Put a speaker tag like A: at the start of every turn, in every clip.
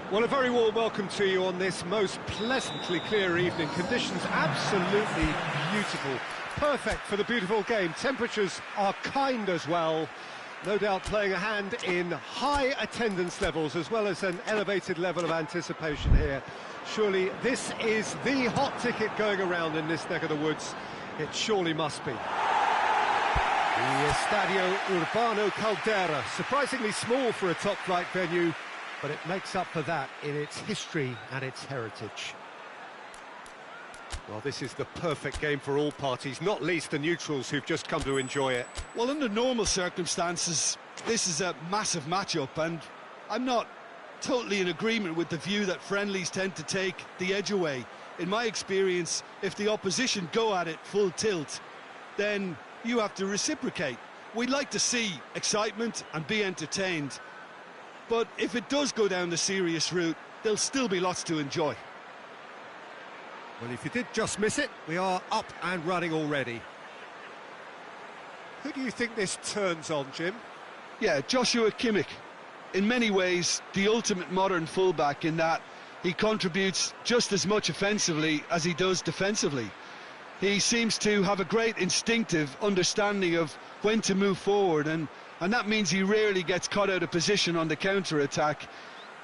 A: Well, a very warm welcome to you on this most pleasantly clear evening. Conditions absolutely beautiful. Perfect for the beautiful game. Temperatures are kind as well. No doubt playing a hand in high attendance levels as well as an elevated level of anticipation here. Surely this is the hot ticket going around in this neck of the woods. It surely must be. The Estadio Urbano Caldera, surprisingly small for a top-flight venue, but it makes up for that in its history and its heritage. Well, this is the perfect game for all parties, not least the neutrals who've just come to enjoy it.
B: Well, under normal circumstances, this is a massive matchup, and I'm not totally in agreement with the view that friendlies tend to take the edge away. In my experience, if the opposition go at it full tilt, then you have to reciprocate. We'd like to see excitement and be entertained, but if it does go down the serious route, there'll still be lots to enjoy.
A: Well, if you did just miss it, we are up and running already. Who do you think this turns on, Jim?
B: Yeah, Joshua Kimmich. In many ways, the ultimate modern fullback in that he contributes just as much offensively as he does defensively. He seems to have a great instinctive understanding of when to move forward, and that means he rarely gets caught out of position on the counter-attack.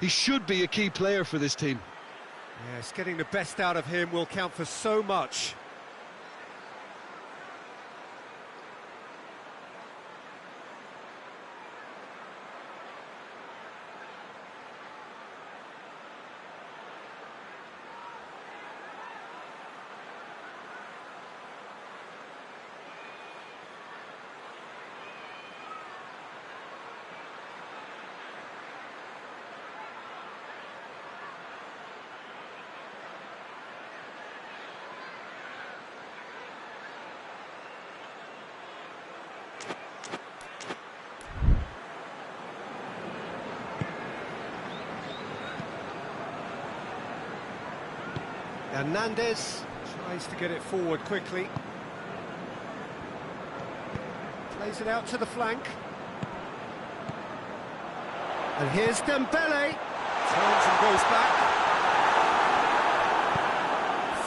B: He should be a key player for this team.
A: Yes, getting the best out of him will count for so much. Hernandez tries to get it forward quickly. Plays it out to the flank. And here's Dembele. Turns and goes back.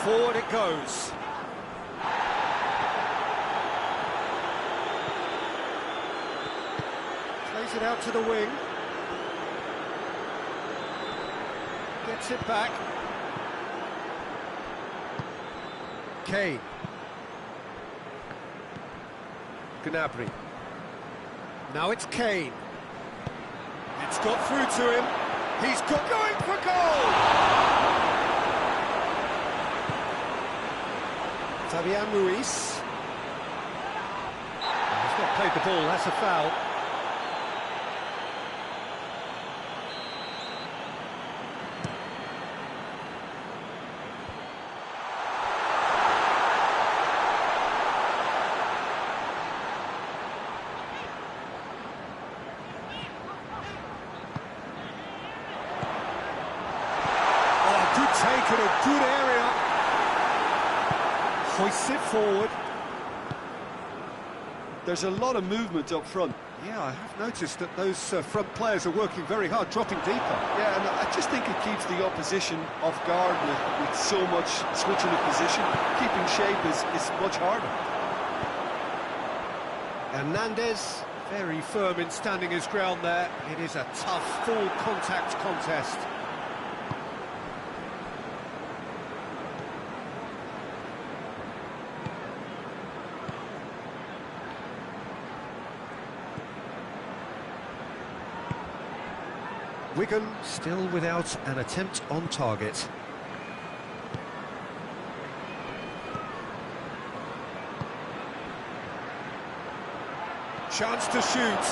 A: Forward it goes. Plays it out to the wing. Gets it back. Kane. Gnabry. Now it's Kane. It's got through to him. He's got going for goal! Fabian Ruiz. He's not played the ball, that's a foul. Taken a good area, hoists it forward.
B: There's a lot of movement up front.
A: Yeah, I have noticed that those front players are working very hard, dropping deeper.
B: Yeah, and I just think it keeps the opposition off guard with so much switching of position. Keeping shape is much harder.
A: Hernandez, very firm in standing his ground there. It is a tough, full contact contest. Wigan still without an attempt on target. Chance to shoot.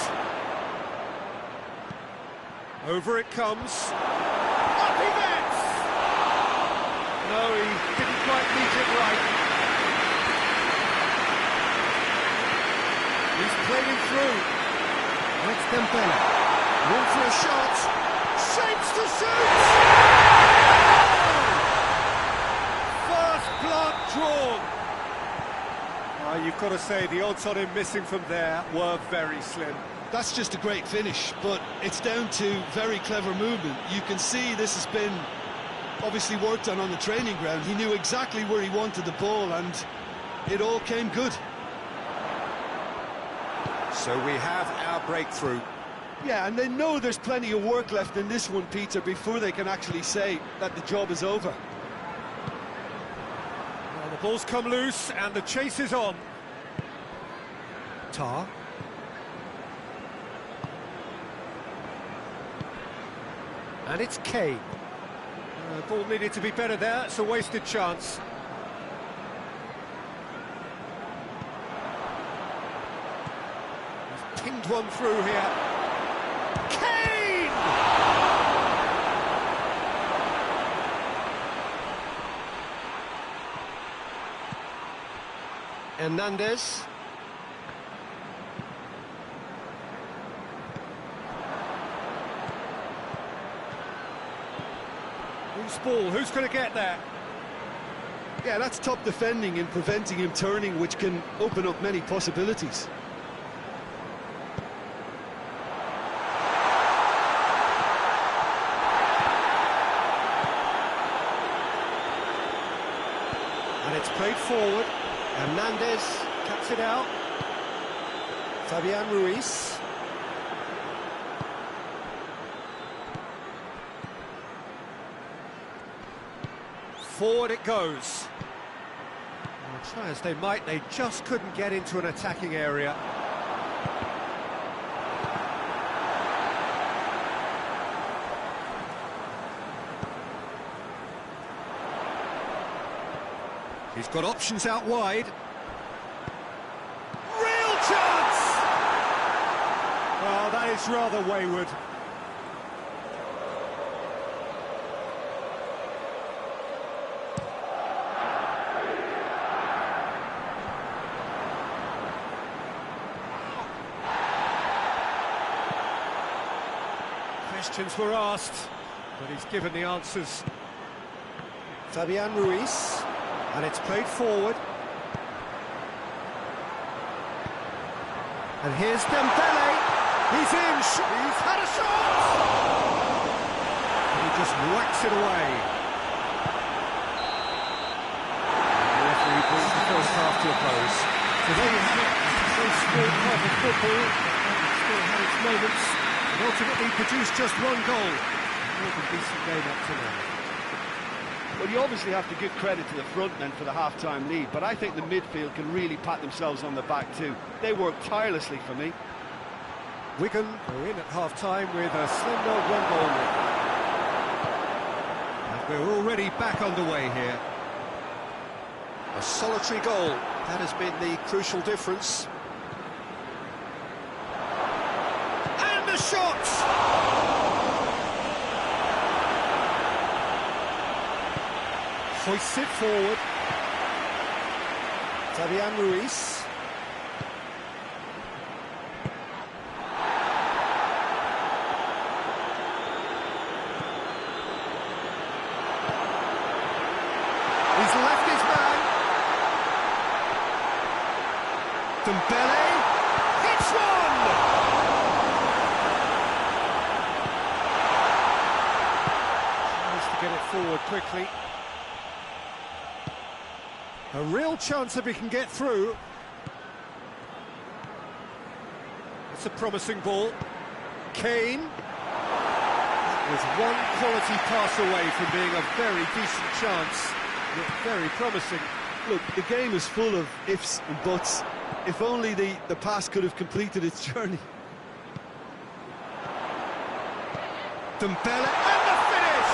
A: Over it comes. Up he gets! No, he didn't quite meet it right. He's played it through. That's Dembele. Room for a shot. Shapes to shoot! First blood drawn. You've got to say the odds on him missing from there were very slim.
B: That's just a great finish, but it's down to very clever movement. You can see this has been obviously worked on the training ground. He knew exactly where he wanted the ball, and it all came good.
A: So we have our breakthrough.
B: Yeah, and they know there's plenty of work left in this one, Peter, before they can actually say that the job is over.
A: Well, the ball's come loose and the chase is on. Tar. And it's Kane. Ball needed to be better there, it's a wasted chance. He's pinged one through here. Kane! Hernandez. Who's ball? Who's going to get there?
B: Yeah, that's top defending and preventing him turning, which can open up many possibilities.
A: And it's played forward. Hernandez cuts it out. Fabian Ruiz. Forward it goes. Well, try as they might, they just couldn't get into an attacking area. He's got options out wide. Real chance! Well, that is rather wayward. Questions were asked, but he's given the answers. Fabian Ruiz, and it's played forward. And here's Dembele. He's in. He's had a shot. And he just whacks it away. The referee brings the first half to a close. So there you have it. So small part of football. It still had its moments. And ultimately produced just one goal. More than decent game up to now.
B: Well, you obviously have to give credit to the front men for the half-time lead, but I think the midfield can really pat themselves on the back too. They worked tirelessly for me.
A: Wigan go in at half-time with a slender one-goal lead. And we're already back underway here. A solitary goal. That has been the crucial difference. And the shot! Hoists it forward. Fabian Ruiz. He's left his man. Dembele hits one! Tries to get it forward quickly. A real chance if he can get through. It's a promising ball. Kane. That was one quality pass away from being a very decent chance. Looked very promising.
B: Look, the game is full of ifs and buts. If only the pass could have completed its journey.
A: Dembele and the finish!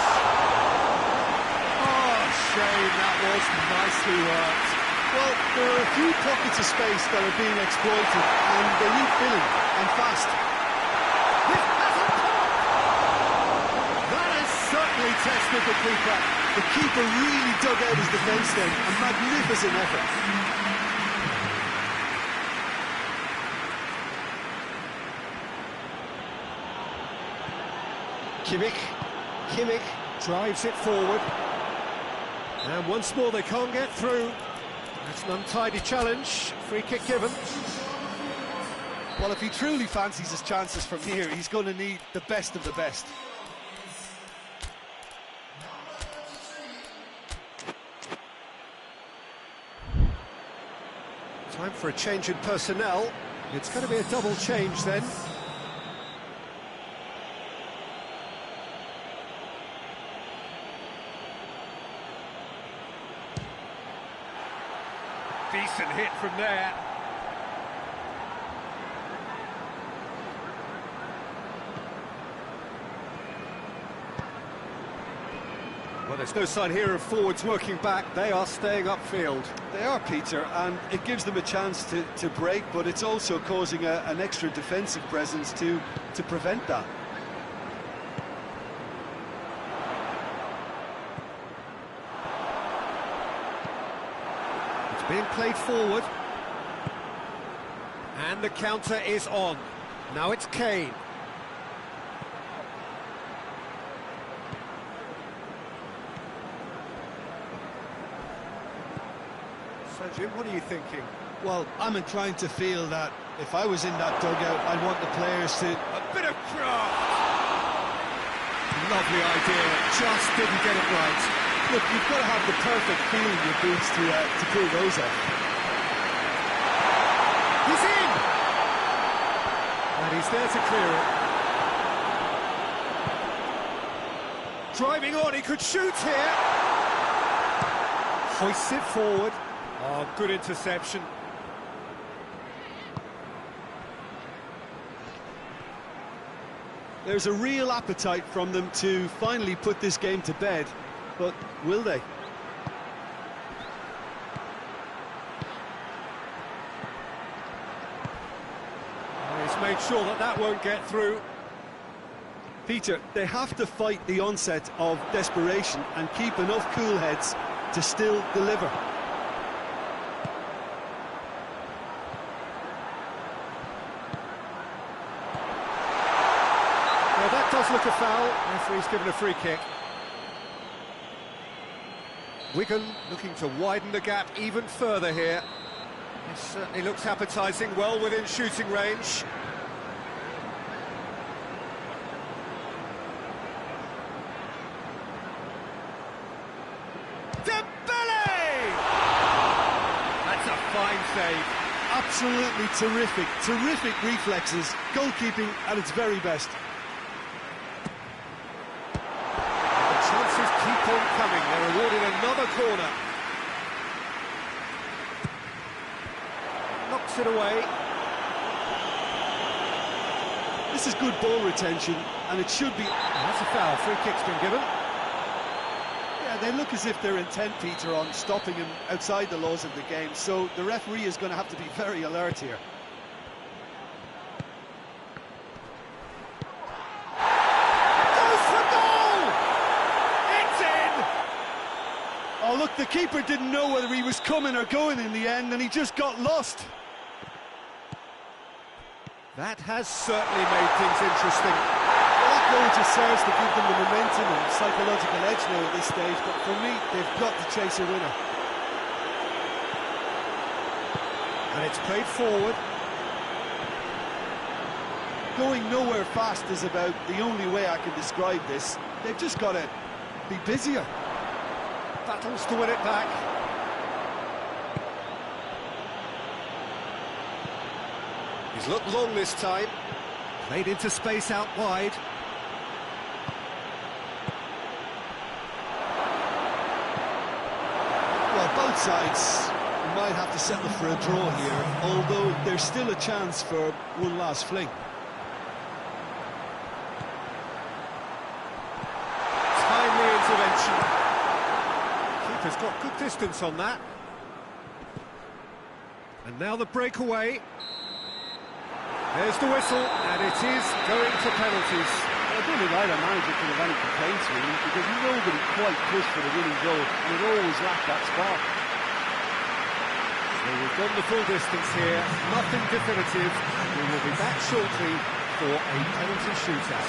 A: Oh, shame, that was nicely worked.
B: Well, there are a few pockets of space that are being exploited, and they need filling, and fast.
A: This hasn't caught! That has certainly tested the keeper.
B: The keeper really dug out his defence then, a magnificent effort.
A: Kimmich drives it forward. And once more they can't get through. That's an untidy challenge. Free kick given.
B: Well, if he truly fancies his chances from here, he's going to need the best of the best.
A: Time for a change in personnel. It's going to be a double change then. Decent hit from there. Well, there's no sign here of forwards working back. They are staying upfield.
B: They are, Peter, and it gives them a chance to break, but it's also causing an extra defensive presence to prevent that.
A: It's being played forward. And the counter is on. Now it's Kane. So, Jim, what are you thinking?
B: Well, I'm inclined to feel that if I was in that dugout, I'd want the players to...
A: A bit of craft! Lovely idea, just didn't get it right.
B: Look, you've got to have the perfect feel in your boots to pull those off.
A: He's in! And he's there to clear it. Driving on, he could shoot here. Hoists it forward. Oh, good interception.
B: There's a real appetite from them to finally put this game to bed, but will they?
A: Oh, he's made sure that that won't get through.
B: Peter, they have to fight the onset of desperation and keep enough cool heads to still deliver.
A: Well, that does look a foul. Referee's given a free kick. Wigan looking to widen the gap even further here. It certainly looks appetising, well within shooting range. That's a fine save.
B: Absolutely terrific reflexes, goalkeeping at its very best.
A: The chances keep on coming, they're awarded another corner. Knocks it away.
B: This is good ball retention, and it should be...
A: That's a foul, free kick's been given.
B: Yeah, they look as if they're intent, Peter, on stopping him outside the laws of the game, so the referee is going to have to be very alert here.
A: Goes for goal! It's in!
B: Oh, look, the keeper didn't know whether he was coming or going in the end, and he just got lost.
A: That has certainly made things interesting.
B: Well, that goal just serves to give them the momentum and psychological edge now at this stage, but for me, they've got to chase a winner.
A: And it's played forward.
B: Going nowhere fast is about the only way I can describe this. They've just got to be busier.
A: Battles to win it back. He's looked long this time. Played into space out wide.
B: Well, both sides might have to settle for a draw here, although there's still a chance for one last fling.
A: Timely intervention. Keeper's got good distance on that. And now the breakaway. There's the whistle, and it is going to penalties.
B: I don't think either manager could have any complaints, really, because nobody quite pushed for the winning goal, and it always lacked that spark.
A: So we've gone the full distance here, nothing definitive. We will be back shortly for a penalty shootout.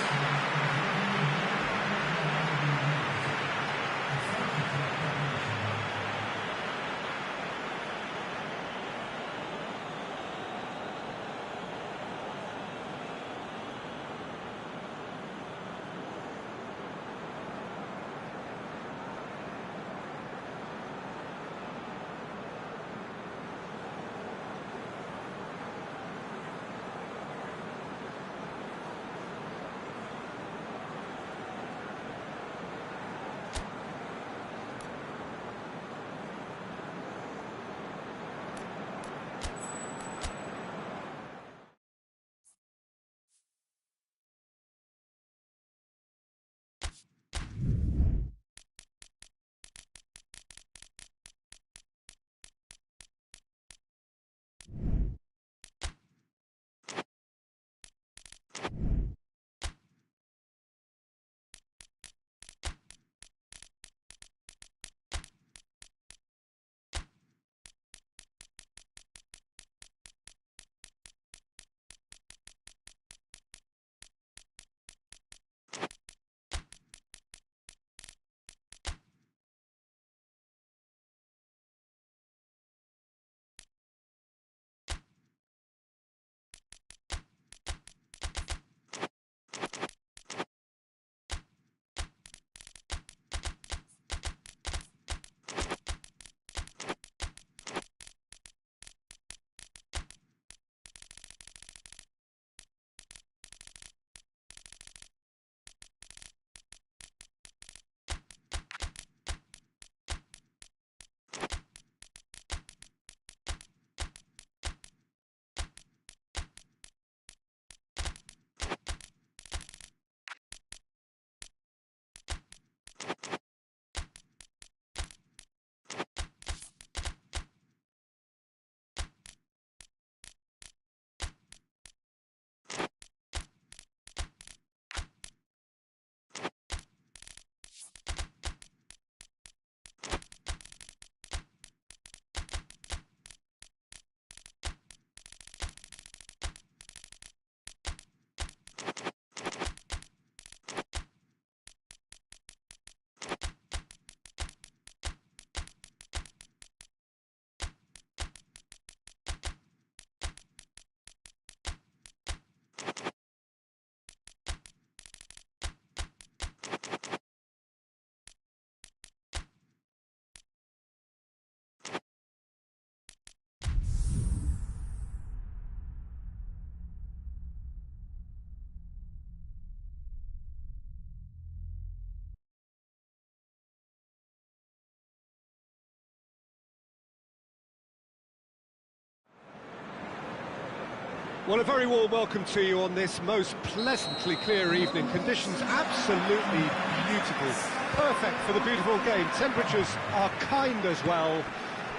A: Well, a very warm welcome to you on this most pleasantly clear evening. Conditions absolutely beautiful. Perfect for the beautiful game. Temperatures are kind as well.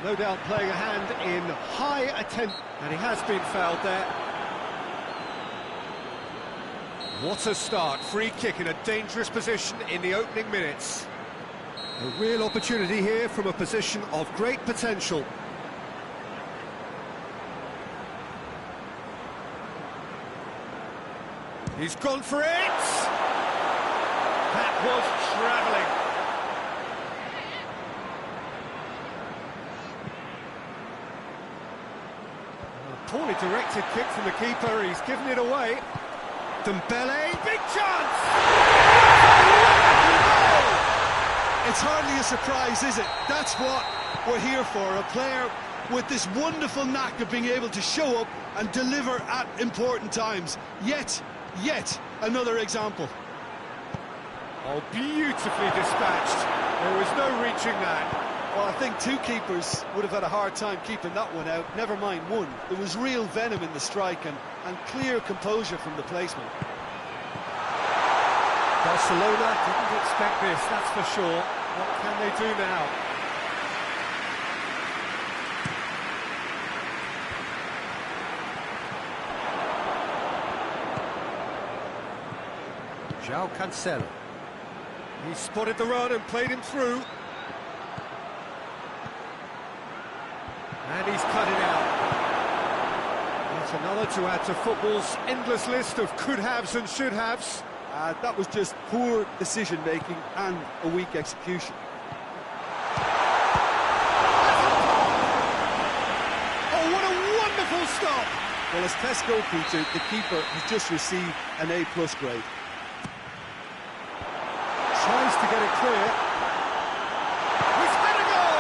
A: No doubt playing a hand in high attention. And he has been fouled there. What a start. Free kick in a dangerous position in the opening minutes. A real opportunity here from a position of great potential. He's gone for it! That was travelling. A poorly directed kick from the keeper, he's given it away. Dembele, big chance!
B: It's hardly a surprise, is it? That's what we're here for, a player with this wonderful knack of being able to show up and deliver at important times. Yet another example.
A: Oh, beautifully dispatched. There was no reaching that.
B: Well, I think two keepers would have had a hard time keeping that one out, never mind one. There was real venom in the strike and clear composure from the placement.
A: Barcelona didn't expect this, that's for sure. What can they do now? João Cancelo. He spotted the run and played him through. And he's cut it out. That's another to add to football's endless list of could-haves and should-haves.
B: That was just poor decision-making and a weak execution.
A: Oh, what a wonderful stop!
B: Well, as tests go, Peter, the keeper has just received an A+ grade.
A: Tries to get it clear. He's better go!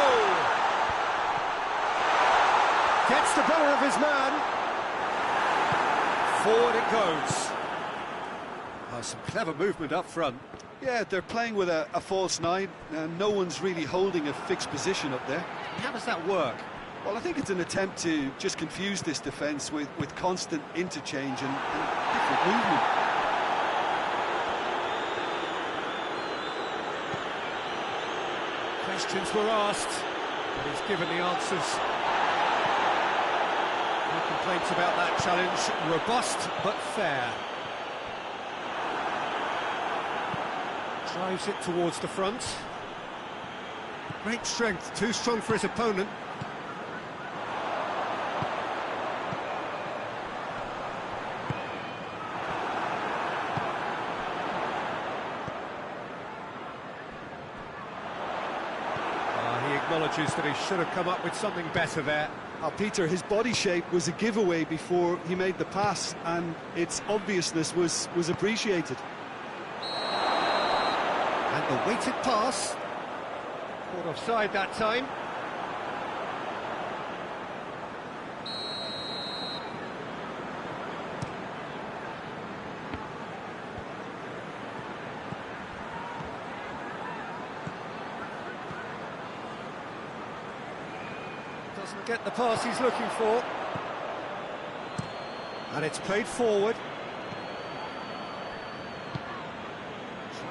A: Gets the better of his man. Forward it goes. Oh, some clever movement up front.
B: Yeah, they're playing with a false nine, and no one's really holding a fixed position up there.
A: How does that work?
B: Well, I think it's an attempt to just confuse this defence with constant interchange and different movement.
A: Questions were asked, but he's given the answers. No complaints about that challenge. Robust, but fair. Drives it towards the front. Great strength, too strong for his opponent. He acknowledges that he should have come up with something better there.
B: Peter, his body shape was a giveaway before he made the pass, and its obviousness was appreciated.
A: And the weighted pass. Caught offside that time. Doesn't get the pass he's looking for. And it's played forward.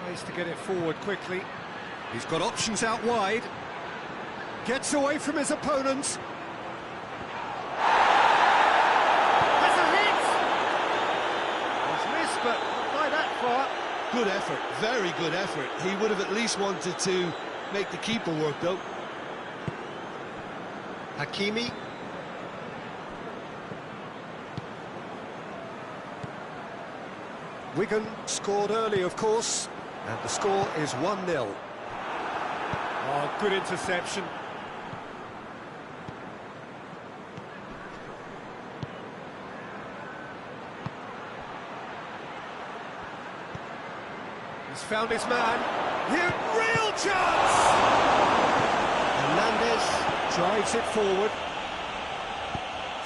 A: Tries to get it forward quickly. He's got options out wide. Gets away from his opponent. Has a hit! He's missed, but not by that far.
B: Good effort, very good effort. He would have at least wanted to make the keeper work, though.
A: Hakimi. Wigan scored early, of course, and the score is 1-0. Oh, good interception. He's found his man. Here, real chance! Hernandez drives it forward.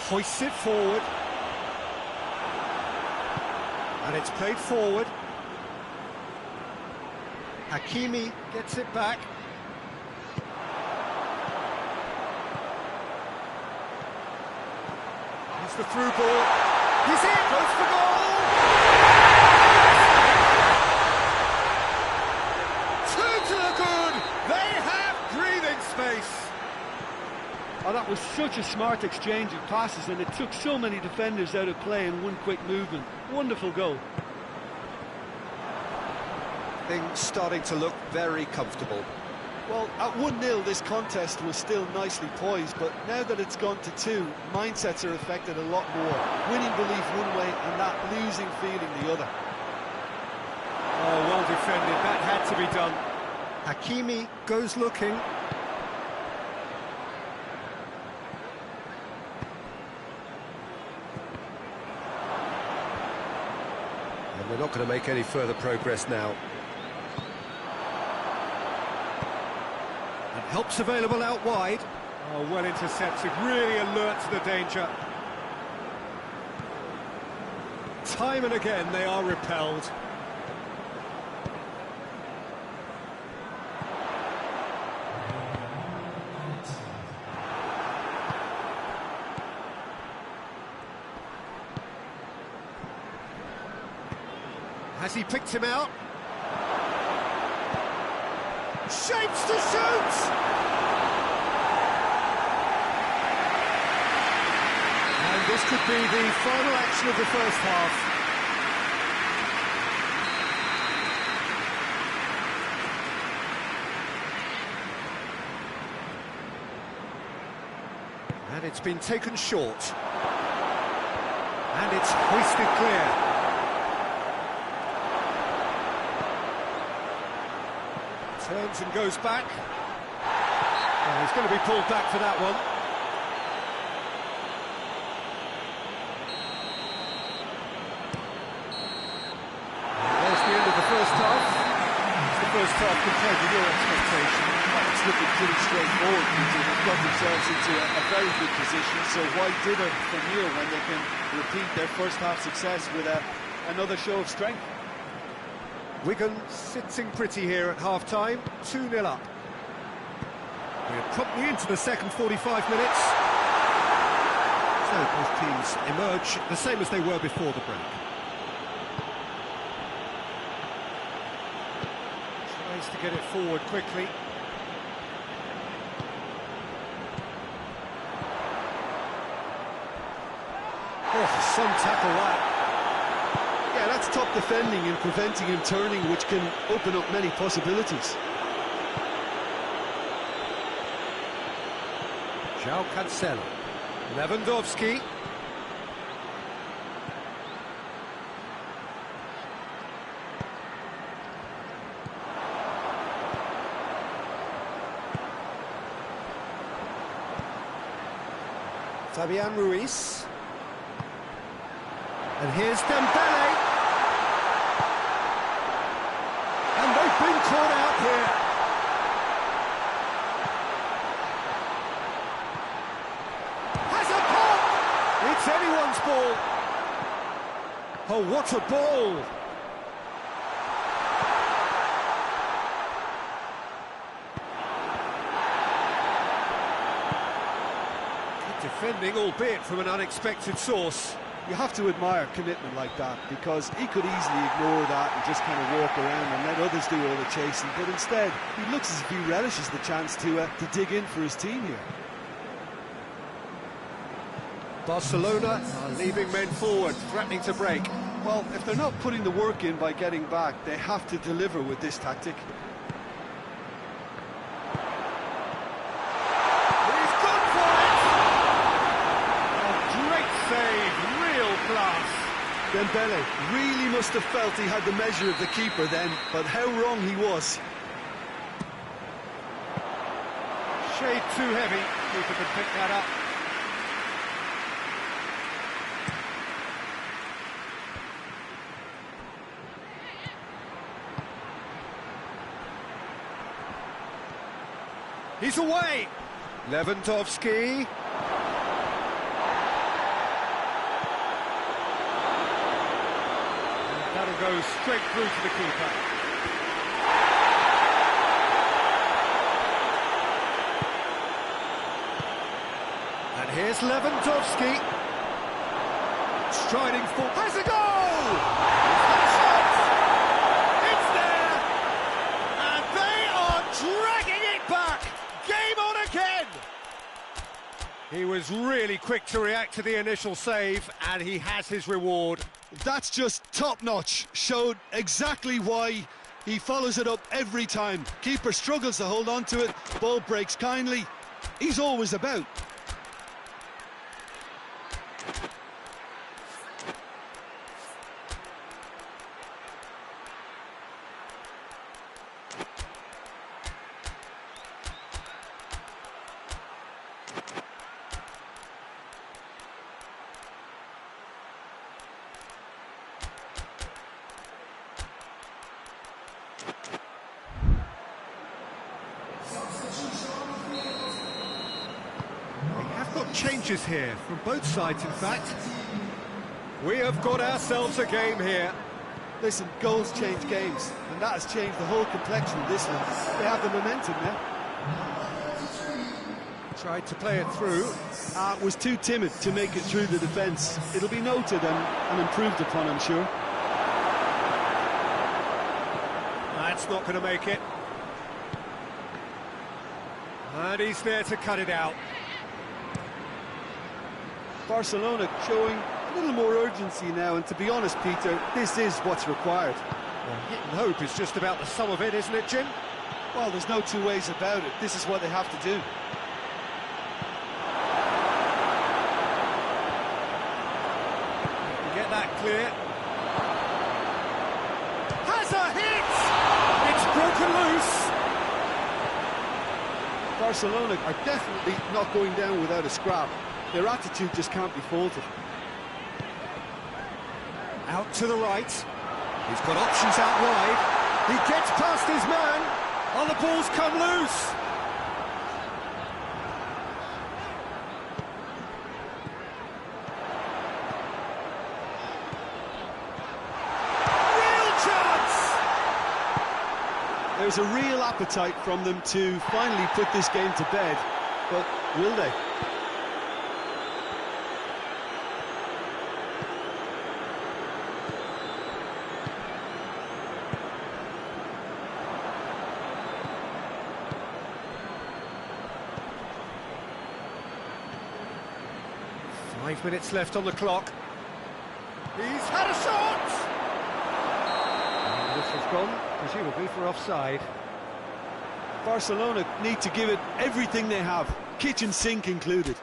A: Hoists it forward. And it's played forward. Hakimi gets it back. Here's the through ball. He's in! Goes for goal! Two to the good! They have breathing space!
B: Oh, that was such a smart exchange of passes, and it took so many defenders out of play in one quick movement. Wonderful goal.
A: Things starting to look very comfortable.
B: Well, at 1-0 this contest was still nicely poised, but now that it's gone to 2, mindsets are affected a lot more. Winning belief one way and that losing feeling the other.
A: Oh, well defended, that had to be done. Hakimi goes looking. And they're not going to make any further progress now. And help's available out wide. Oh, well intercepted, really alert to the danger. Time and again they are repelled. Has he picked him out? Shapes to shoot! And this could be the final action of the first half. And it's been taken short. And it's hoisted clear. Turns and goes back. Oh, he's going to be pulled back for that one. And there's the end of the first half. It's the first half compared with your expectation.
B: Well, it's looking pretty straightforward. They've got themselves into a very good position, so why dither from here when they can repeat their first half success with another show of strength?
A: Wigan sitting pretty here at half-time, 2-0 up. We're promptly into the second 45 minutes. So both teams emerge the same as they were before the break. Tries to get it forward quickly. Oh, some tackle that.
B: Yeah, that's top defending and preventing him turning, which can open up many possibilities.
A: João Cancelo. Lewandowski. Fabian Ruiz. And here's Dembele. And they've been caught out here. Has a pop! It's anyone's ball. Oh, what a ball! Good defending, albeit from an unexpected source.
B: You have to admire commitment like that, because he could easily ignore that and just kind of walk around and let others do all the chasing, but instead he looks as if he relishes the chance to dig in for his team here.
A: Barcelona are leaving men forward, threatening to break.
B: Well, if they're not putting the work in by getting back, they have to deliver with this tactic.
A: He's gone for it! A great save, real class.
B: Dembele really must have felt he had the measure of the keeper then, but how wrong he was.
A: Shade too heavy, keeper could pick that up. He's away! Lewandowski. And that'll go straight through to the keeper. And here's Lewandowski. striding forward. Has a goal! It's there! And they are dragging it back! Game on again! He was really quick to react to the initial save, and he has his reward.
B: That's just top-notch. Showed exactly why he follows it up every time. Keeper struggles to hold on to it, ball breaks kindly. He's always about.
A: Changes here from both sides, in fact. We have got ourselves a game here.
B: Listen, goals change games, and that has changed the whole complexion of this one. They have the momentum now.
A: Tried to play it through.
B: Was too timid to make it through the defence. It'll be noted and improved upon, I'm sure.
A: That's not going to make it. And he's there to cut it out.
B: Barcelona showing a little more urgency now, and to be honest, Peter, this is what's required.
A: Well, hit and hope is just about the sum of it, isn't it, Jim?
B: Well, there's no two ways about it. This is what they have to do.
A: Get that clear. Has a hit! It's broken loose.
B: Barcelona are definitely not going down without a scrap. Their attitude just can't be faulted.
A: Out to the right. He's got options out wide. He gets past his man. Oh, the ball's come loose. Real chance!
B: There's a real appetite from them to finally put this game to bed, but will they?
A: 5 minutes left on the clock. He's had a shot! And this has gone, presumably for offside.
B: Barcelona need to give it everything they have, kitchen sink included.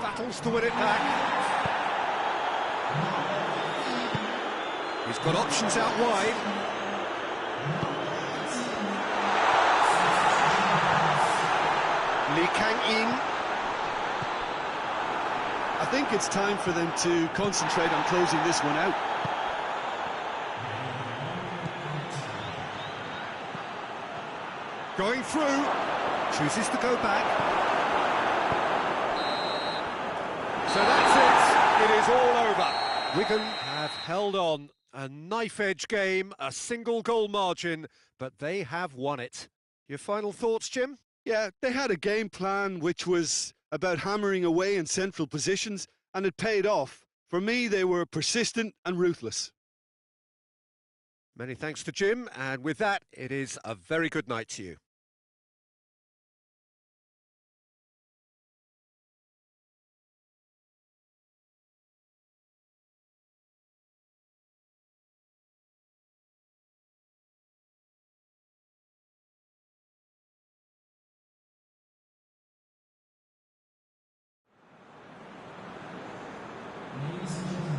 A: Battles to win it back. He's got options out wide. Lee Kang-in.
B: I think it's time for them to concentrate on closing this one out.
A: Going through. Chooses to go back. So that's it. It is all over. Wigan have held on. A knife-edge game, a single goal margin, but they have won it. Your final thoughts, Jim?
B: Yeah, they had a game plan which was about hammering away in central positions, and it paid off. For me, they were persistent and ruthless.
A: Many thanks to Jim, and with that, it is a very good night to you.
C: Ladies and gentlemen.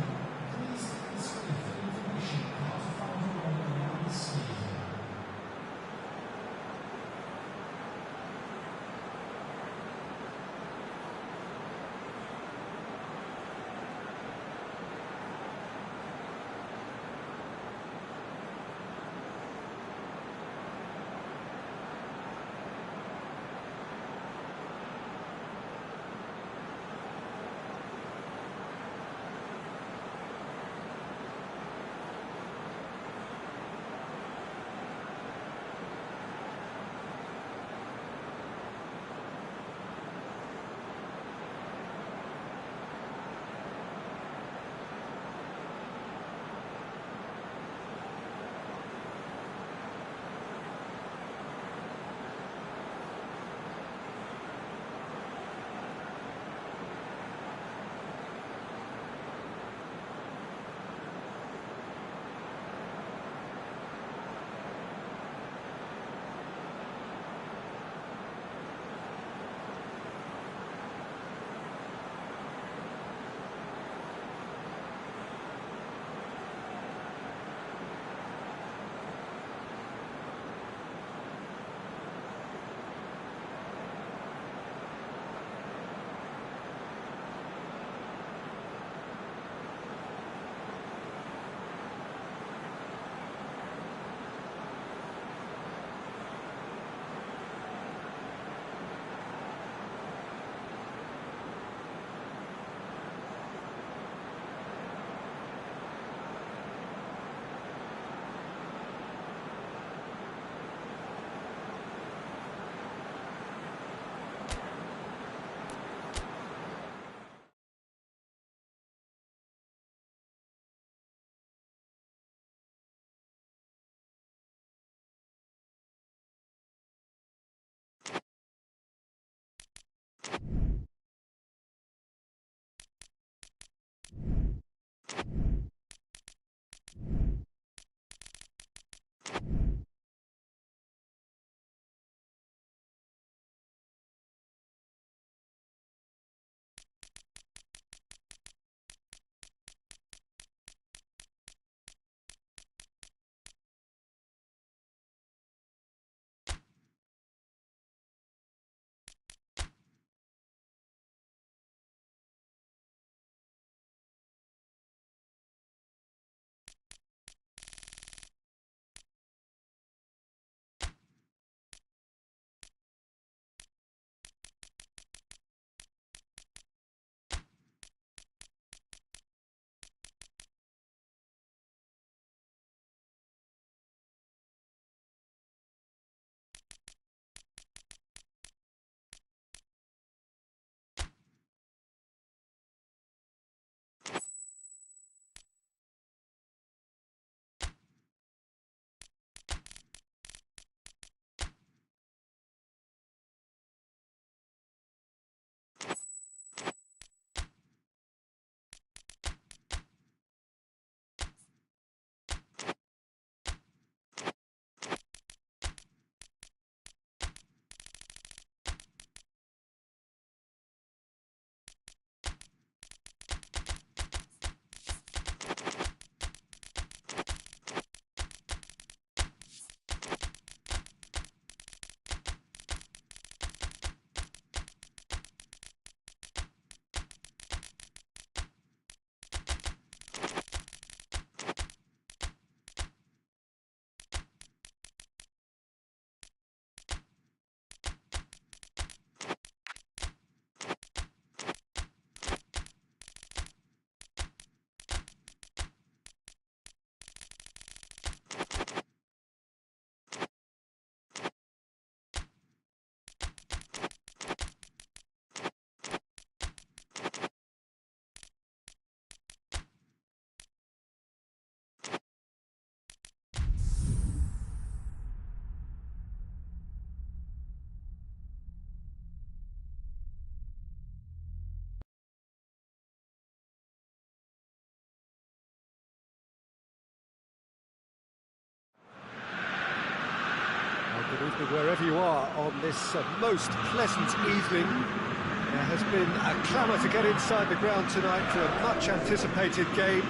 A: Good evening wherever you are on this most pleasant evening. There has been a clamour to get inside the ground tonight for a much anticipated game.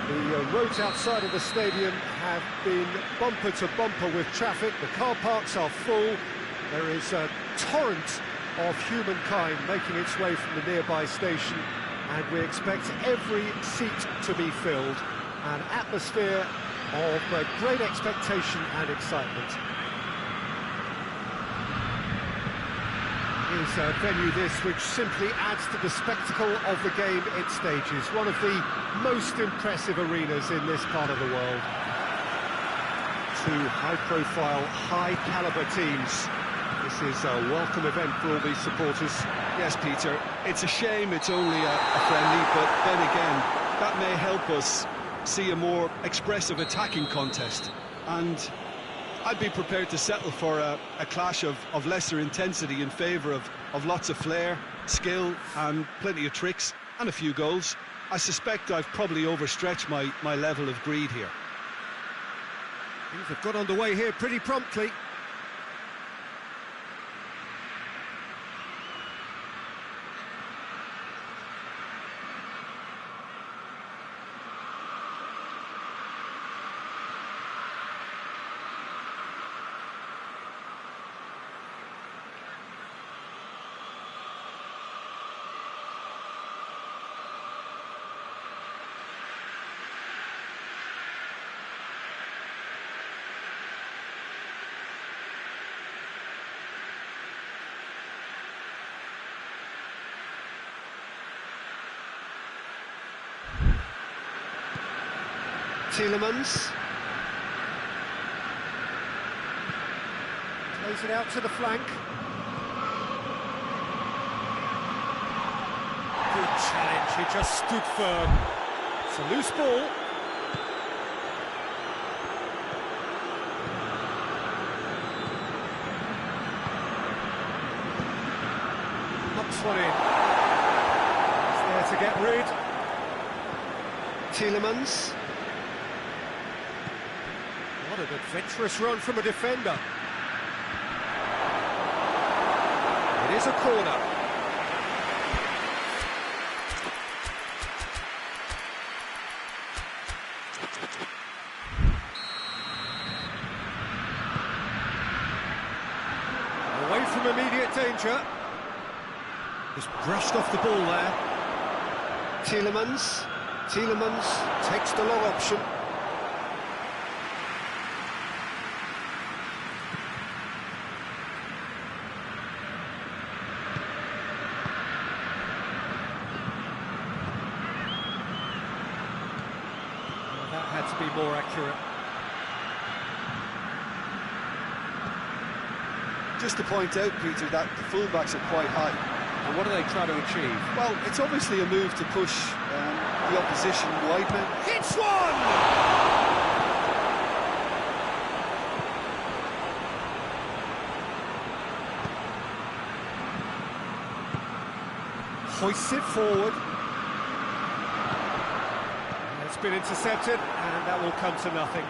A: The roads outside of the stadium have been bumper to bumper with traffic. The car parks are full. There is a torrent of humankind making its way from the nearby station, and we expect every seat to be filled. An atmosphere of great expectation and excitement. Is a venue this which simply adds to the spectacle of the game it stages. One of the most impressive arenas in this part of the world. Two high-profile, high-caliber teams. This is a welcome event for all these supporters.
B: Yes, Peter, it's a shame it's only a friendly, but then again, that may help us see a more expressive attacking contest. And I'd be prepared to settle for a clash of lesser intensity in favour of lots of flair, skill and plenty of tricks and a few goals. I suspect I've probably overstretched my level of greed here.
A: Things have got underway here pretty promptly. Tielemans plays it out to the flank. Good challenge, he just stood firm. It's a loose ball. Knocks one in. He's there to get rid. Tielemans. What an adventurous run from a defender. It is a corner. Away from immediate danger. Just brushed off the ball there. Tielemans. Tielemans takes the long option. Had to be more accurate.
B: Just to point out, Peter, that the fullbacks are quite high.
A: And what are they trying to achieve?
B: Well, it's obviously a move to push the opposition wide men.
A: Hits one! Hoists it forward. It's been intercepted, and that will come to nothing.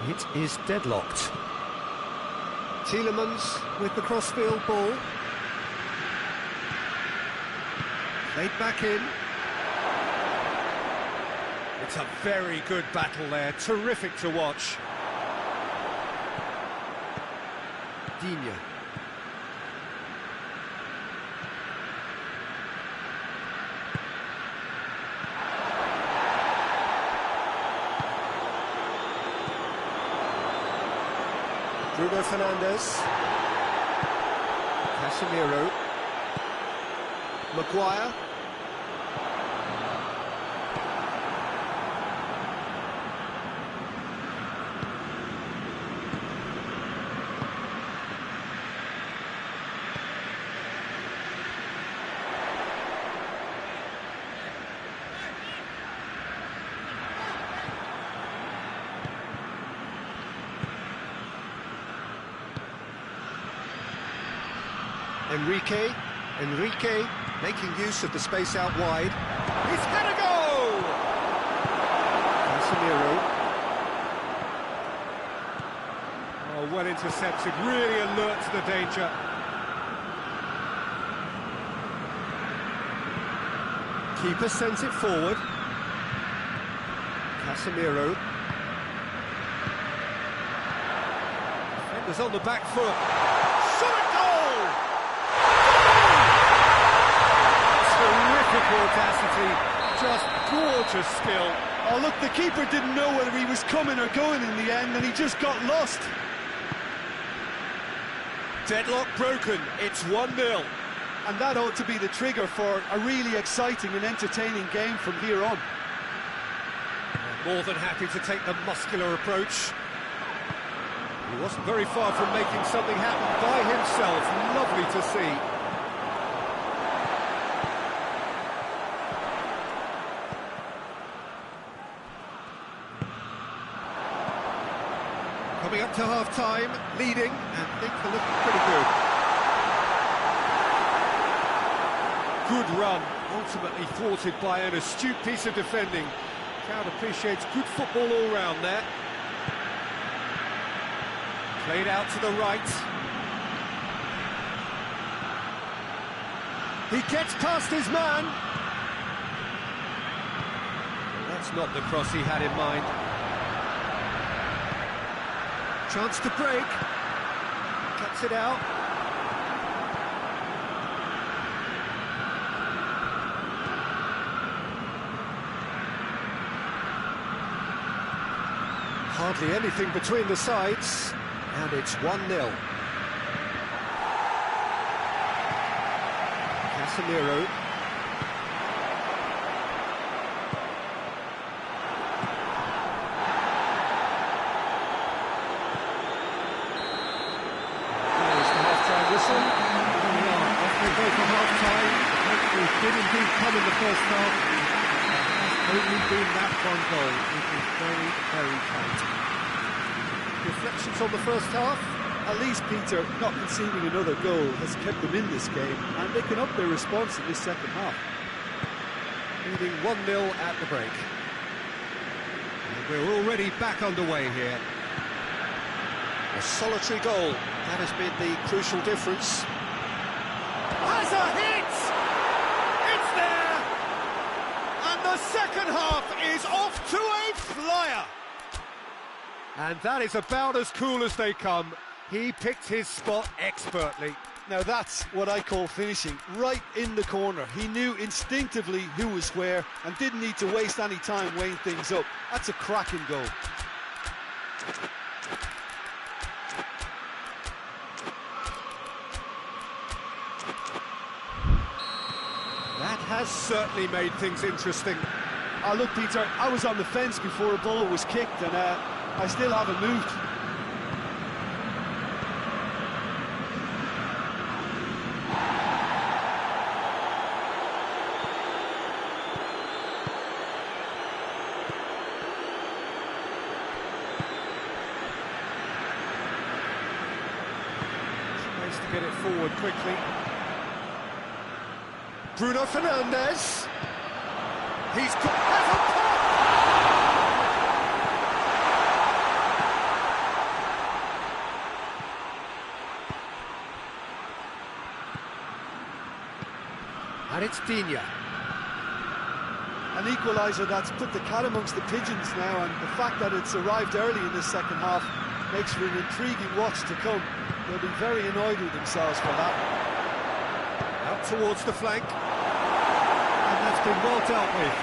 A: It is deadlocked. Tielemans with the crossfield ball. Played back in. It's a very good battle there, terrific to watch. Diachi. Bruno Fernandes, Casemiro, Maguire, Enrique making use of the space out wide. He's had a go! Casemiro. well intercepted, really alert to the danger. Keeper sends it forward. Casemiro. Defenders on the back foot. Shot at goal! Terrific audacity, just gorgeous skill.
B: Oh look, the keeper didn't know whether he was coming or going in the end, and he just got lost.
A: Deadlock broken, it's 1-0.
B: And that ought to be the trigger for a really exciting and entertaining game from here on.
A: More than happy to take the muscular approach. He wasn't very far from making something happen by himself. Lovely to see. Coming up to half-time, leading, and things are looking pretty good. Good run, ultimately thwarted by an astute piece of defending. Crowd appreciates good football all round there. Played out to the right. He gets past his man. That's not the cross he had in mind. Chance to break. Cuts it out. Hardly anything between the sides, and it's 1-0. Casemiro. There's the half-time whistle. Here we are, off they go for half-time.
C: It did indeed come in the first half. Only been that one goal. It is very, very tight.
A: Reflections on the first half?
B: At least, Peter, not conceding another goal has kept them in this game, and they can up their response in this second half.
A: Leading 1-0 at the break. And we're already back underway here. A solitary goal, that has been the crucial difference. Has a hit! It's there! And the second half is off to a flyer! And that is about as cool as they come. He picked his spot expertly.
B: Now that's what I call finishing, right in the corner. He knew instinctively who was where and didn't need to waste any time weighing things up. That's a cracking goal.
A: That has certainly made things interesting.
B: Oh, look, Peter, I was on the fence before a ball was kicked, and I still haven't moved.
A: Nice to get it forward quickly. Bruno Fernandes. He's got has a pop! And it's Diachi.
B: An equaliser that's put the cat amongst the pigeons now, and the fact that it's arrived early in this second half makes for an intriguing watch to come. They'll be very annoyed with themselves for that.
A: Out towards the flank. And that's been well dealt with.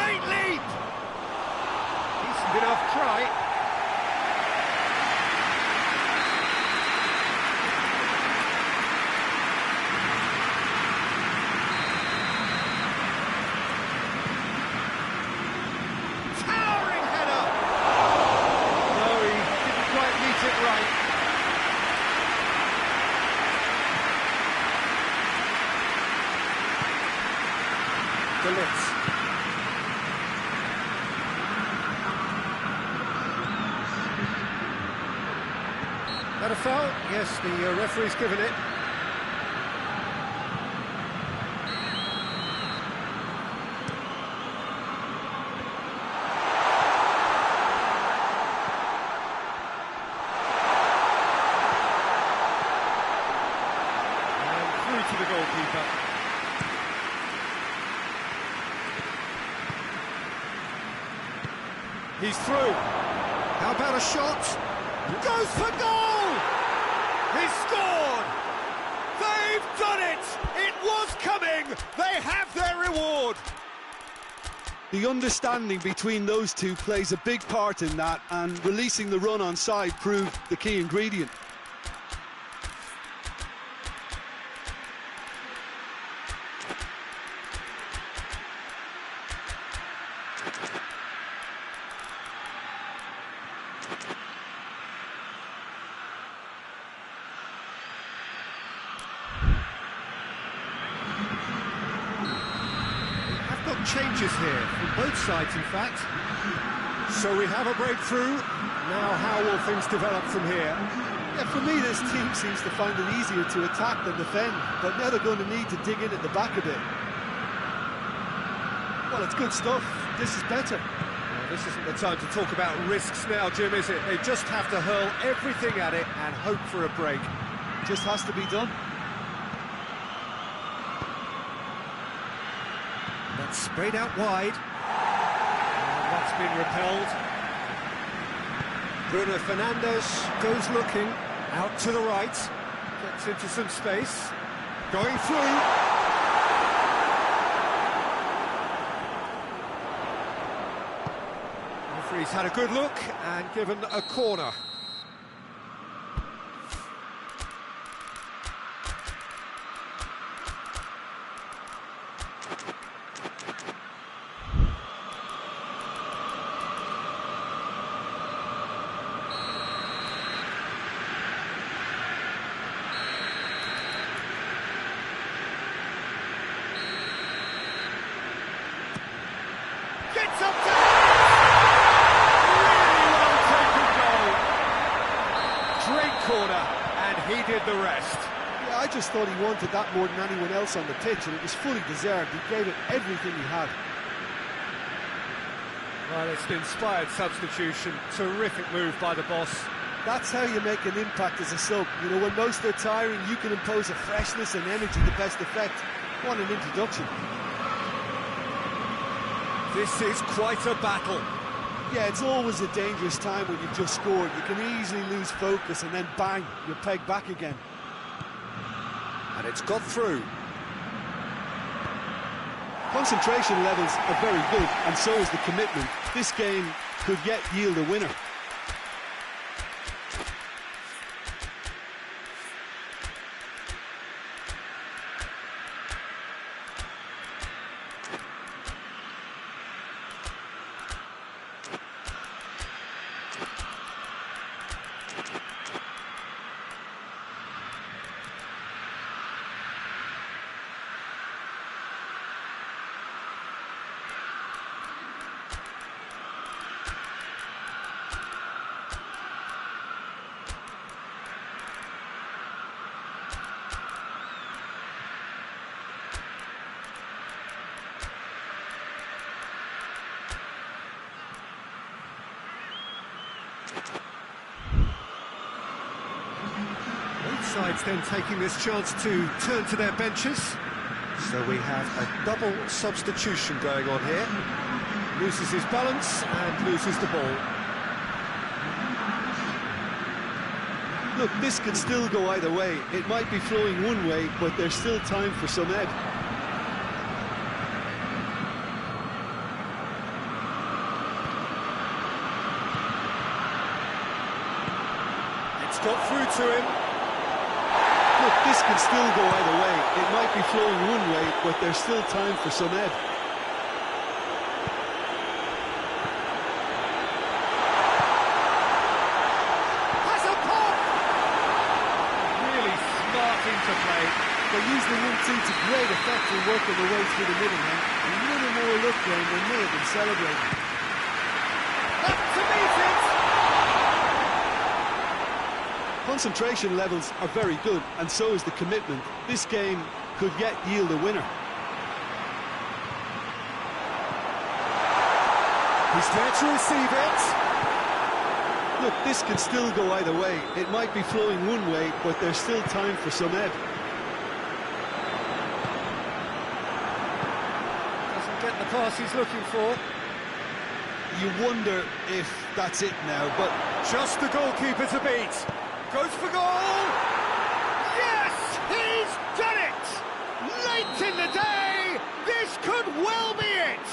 A: great leap! Decent enough try. Towering header! No, he didn't quite meet it right. That a foul? Yes, the referee's given it. And through to the goalkeeper. He's through. How about a shot? Goes for goal! He's scored! They've done it! It was coming! They have their reward!
B: The understanding between those two plays a big part in that, and releasing the run on side proved the key ingredient.
A: Changes here from both sides, in fact. So we have a breakthrough. Now how will things develop from here?
B: Yeah, for me, this team seems to find it easier to attack than defend, but now they're going to need to dig in at the back a bit. Well, it's good stuff. This is better.
A: Well, this isn't the time to talk about risks now, Jim, is it? They just have to hurl everything at it and hope for a break.
B: Just has to be done.
A: That's sprayed out wide. And that's been repelled. Bruno Fernandes goes looking, out to the right, gets into some space, going through. Referee's had a good look and given a corner. Gets up to really well taken goal. Great corner, and he did the rest.
B: Yeah, I just thought he wanted that more than anyone else on the pitch, and it was fully deserved. He gave it everything he had.
A: Well, it's an inspired substitution. Terrific move by the boss.
B: That's how you make an impact as a sub. You know, when most are tiring, you can impose a freshness and energy to best effect. What an introduction.
A: This is quite a battle.
B: Yeah, it's always a dangerous time when you've just scored. You can easily lose focus and then bang, you're pegged back again.
A: And it's got through.
B: Concentration levels are very good, and so is the commitment. This game could yet yield a winner.
A: Both sides then taking this chance to turn to their benches. So we have a double substitution going on here. Loses his balance and loses the ball.
B: Look, this could still go either way. It might be flowing one way, but there's still time for some ed.
A: It's got through to him.
B: Look, this can still go either way. It might be flowing one way, but there's still time for some ebb.
A: Has a pop! Really smart interplay.
C: They use the 1-2 to great effect in working their way through the middle now. A little more luck there, and they may have been celebrating.
A: Up to meet it!
B: Concentration levels are very good, and so is the commitment. This game could yet yield a winner.
A: He's there to receive it.
B: Look, this can still go either way. It might be flowing one way, but there's still time for some ebb.
A: Doesn't get the pass he's looking for.
B: You wonder if that's it now, but
A: Just the goalkeeper to beat. Goes for goal! Yes! He's done it! Late in the day, this could well be it!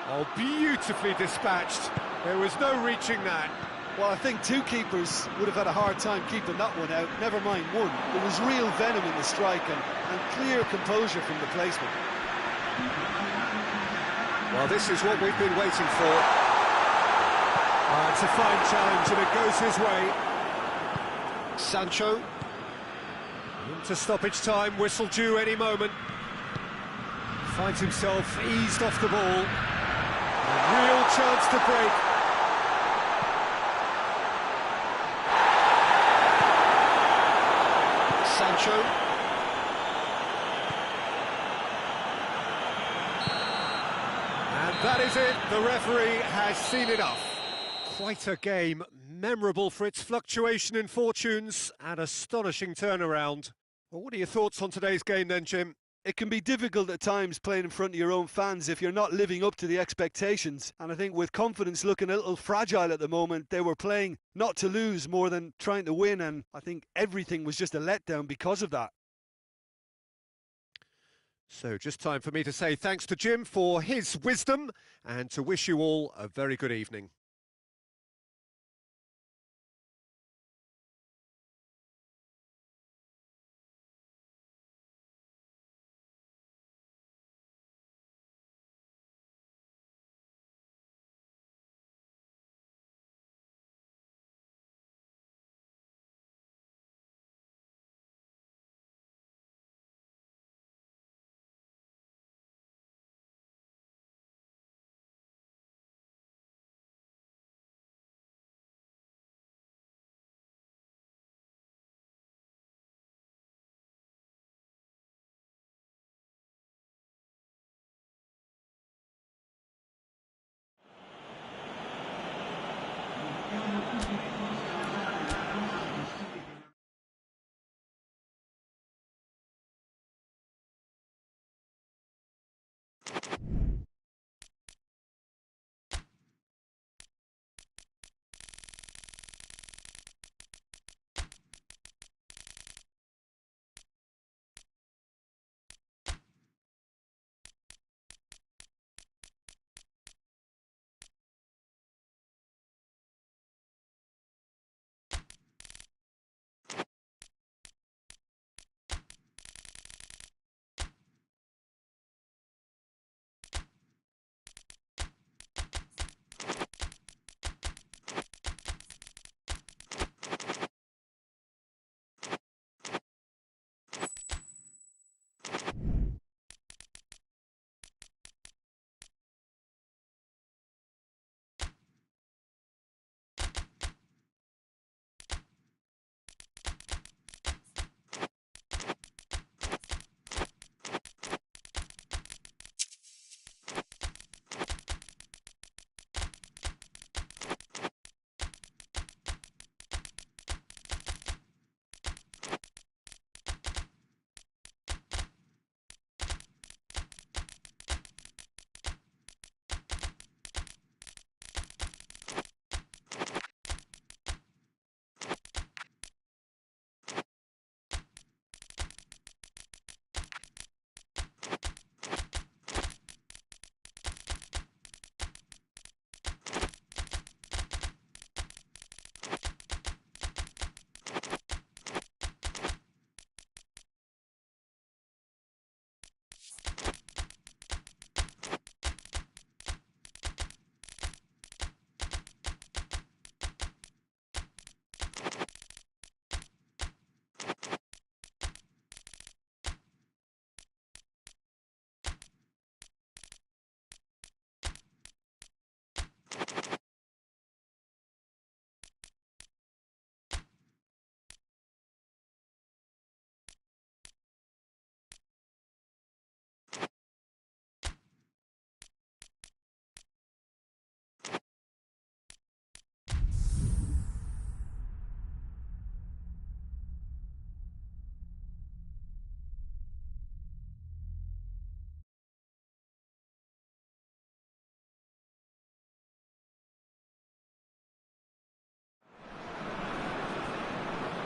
A: Oh, beautifully dispatched. There was no reaching that.
B: well, I think two keepers would have had a hard time keeping that one out, never mind one. There was real venom in the strike and clear composure from the placement.
A: Well, this is what we've been waiting for. It's a fine challenge and it goes his way. Sancho into stoppage time, whistle due any moment. Finds himself eased off the ball. A real chance to break. Sancho. And that is it. The referee has seen enough. Quite a game, memorable for its fluctuation in fortunes and astonishing turnaround. Well, what are your thoughts on today's game then, Jim?
B: It can be difficult at times playing in front of your own fans if you're not living up to the expectations. And I think with confidence looking a little fragile at the moment, they were playing not to lose more than trying to win. And I think everything was just a letdown because of that.
A: So just time for me to say thanks to Jim for his wisdom and to wish you all a very good evening.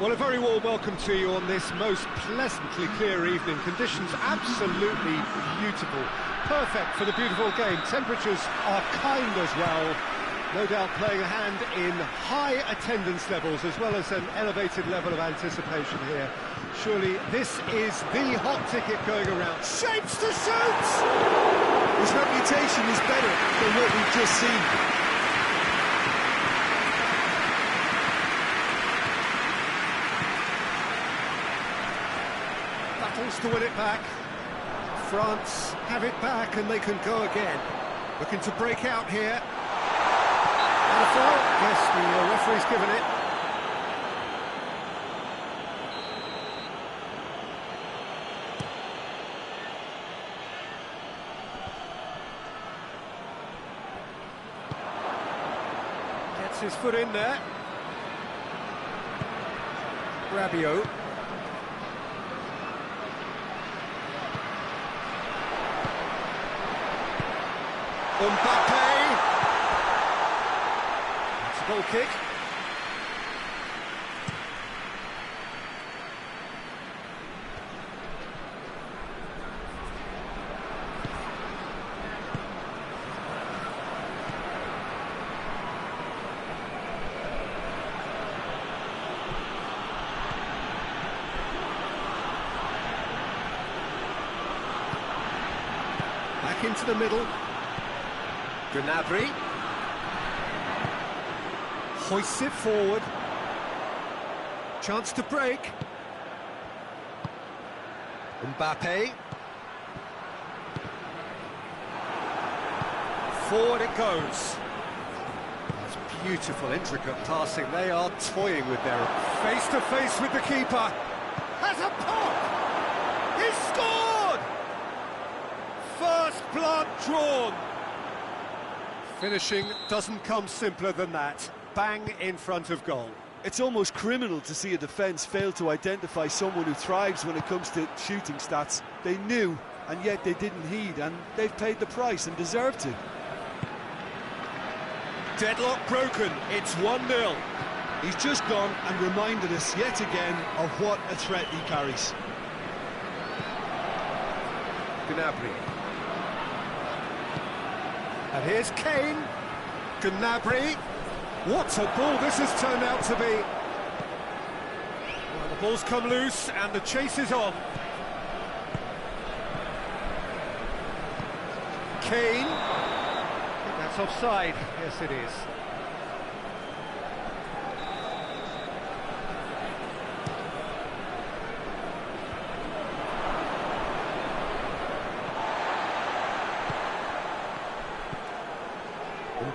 A: Well, a very warm welcome to you on this most pleasantly clear evening. Conditions absolutely beautiful. Perfect for the beautiful game. Temperatures are kind as well. No doubt playing a hand in high attendance levels as well as an elevated level of anticipation here. Surely this is the hot ticket going around. Shapes to shoot!
B: His reputation is better than what we've just seen.
A: Battles to win it back. France have it back and they can go again. Looking to break out here. And a foul? Yes, the referee's given it. Gets his foot in there. Rabiot. Mbappe. It's a goal kick. Back into the middle. Gnabry hoists it forward. Chance to break. Mbappe. Forward it goes. That's beautiful, intricate passing. They are toying with their face to face with the keeper. Has a pop. He scored. First blood drawn. Finishing doesn't come simpler than that. Bang in front of goal.
B: It's almost criminal to see a defence fail to identify someone who thrives when it comes to shooting stats. They knew, and yet they didn't heed, and they've paid the price and deserve to.
A: Deadlock broken, it's 1-0.
B: He's just gone and reminded us yet again of what a threat he carries.
A: Gnabry. And here's Kane. Gnabry. What a ball this has turned out to be. Well, the ball's come loose and the chase is on. Kane. I think that's offside. Yes, it is.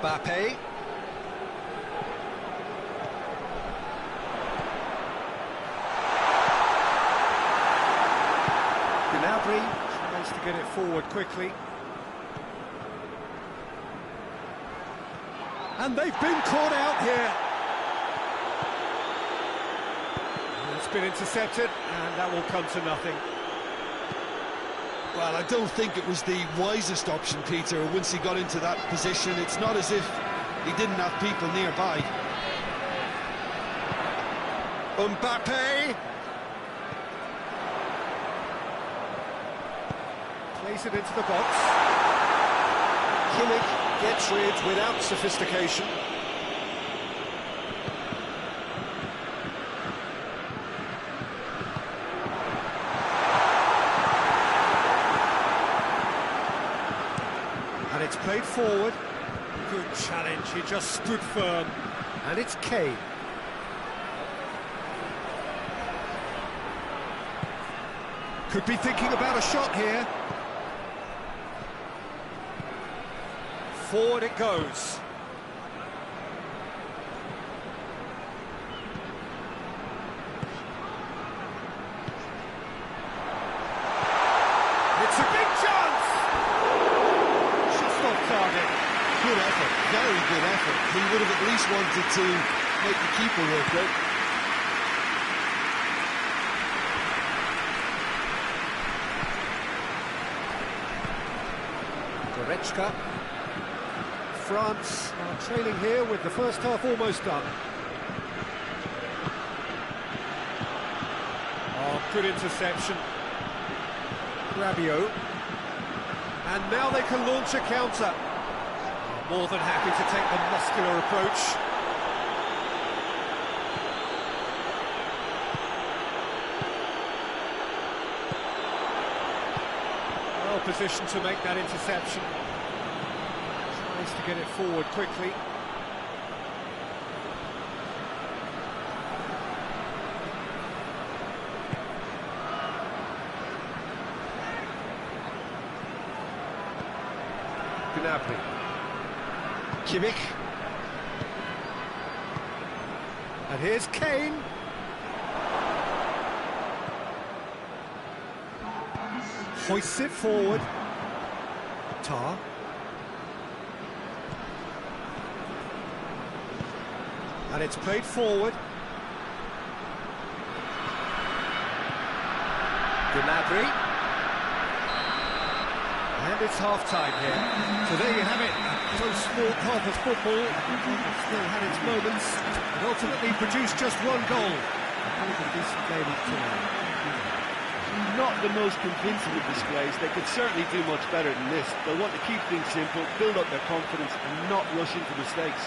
A: Mbappe. Gnabry tries to get it forward quickly. And they've been caught out here. It's been intercepted, and that will come to nothing.
B: Well, I don't think it was the wisest option, Peter, once he got into that position. It's not as if he didn't have people nearby.
A: Mbappe. Plays it into the box. Kimmich gets rid without sophistication. And it's played forward. Good challenge, he just stood firm. And it's Kane. Could be thinking about a shot here. Forward it goes. It's a big chance! Just off target.
B: Good effort, very good effort. He would have at least wanted to make the keeper work, right?
A: Goretzka. France are trailing here with the first half almost done. Good interception. Rabiot. And now they can launch a counter. More than happy to take the muscular approach. Well positioned to make that interception. Tries to get it forward quickly. Gnabry. Kimmich. And here's Kane. Hoists it forward. Tar. And it's played forward. Gnabry. And it's half-time here. So there you have it. Close sport, half of football. It still had its moments, but ultimately produced just one goal. I think a decent game up to now.
D: Not the most convincing of displays. They could certainly do much better than this. They'll want to keep things simple, build up their confidence and not rush into mistakes.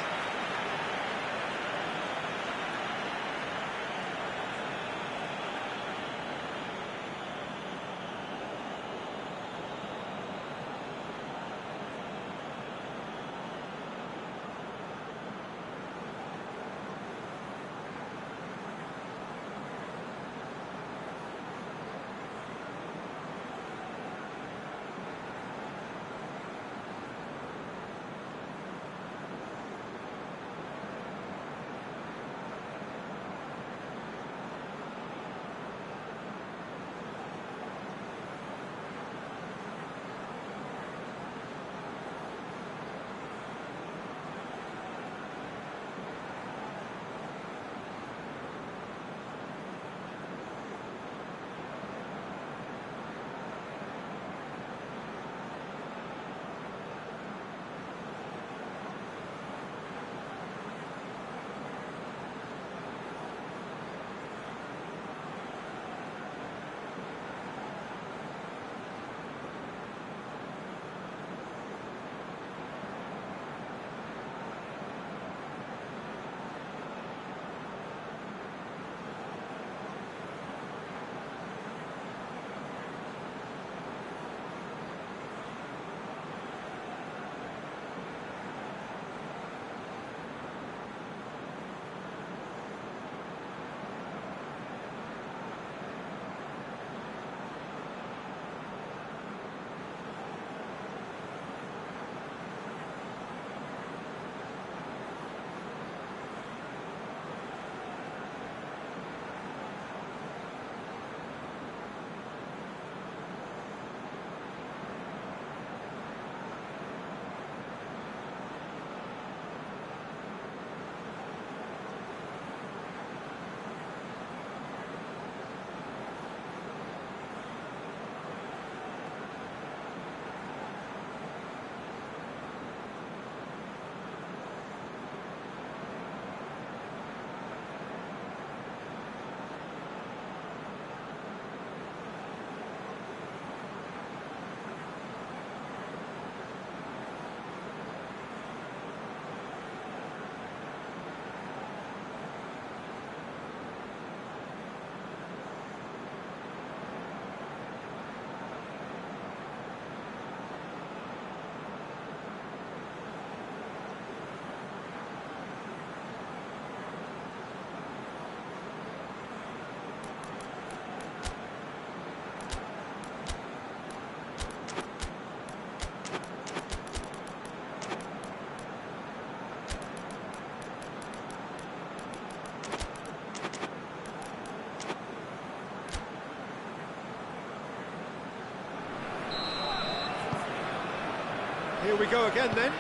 A: Here we go again then.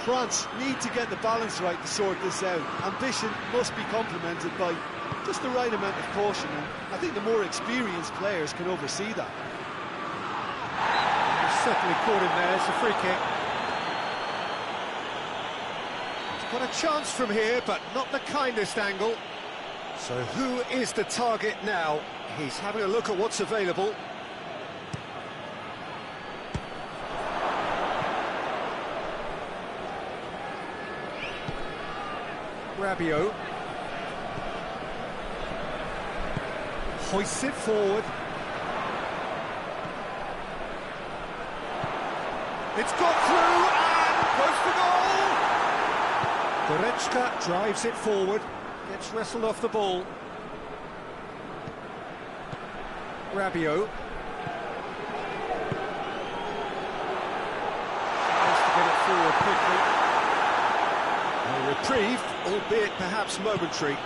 B: France need to get the balance right to sort this out. Ambition must be complemented by just the right amount of caution, and I think the more experienced players can oversee that.
A: He's certainly caught him there. It's a free kick. He's got a chance from here, but not the kindest angle. So who is the target now? He's having a look at what's available. Rabiot hoists it forward. It's got through and goes for goal! Goretzka drives it forward, gets wrestled off the ball. Rabiot tries to get it forward quickly. A reprieve, albeit perhaps momentary.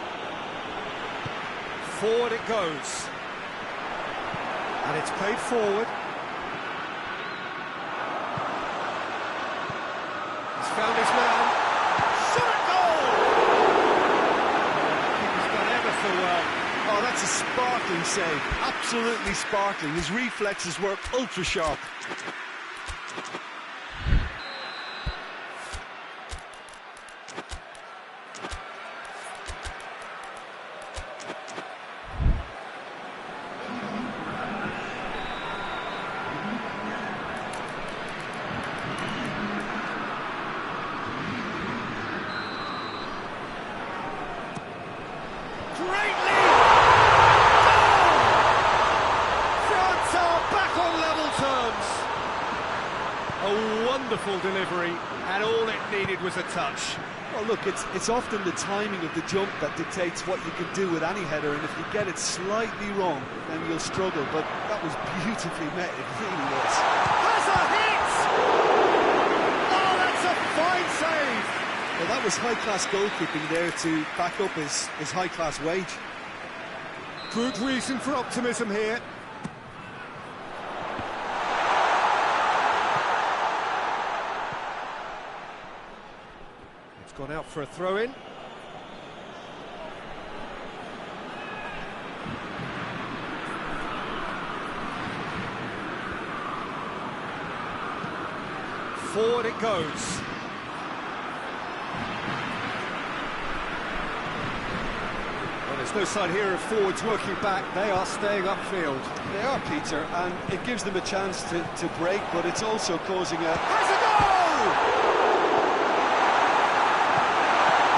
A: Forward it goes. And it's played forward. He's found his man. Shot at goal! The keeper's done ever so well.
B: Oh, that's a sparkling save. Absolutely sparkling. His reflexes work ultra sharp.
A: A wonderful delivery, and all it needed was a touch.
B: Well, look, it's often the timing of the jump that dictates what you can do with any header, and if you get it slightly wrong, then you'll struggle, but that was beautifully met, it really was.
A: Has a hit! Oh, that's a fine save!
B: Well, that was high-class goalkeeping there to back up his high-class wage.
A: Good reason for optimism here. It's gone out for a throw-in. Forward it goes. Well, there's no sign here of forwards working back. They are staying upfield.
B: They are, Peter, and it gives them a chance to break, but it's also causing a...
A: Has a goal!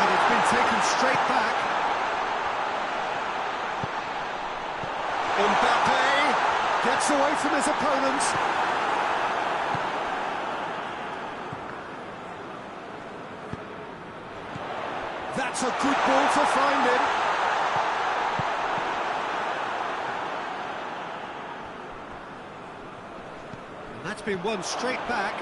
A: And it's been taken straight back. Mbappe gets away from his opponents. That's a good ball to find him. And that's been won straight back.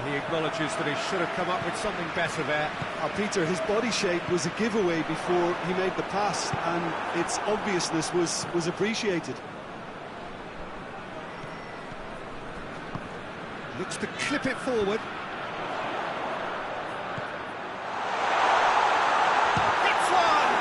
A: He acknowledges that he should have come up with something better there.
B: Peter, his body shape was a giveaway before he made the pass, and its obviousness was appreciated.
A: Looks to clip it forward. It's one!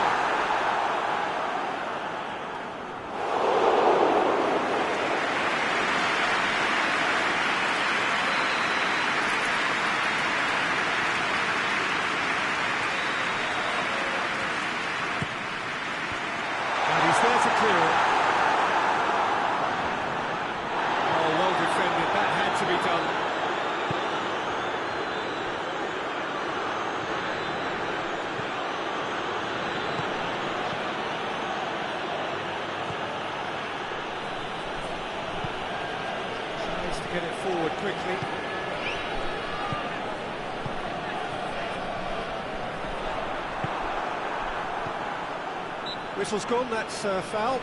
A: There to clear it. Oh, well defended. That had to be done. Tries to get it forward quickly. Whistle's gone, that's foul.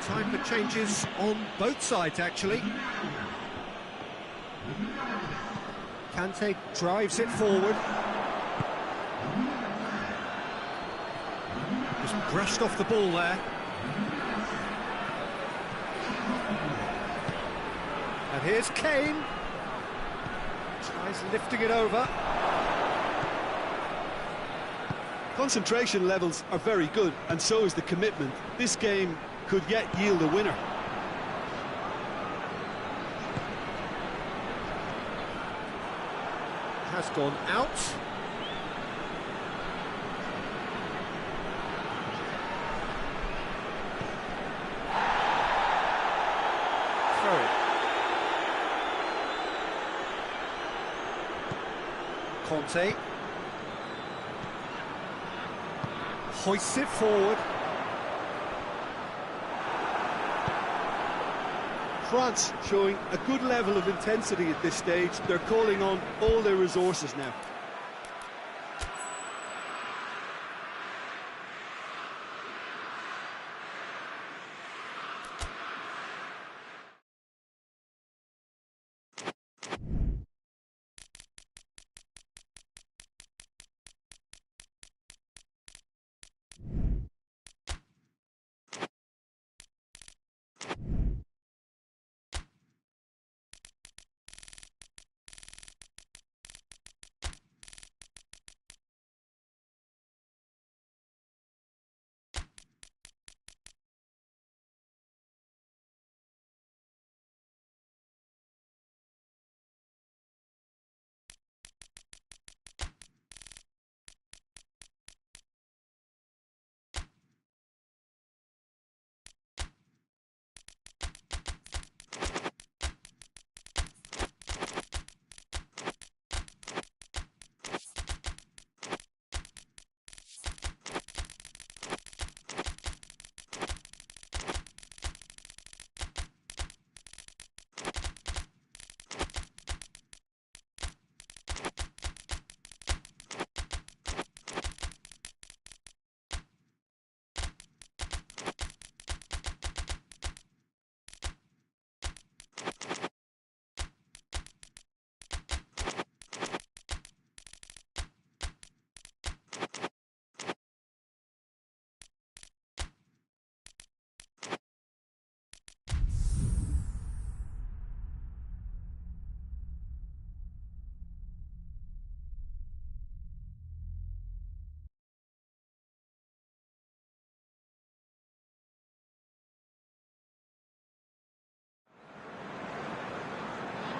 A: Time for changes on both sides, actually. Kante drives it forward. Just brushed off the ball there. And here's Kane. Tries lifting it over.
B: Concentration levels are very good, and so is the commitment. This game could yet yield a winner.
A: Has gone out. Throw it. Conte hoists it forward.
B: France showing a good level of intensity at this stage. They're calling on all their resources now.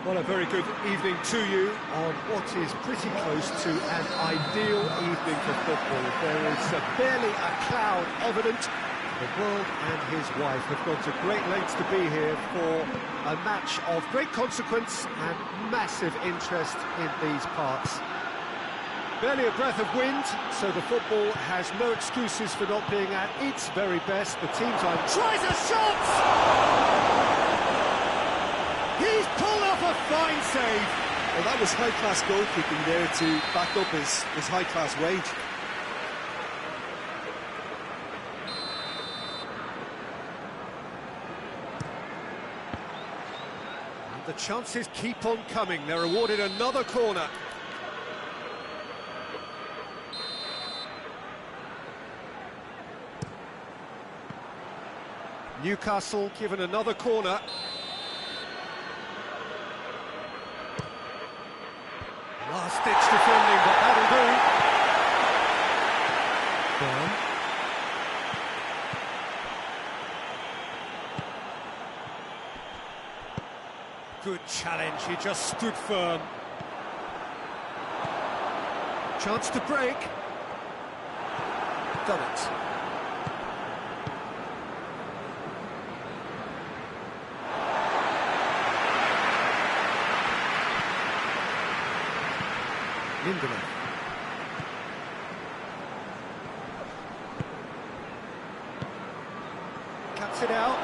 A: Well, a very good evening to you on what is pretty close to an ideal evening for football. There is barely a cloud evident. The world and his wife have gone to great lengths to be here for a match of great consequence and massive interest in these parts. Barely a breath of wind, so the football has no excuses for not being at its very best. The teams are... Tries a shot! He's pulled off a fine save.
B: Well, that was high-class goalkeeping there to back up his high-class wage.
A: And the chances keep on coming. They're awarded another corner. Newcastle given another corner. Last-ditch defending, but that'll do. Good challenge, he just stood firm. Chance to break. Done it. Lindelof. Cuts it out.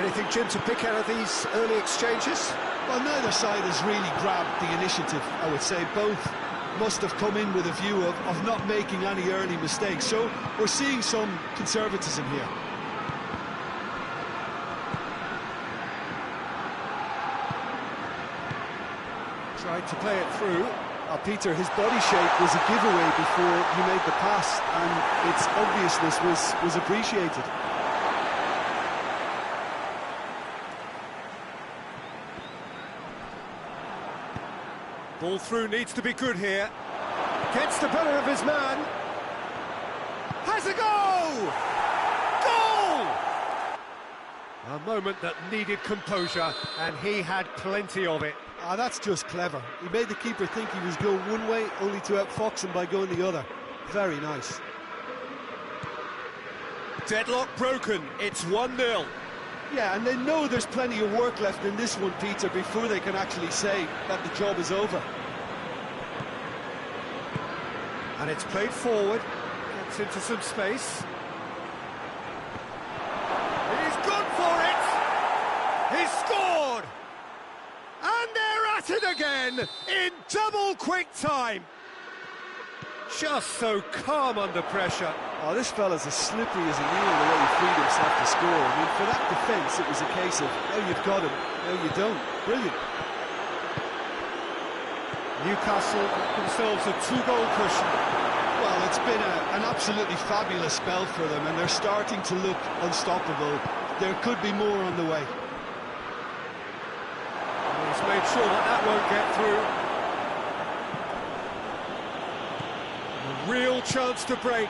A: Anything, Jim, to pick out of these early exchanges?
B: Well, neither side has really grabbed the initiative, I would say. Both must have come in with a view of not making any early mistakes. So we're seeing some conservatism here.
A: Tried to play it through.
B: Peter, his body shape was a giveaway before he made the pass, and its obviousness was appreciated.
A: Ball through needs to be good here. Gets the better of his man. Has a goal! Goal! A moment that needed composure, and he had plenty of it.
B: That's just clever. He made the keeper think he was going one way, only to outfox him by going the other. Very nice.
A: Deadlock broken. It's 1-0.
B: Yeah, and they know there's plenty of work left in this one, Peter, before they can actually say that the job is over.
A: And it's played forward. Gets into some space. He's gone for it! He's scored! And they're at it again in double quick time. Just so calm under pressure.
B: Oh, this fella's as slippery as a needle the way he freed himself to score. I mean, for that defence, it was a case of, oh, you've got him, no, you don't. Brilliant.
A: Newcastle themselves a 2-goal cushion.
B: Well, it's been an absolutely fabulous spell for them, and they're starting to look unstoppable. There could be more on the way.
A: He's made sure that won't get through. A real chance to break.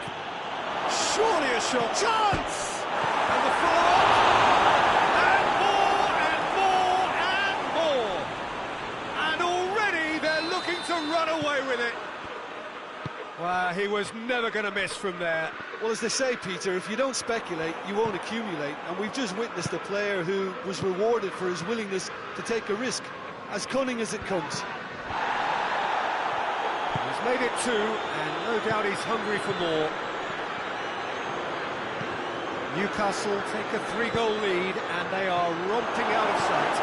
A: Surely a shot. Chance! And the follow-up. And more, and more, and more. And already they're looking to run away with it. Well, he was never going to miss from there.
B: Well, as they say, Peter, if you don't speculate, you won't accumulate. And we've just witnessed a player who was rewarded for his willingness to take a risk, as cunning as it comes.
A: He's made it 2, and no doubt he's hungry for more. Newcastle take a 3-goal lead, and they are romping out of sight.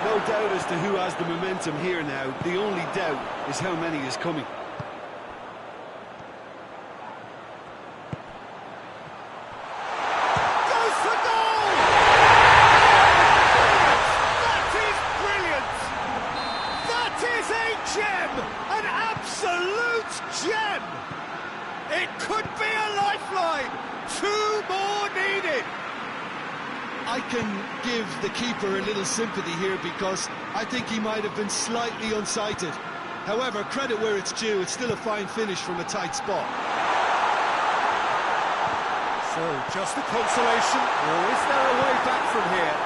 B: No doubt as to who has the momentum here now. The only doubt is how many is coming.
A: It could be a lifeline. 2 more needed.
B: I can give the keeper a little sympathy here because I think he might have been slightly unsighted. However, credit where it's due, it's still a fine finish from a tight spot.
A: So, just a consolation, or is there a way back from here?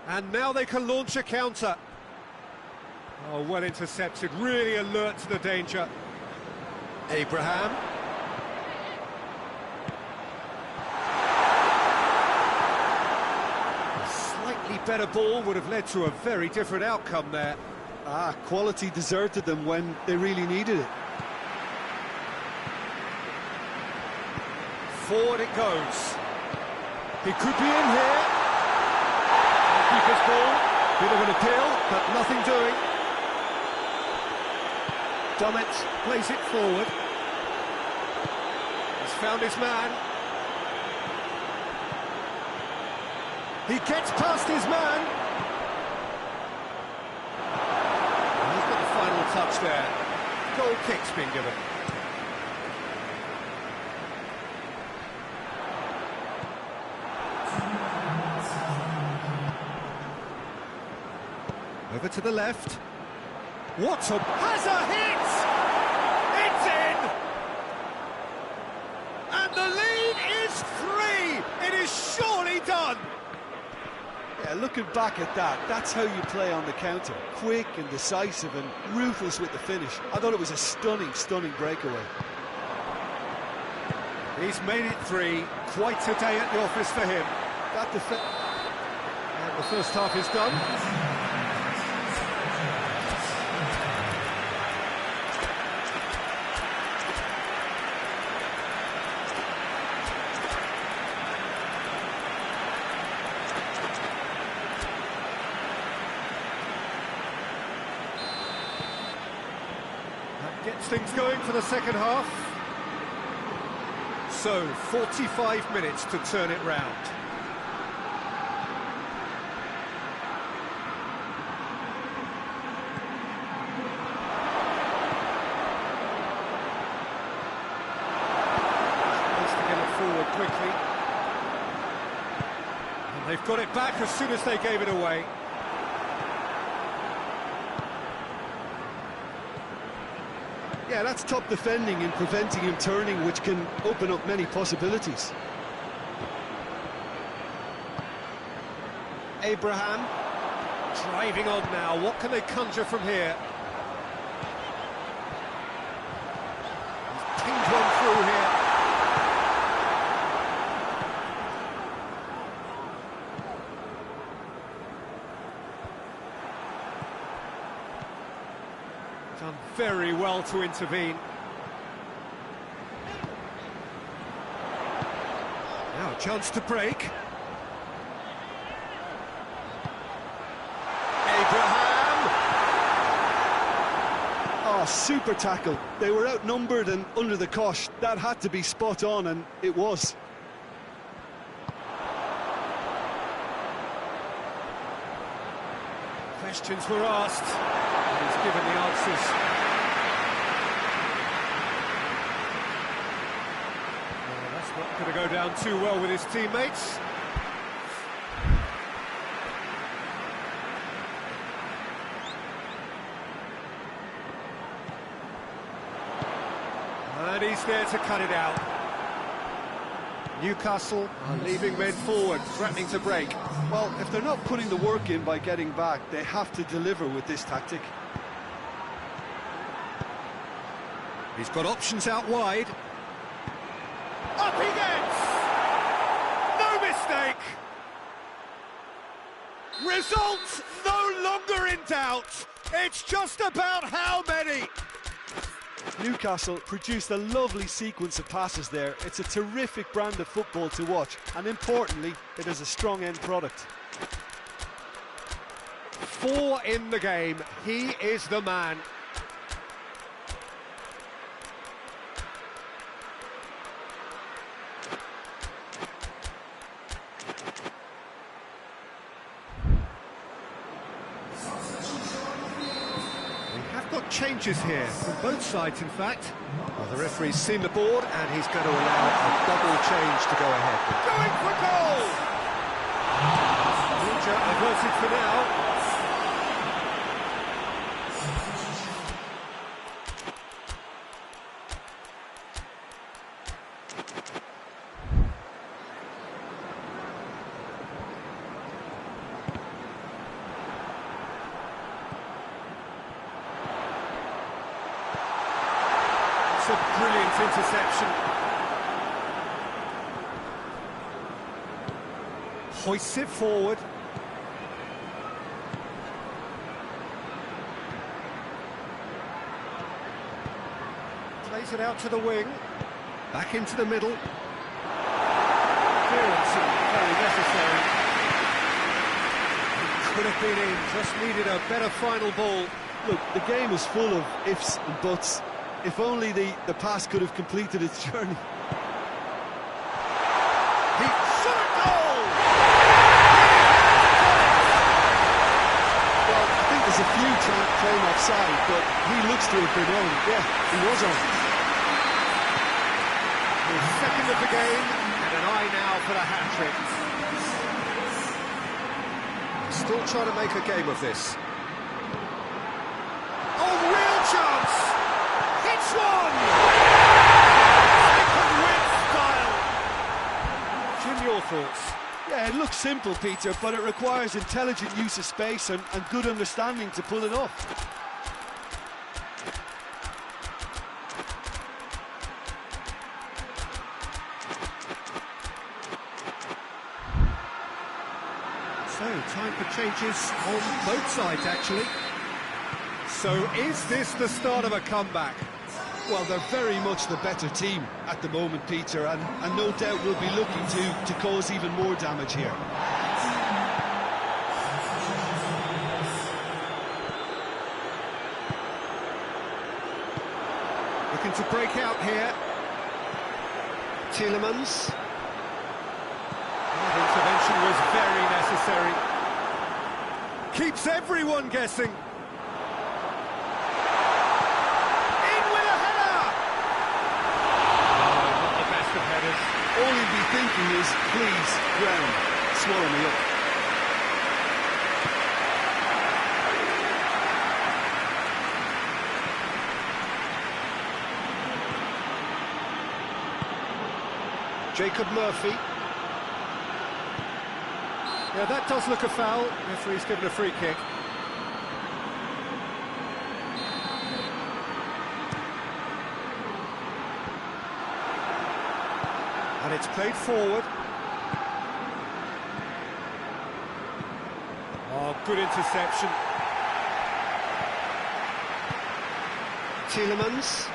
A: And now they can launch a counter. Oh, well intercepted, really alert to the danger. Abraham. A slightly better ball would have led to a very different outcome there.
B: Quality deserted them when they really needed it.
A: Forward it goes. He could be in here. Keeper's ball. Bit of an appeal, but nothing doing. Dummett plays it forward. He's found his man. He gets past his man. And he's got the final touch there. Goal kick's been given. Over to the left. What a... has a hit! It's in! And the lead is 3! It is surely done!
B: Yeah, looking back at that, that's how you play on the counter. Quick and decisive and ruthless with the finish. I thought it was a stunning, stunning breakaway.
A: He's made it 3. Quite a day at the office for him.
B: That
A: and the first half is done. Gets things going for the second half. So, 45 minutes to turn it round. Supposed to get it forward quickly. And they've got it back as soon as they gave it away.
B: Yeah, that's top defending and preventing him turning, which can open up many possibilities.
A: Abraham driving on now. What can they conjure from here? He's pinged one through here. Done very well to intervene. Now a chance to break. Abraham!
B: Oh, super tackle. They were outnumbered and under the cosh. That had to be spot on, and it was.
A: Questions were asked, and he's given the answers. Well, that's not going to go down too well with his teammates. And he's there to cut it out. Newcastle are leaving men forward, threatening to break.
B: Well, if they're not putting the work in by getting back, they have to deliver with this tactic.
A: He's got options out wide. Up he gets! No mistake! Result no longer in doubt. It's just about how many.
B: Newcastle produced a lovely sequence of passes there. It's a terrific brand of football to watch, and importantly, it is a strong end product.
A: 4 in the game. He is the man. Changes here from both sides, in fact. Well, the referee's seen the board and he's going to allow a double change to go ahead. Going for goal! Danger averted for now. It's a brilliant interception. Hoists it forward. Plays it out to the wing. Back into the middle. Clearance very necessary. It could have been in, just needed a better final ball.
B: Look, the game is full of ifs and buts. If only the pass could have completed its journey.
A: He shot a goal!
B: Well, I think there's a few claim offside, but he looks to have been on. Yeah, he was on.
A: The second of the game, and an eye now for the hat-trick. Still trying to make a game of this. Oh, real chance! Hits one! Second win style! Jim, your thoughts?
B: Yeah, it looks simple, Peter, but it requires intelligent use of space and good understanding to pull it off.
A: So, time for changes on both sides, actually. So, is this the start of a comeback?
B: Well, they're very much the better team at the moment, Peter, and no doubt will be looking to cause even more damage here.
A: looking to break out here. Tielemans. That intervention was very necessary. Keeps everyone guessing. In with a header! Oh, not the best of headers.
B: All he'd be thinking is, please, ground, swallow me up.
A: Jacob Murphy. Yeah, that does look a foul. Referee's given a free kick. And it's played forward. Oh, good interception. Tielemans.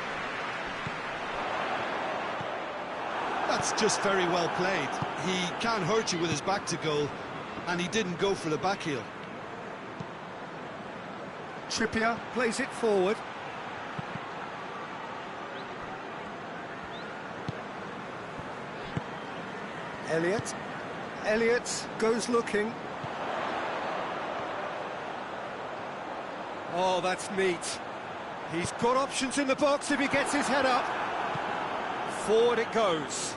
B: That's just very well played. He can't hurt you with his back to goal, and he didn't go for the back heel.
A: Trippier plays it forward. Elliott goes looking. Oh, that's neat. He's got options in the box if he gets his head up. Forward it goes.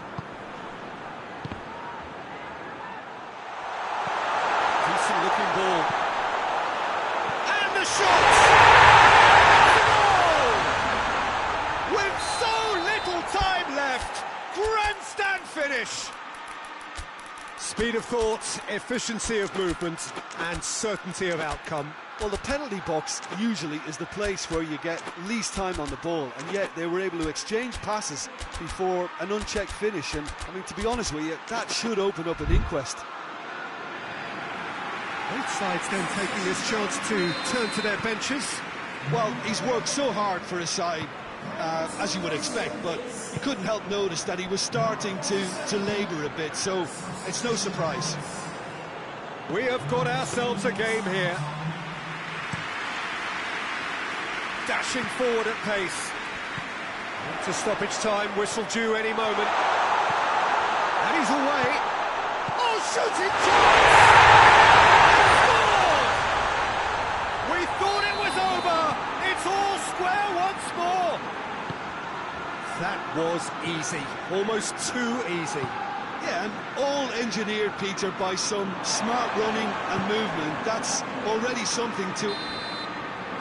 A: Decent looking ball. And the shot! Goal! With so little time left, grandstand finish. Speed of thought, efficiency of movement, and certainty of outcome.
B: Well, the penalty box usually is the place where you get least time on the ball, and yet they were able to exchange passes before an unchecked finish, and I mean, to be honest with you, that should open up an inquest.
A: Both sides then taking this chance to turn to their benches.
B: Well, he's worked so hard for his side, as you would expect, but you couldn't help notice that he was starting to labour a bit, so it's no surprise.
A: We have got ourselves a game here. Dashing forward at pace. To stoppage time, whistle due any moment. And he's away. Oh, shooting chance! Scored! We thought it was over. It's all square once more. That was easy. Almost too easy.
B: Yeah, and all engineered, Peter, by some smart running and movement. That's already something to...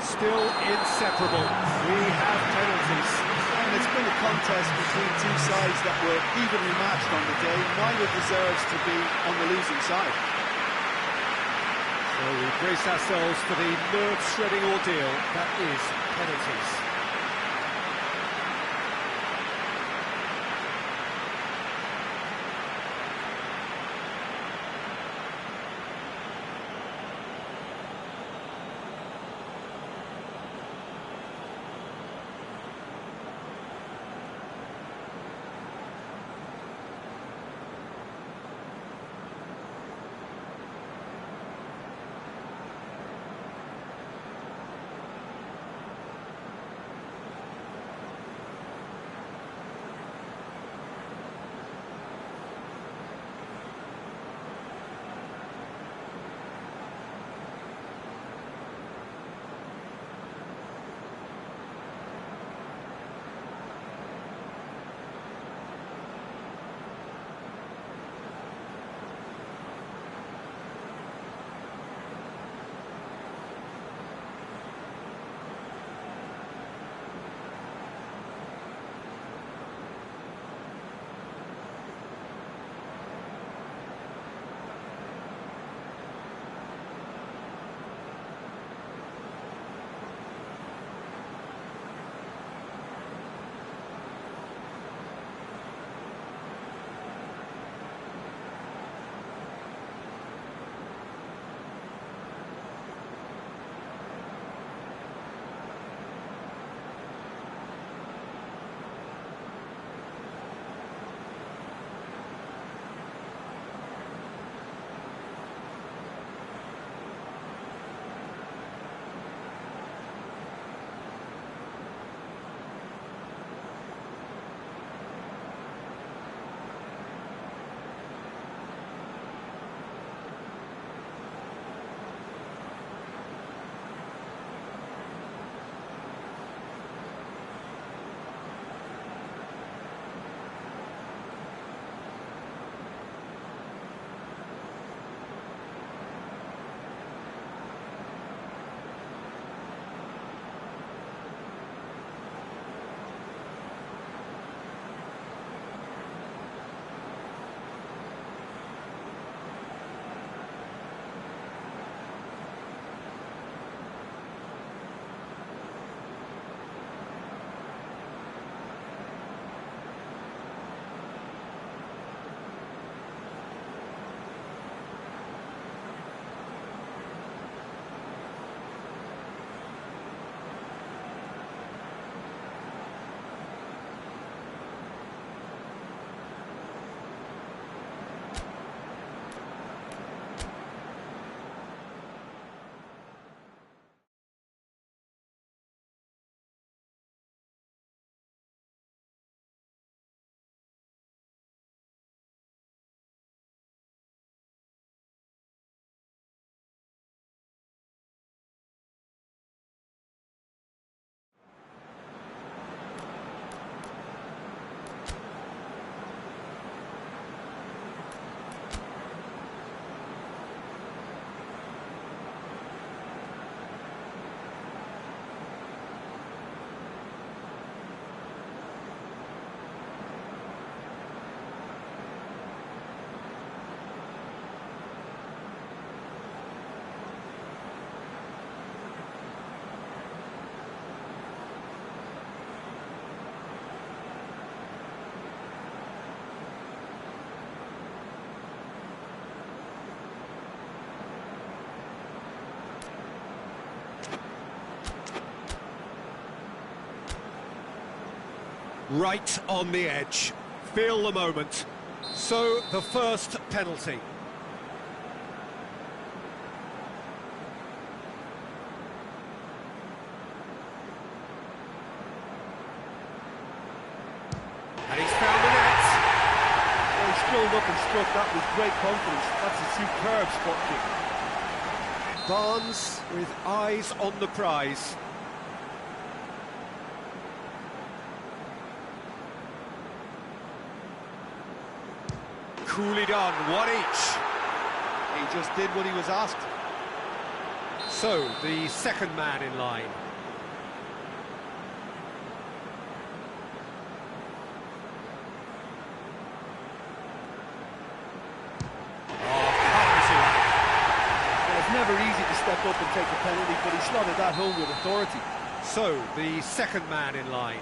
A: Still inseparable. We have penalties.
D: And it's been a contest between two sides that were evenly matched on the day. Neither deserves to be on the losing side.
A: So we brace ourselves for the nerve-shredding ordeal that is penalties. Right on the edge. Feel the moment. So, the first penalty. And he's found the net.
D: Well, he strolled up and struck that with great confidence. That's a superb spot kick.
A: Barnes with eyes on the prize. Coolly done, one each.
B: He just did what he was asked.
A: So, the second man in line.
D: It's never easy to step up and take a penalty, but he slotted that home with authority.
A: So, the second man in line.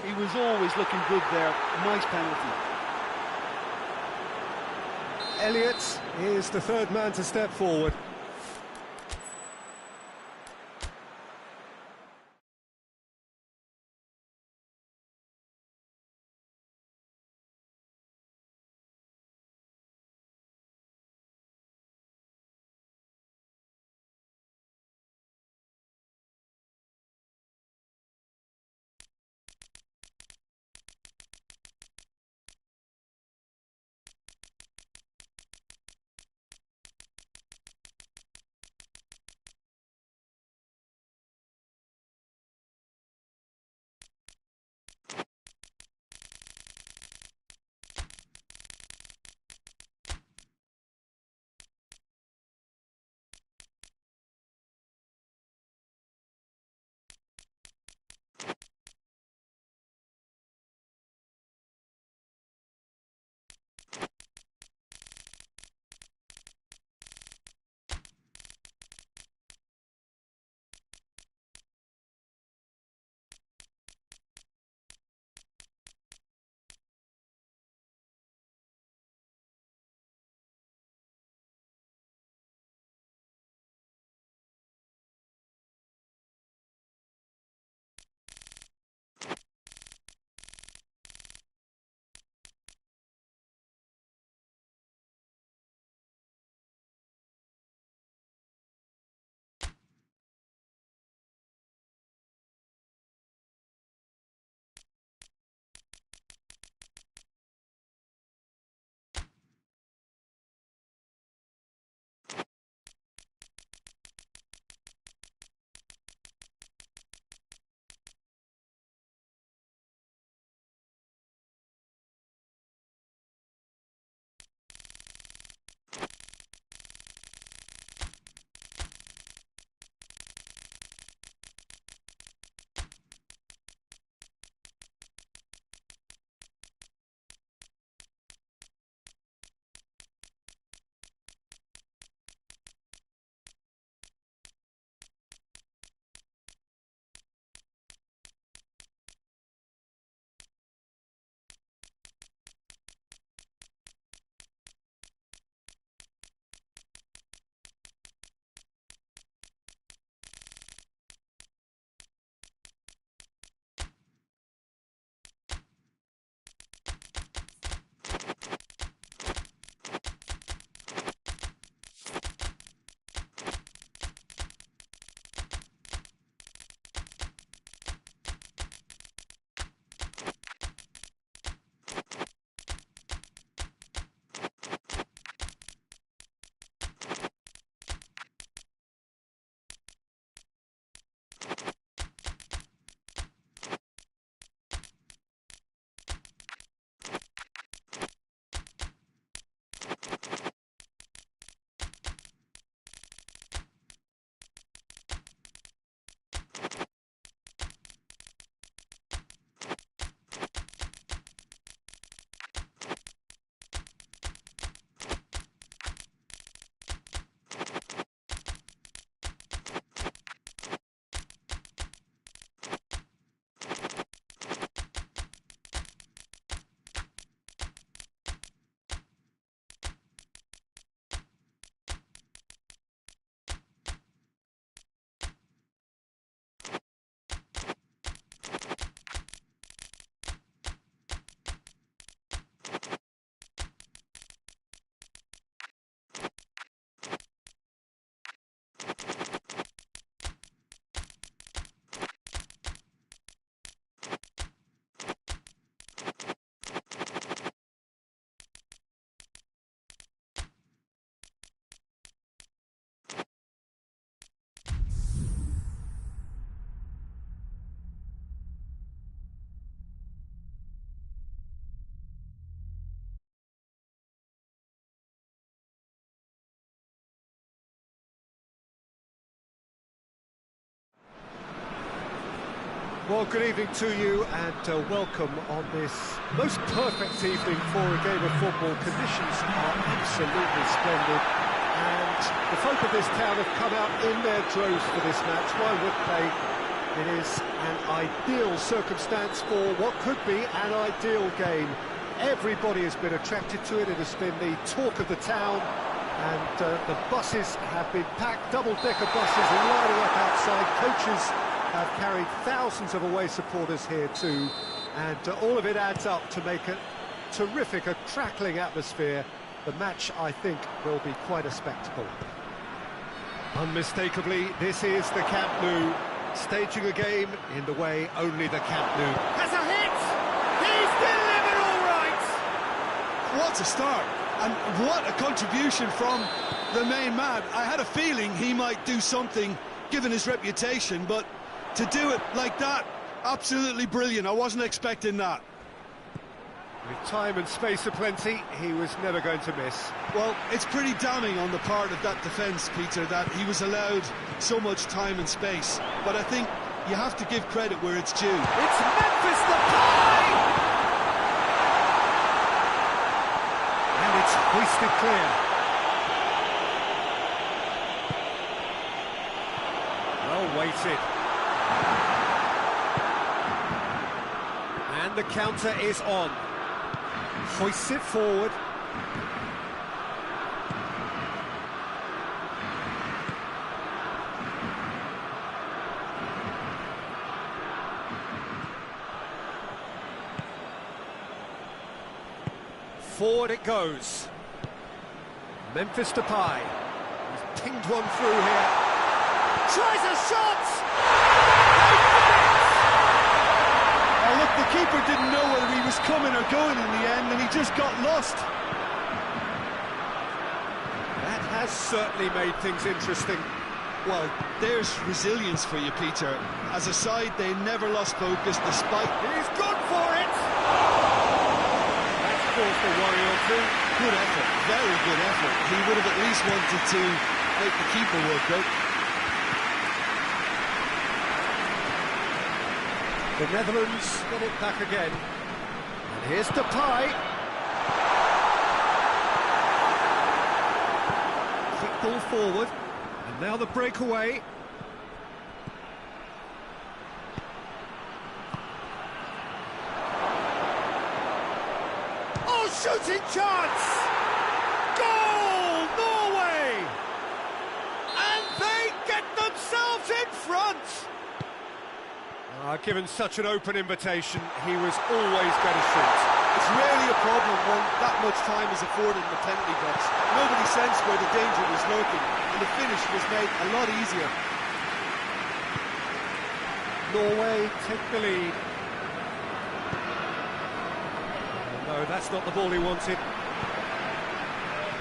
D: He was always looking good there. Nice penalty.
A: Elliott is the third man to step forward. Well, good evening to you and welcome on this most perfect evening for a game of football. Conditions are absolutely splendid and the folk of this town have come out in their droves for this match. Why would they? It is an ideal circumstance for what could be an ideal game. Everybody has been attracted to it. It has been the talk of the town and the buses have been packed, double-decker buses lining up outside. Coaches have carried thousands of away supporters here too, and all of it adds up to make a terrific, a crackling atmosphere. The match, I think, will be quite a spectacle. Unmistakably, this is the Camp Nou, staging a game in the way only the Camp Nou.
E: Has a hit! He's delivered all right!
B: What a start, and what a contribution from the main man. I had a feeling he might do something, given his reputation, but to do it like that, absolutely brilliant. I wasn't expecting that.
A: With time and space aplenty, he was never going to miss.
B: Well, it's pretty damning on the part of that defence, Peter, that he was allowed so much time and space. But I think you have to give credit where it's due.
E: It's Memphis Depay!
A: And it's hoisted clear. Well weighted. And the counter is on. Hoists it forward. Forward it goes. Memphis Depay. He's pinged one through here.
E: Tries a shot!
B: Oh, look, the keeper didn't know whether he was coming or going in the end, and he just got lost.
A: That has certainly made things interesting.
B: Well, there's resilience for you, Peter. As a side, they never lost focus despite...
E: He's good for it!
A: That's forced a worry or two.
B: Good effort, very good effort. He would have at least wanted to make the keeper work, though.
A: The Netherlands get it back again. And here's Depay. Quick ball forward. And now the breakaway.
E: Oh, shooting chance! Goal, Norway! And they get themselves in front!
A: Given such an open invitation, he was always going to shoot.
B: It's rarely a problem when that much time is afforded in the penalty box. Nobody sensed where the danger was lurking, and the finish was made a lot easier.
A: Norway take the lead. Oh, no, that's not the ball he wanted.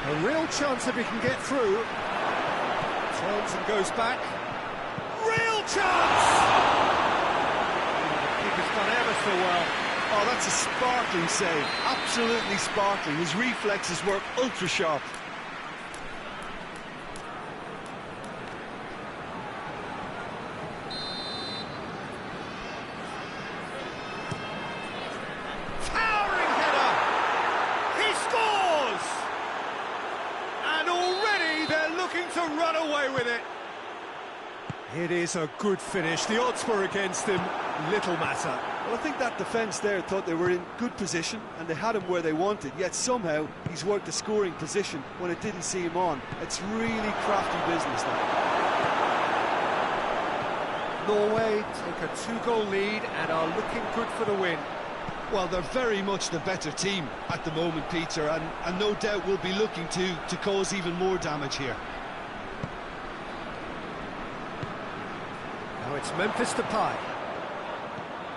A: A real chance if he can get through. Turns and goes back.
E: Real chance!
A: Keeper's done ever so well.
B: Oh, that's a sparkling save. Absolutely sparkling. His reflexes were ultra sharp.
E: Towering header! He scores! And already they're looking to run away with it.
A: It is a good finish. The odds were against him. Little matter.
B: Well, I think that defence there thought they were in good position and they had him where they wanted, yet somehow he's worked a scoring position when it didn't see him on. It's really crafty business there.
A: Norway take a 2-goal lead and are looking good for the win.
B: Well, they're very much the better team at the moment, Peter, and no doubt will be looking to cause even more damage here.
A: Now it's Memphis Depay.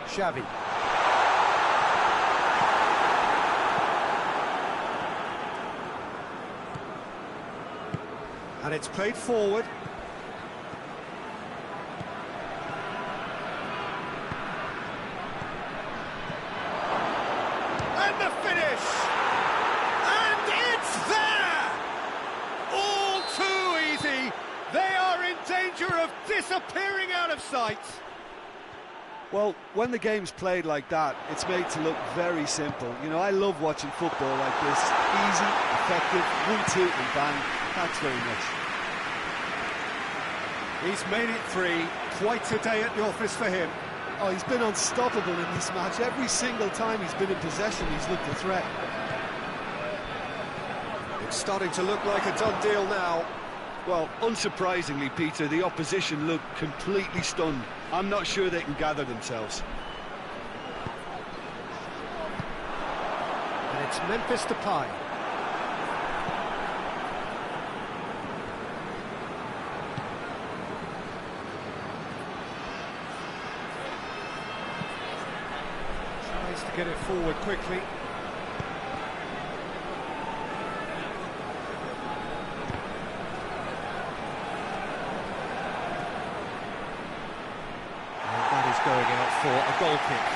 A: Xavi. And it's played forward.
E: And the finish! And it's there! All too easy. They are in danger of disappearing out of sight.
B: Well, when the game's played like that, it's made to look very simple. You know, I love watching football like this. Easy, effective, 1-2 and bang. Thanks very much.
A: He's made it 3. Quite a day at the office for him.
B: Oh, he's been unstoppable in this match. Every single time he's been in possession, he's looked a threat.
A: It's starting to look like a done deal now.
B: Well, unsurprisingly, Peter, the opposition look completely stunned. I'm not sure they can gather themselves.
A: And it's Memphis Depay. Tries to get it forward quickly. Going out for a goal kick.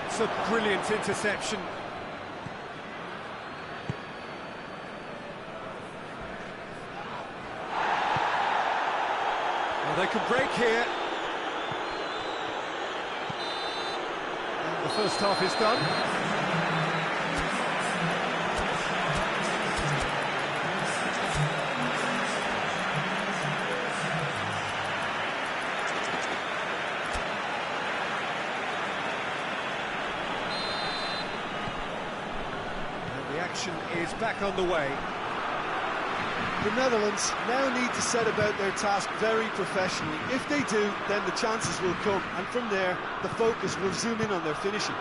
A: It's a brilliant interception. Well, they could break here. The first half is done. And the action is back on the way.
B: The Netherlands now need to set about their task very professionally. If they do, then the chances will come, and from there, the focus will zoom in on their finishing.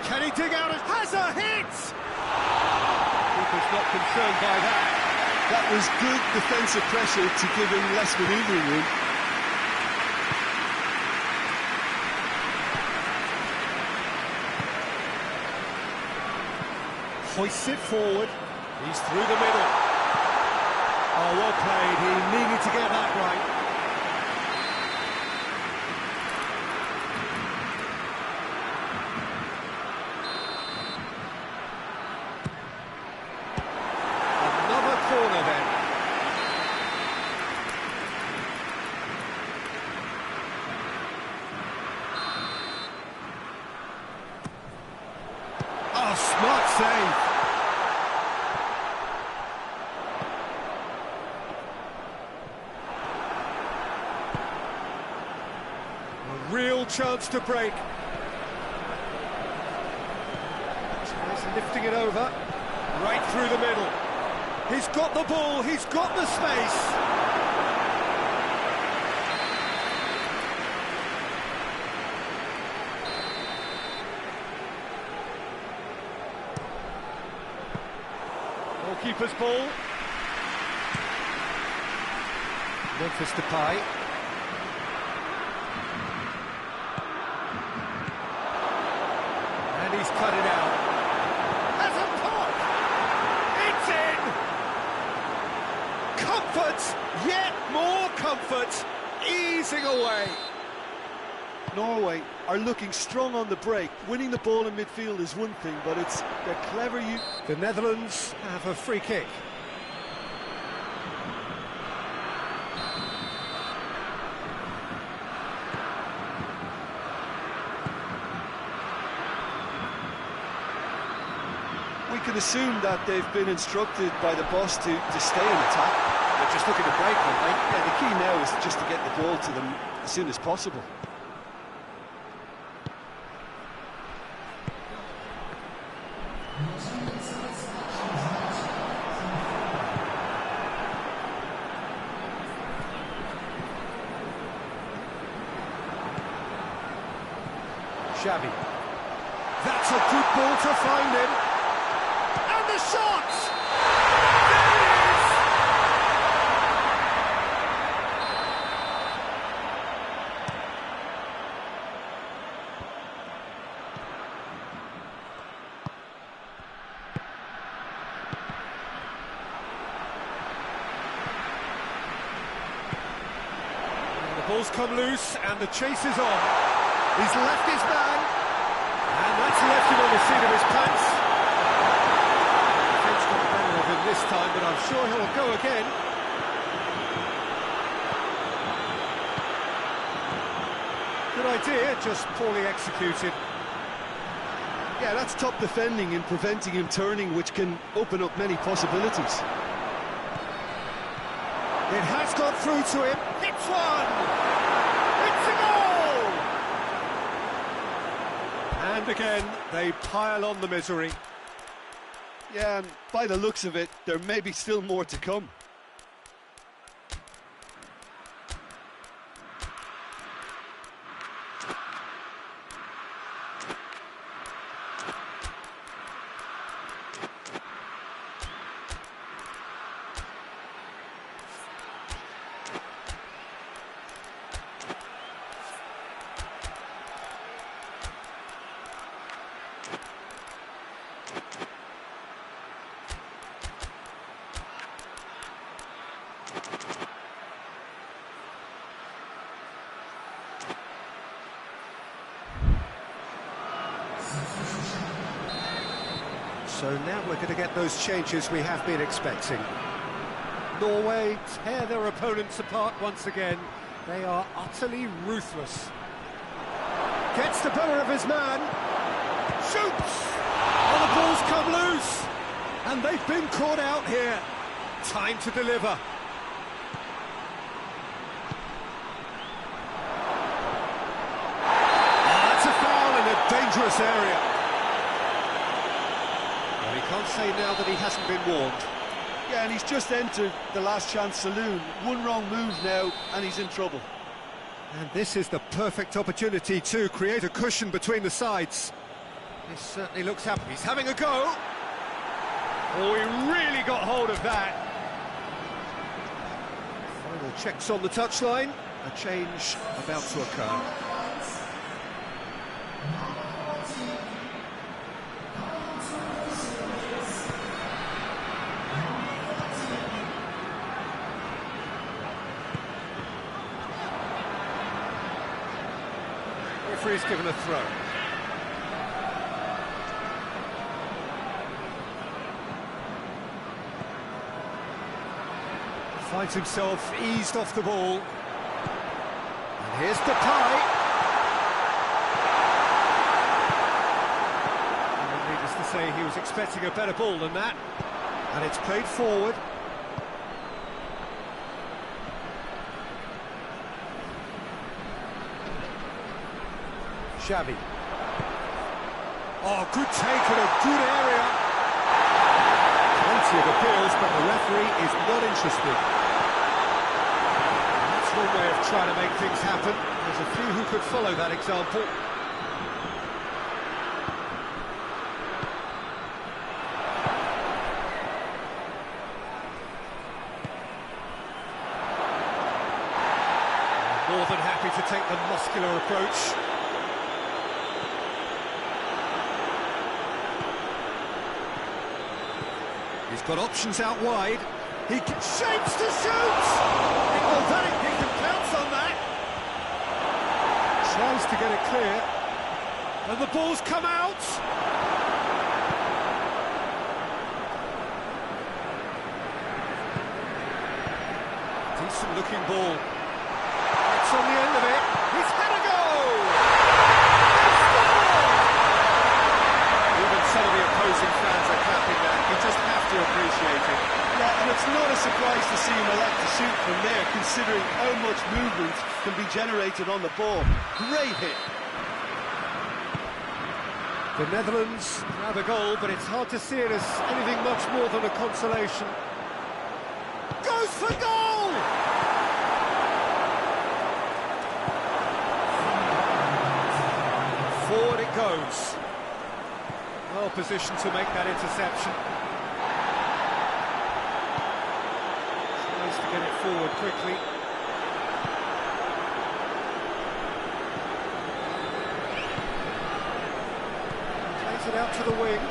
A: Can he dig out? Has a hit! Keeper's not concerned by that.
B: That was good defensive pressure to give him less manoeuvring room.
A: Hoists it forward. He's through the middle. Oh, well played. He needed to get that right. Another corner then. Oh, smart save. Real chance to break. Tries lifting it over. Right through the middle. He's got the ball, he's got the space. Goalkeeper's ball. Memphis Depay. And he's cut it out. Has a pop! It's in! Comfort! Yet more comfort! Easing away.
B: Norway are looking strong on the break. Winning the ball in midfield is one thing, but it's their clever use.
A: The Netherlands have a free kick.
B: We can assume that they've been instructed by the boss to stay in attack. They're just looking to break, aren't they? Yeah, the key now is just to get the ball to them as soon as possible.
A: Xavi. That's a good ball to find him. And the shot! There it is! And the ball's come loose and the chase is on. He's left his man. that's left him on the seat of his pants. Defence got the better of him this time, but I'm sure he'll go again. Good idea, just poorly executed.
B: Yeah, that's top defending and preventing him turning, which can open up many possibilities.
A: It has got through to him.
E: Hits one! It's a goal!
A: And again, they pile on the misery.
B: Yeah, and by the looks of it, there may be still more to come.
A: So now we're going to get those changes we have been expecting. Norway tear their opponents apart once again. They are utterly ruthless. Gets the better of his man. Shoots! Oh, the ball's come loose. And they've been caught out here. Time to deliver. That's a foul in a dangerous area. Well, he can't say now that he hasn't been warned.
B: Yeah, and he's just entered the last chance saloon. One wrong move now, and he's in trouble.
A: And this is the perfect opportunity to create a cushion between the sides. This certainly looks happy. He's having a go.
E: Oh, he really got hold of that.
A: Final checks on the touchline. A change about to occur. Referee's given a throw. Finds himself eased off the ball. And here's Diachi. Needless to say, he was expecting a better ball than that. And it's played forward. Xavi. Oh, good take in a good area. Plenty of appeals, but the referee is not interested. That's one way of trying to make things happen. There's a few who could follow that example. More than happy to take the muscular approach. He's got options out wide. He shapes to shoot! Oh, he can pounce on that. Tries to get it clear. And the ball's come out. Decent looking ball. It's on the end of it. He's had a go! Even some of the opposing fans are clapping that. You just have to appreciate it.
B: Yeah, and it's not a surprise to see him elect to shoot from there, considering how much movement can be generated on the ball. Great hit.
A: The Netherlands have a goal, but it's hard to see it as anything much more than a consolation. Goes for goal! Forward it goes. Well positioned to make that interception. Tries to get it forward quickly. Plays it out to the wing.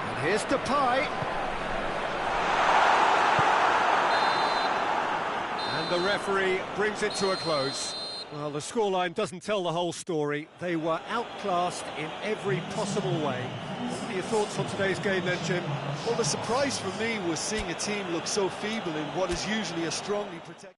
A: And here's Diachi. And the referee brings it to a close. Well, the scoreline doesn't tell the whole story. They were outclassed in every possible way. What are your thoughts on today's game then, Jim?
B: Well, the surprise for me was seeing a team look so feeble in what is usually a strongly protected...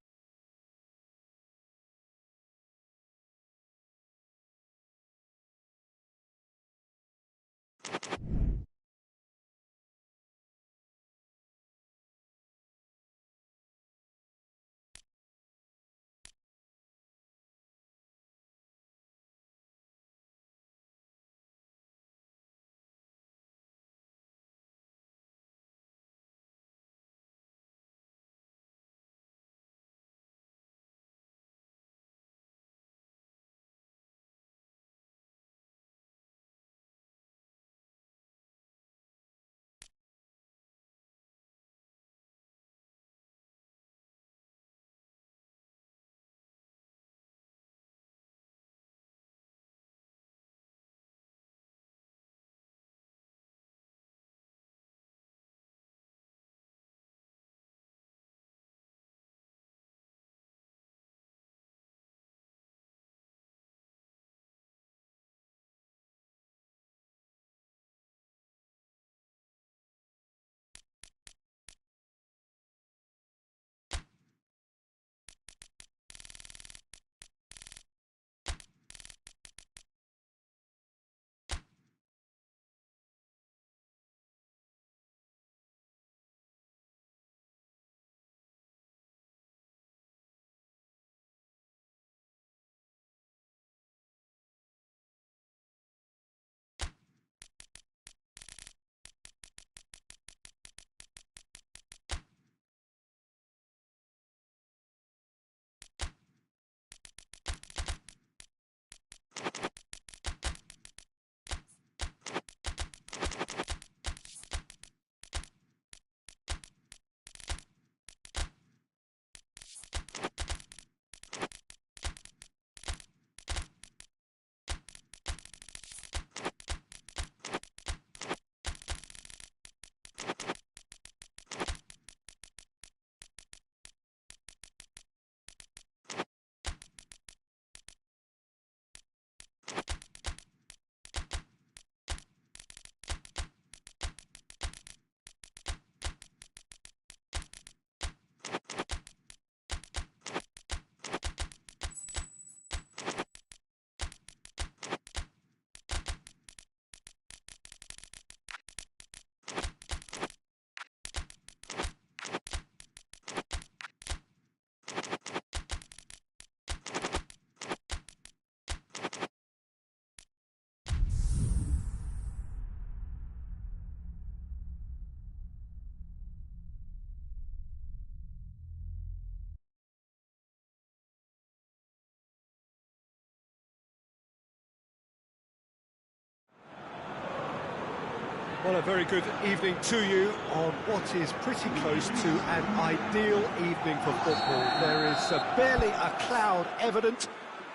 A: Well, a very good evening to you on what is pretty close to an ideal evening for football. There is barely a cloud evident.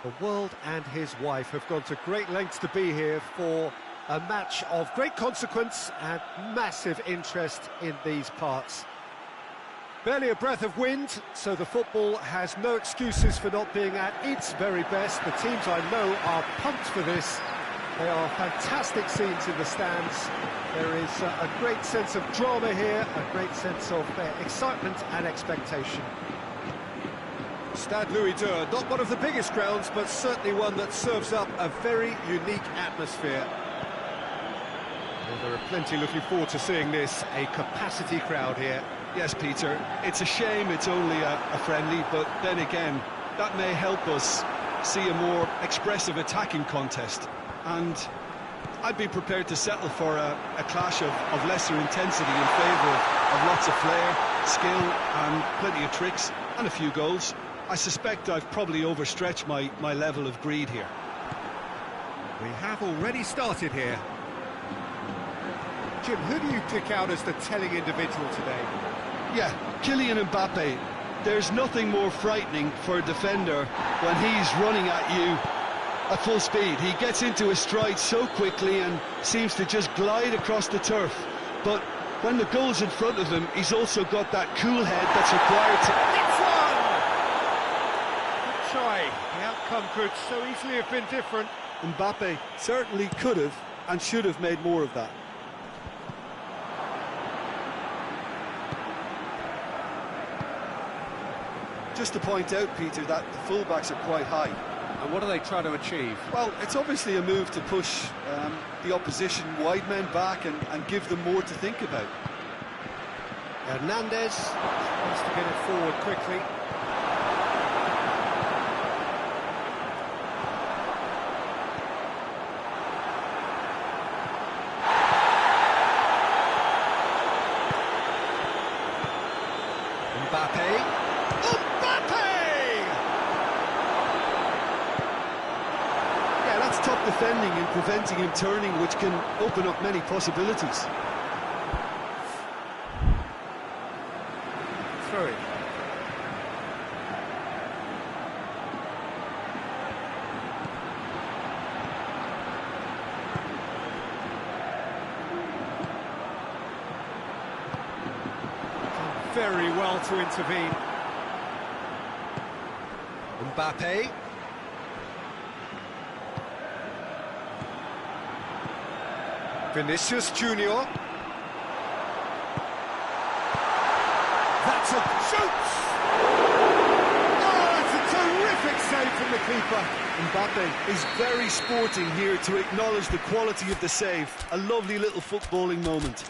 A: The world and his wife have gone to great lengths to be here for a match of great consequence and massive interest in these parts. Barely a breath of wind, so the football has no excuses for not being at its very best. The teams I know are pumped for this. They are fantastic scenes in the stands. There is a great sense of drama here, a great sense of excitement and expectation. Stade Louis II, not one of the biggest grounds, but certainly one that serves up a very unique atmosphere. Well, there are plenty looking forward to seeing this, a capacity crowd here.
B: Yes, Peter, it's a shame it's only a friendly, but then again, that may help us see a more expressive attacking contest. And I'd be prepared to settle for a clash of lesser intensity in favour of lots of flair, skill and plenty of tricks and a few goals. I suspect I've probably overstretched my level of greed here.
A: We have already started here. Jim, who do you pick out as the telling individual today?
B: Yeah, Kylian Mbappe. There's nothing more frightening for a defender when he's running at you at full speed. He gets into his stride so quickly and seems to just glide across the turf. But when the goal's in front of him, he's also got that cool head that's required to...
A: It's one! try. The outcome could so easily have been different.
B: Mbappe certainly could have and should have made more of that. Just to point out, Peter, that the fullbacks are quite high.
A: And what are they trying to achieve?
B: Well, it's obviously a move to push the opposition wide men back and give them more to think about.
A: Hernandez wants to get it forward quickly. Mbappe.
B: Yeah, that's top defending and preventing him turning, which can open up many possibilities.
A: Throw it. Very well to intervene. Mbappe. Vinicius Junior. That's a shoots! Oh, that's a terrific save from the keeper.
B: Mbappe is very sporting here to acknowledge the quality of the save. A lovely little footballing moment.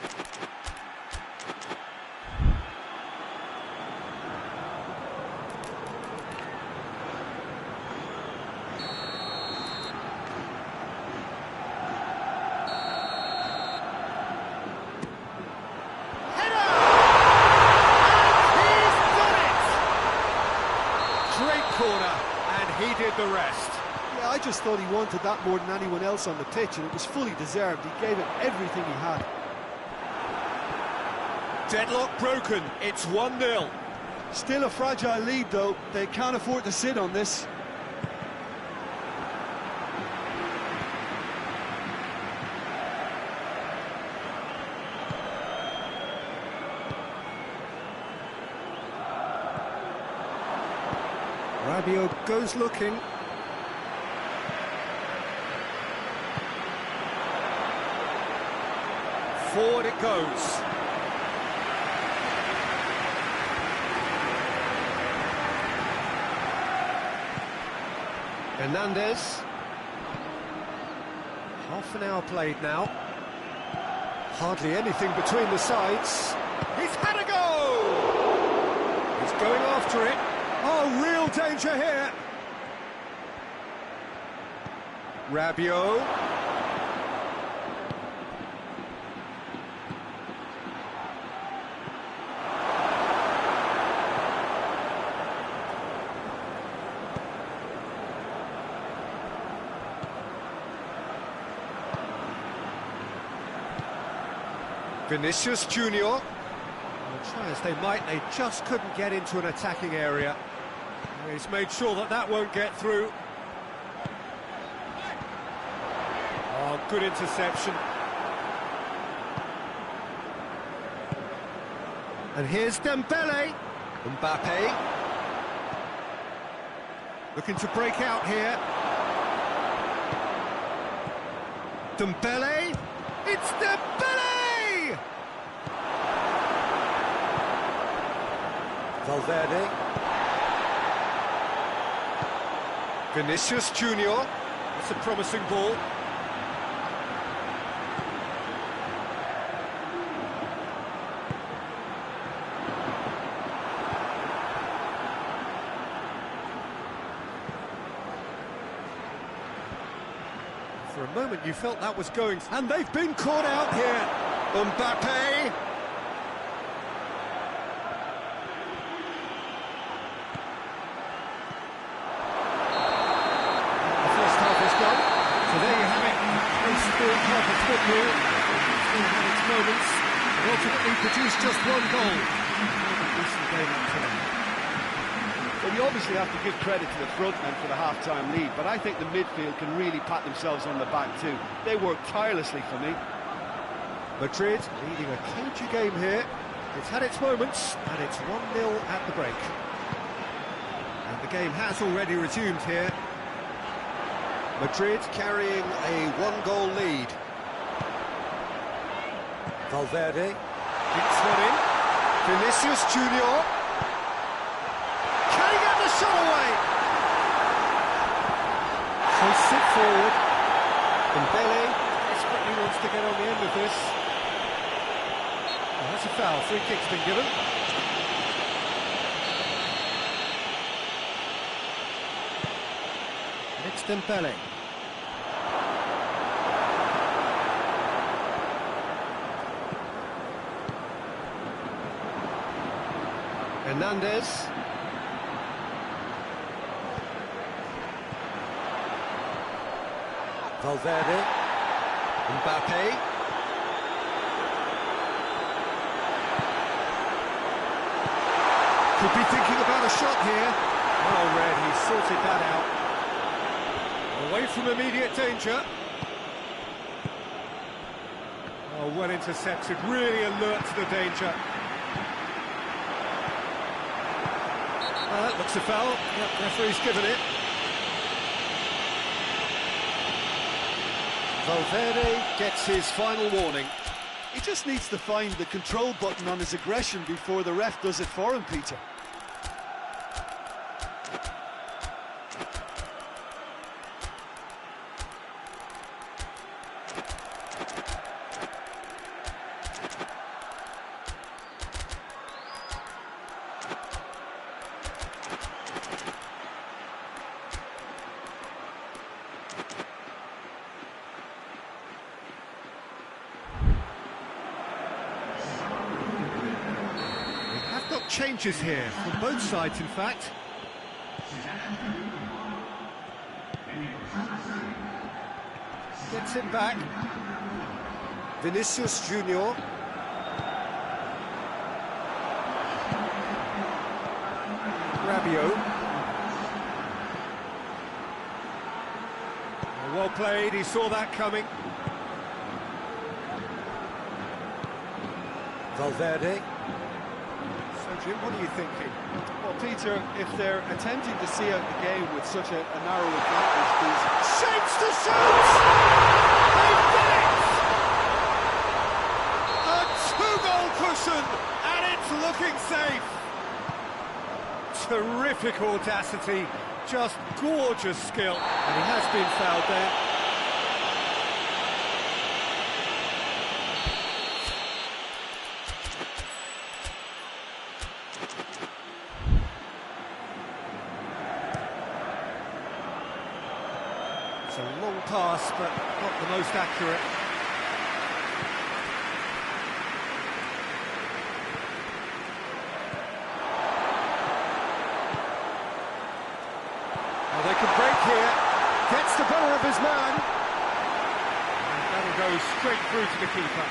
A: Corner, and he did the rest.
B: Yeah, I just thought he wanted that more than anyone else on the pitch, and it was fully deserved. He gave it everything he had.
A: Deadlock broken, it's 1-0.
B: Still a fragile lead, though. They can't afford to sit on this.
A: Rabiot goes looking. Forward it goes. Hernandez. Half an hour played now. Hardly anything between the sides. He's had a go! He's going after it. Oh, real danger here. Rabiot. Vinicius Junior. Try as they might, they just couldn't get into an attacking area. He's made sure that that won't get through. Oh, good interception. And here's Dembele. Mbappe. Looking to break out here. Dembele. It's Dembele! Valverde. Vinicius Junior. That's a promising ball. For a moment you felt that was going, and they've been caught out here. Mbappe. So there you have it, sport half of football, still had its moments, and ultimately produced just one goal.
D: Well, you obviously have to give credit to the front men for the half-time lead, but I think the midfield can really pat themselves on the back too. They worked tirelessly for me.
A: Madrid leading a cagey game here. It's had its moments, and it's 1-0 at the break. And The game has already resumed here. Madrid carrying a one-goal lead. Valverde hits one in. Vinicius Junior. Can he get the shot away? So sit forward. Dembele desperately wants to get on the end of this. Well, that's a foul. Free kick's been given. It's Dembele. Hernandez. Valverde. Mbappe. Could be thinking about a shot here. Oh, Red, he sorted that out. Away from immediate danger. Oh, well intercepted, really alert to the danger. Looks a foul. Yep, referee's given it. Valverde gets his final warning.
B: He just needs to find the control button on his aggression before the ref does it for him, Peter.
A: Changes here from both sides, in fact. Gets him back. Vinicius Junior. Rabiot. Well played, he saw that coming. Valverde. Jim, what are you thinking?
D: Well, Peter, if they're attempting to see out the game with such a narrow advantage, there's...
A: Shapes to shoot! They've done it! A two-goal cushion, and it's looking safe! Terrific audacity, just gorgeous skill. And he has been fouled there. It's a long pass, but not the most accurate. Well, they could break here. Gets the better of his man. And that'll go straight through to the keeper.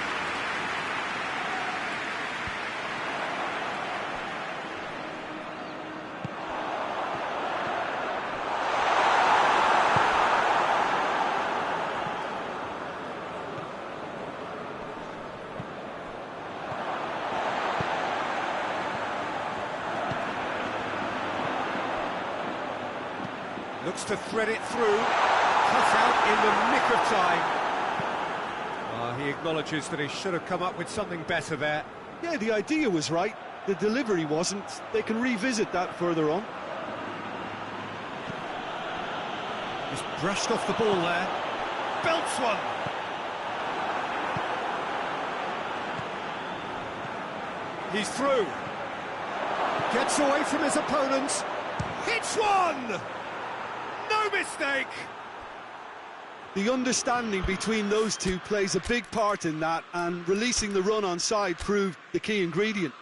A: Looks to thread it through, cut out in the nick of time. He acknowledges that he should have come up with something better there.
B: Yeah, the idea was right, the delivery wasn't. They can revisit that further on.
A: He's brushed off the ball there. Belts one! He's through. Gets away from his opponents. Hits one! No mistake!
B: The understanding between those two plays a big part in that, and releasing the run on side proved the key ingredient.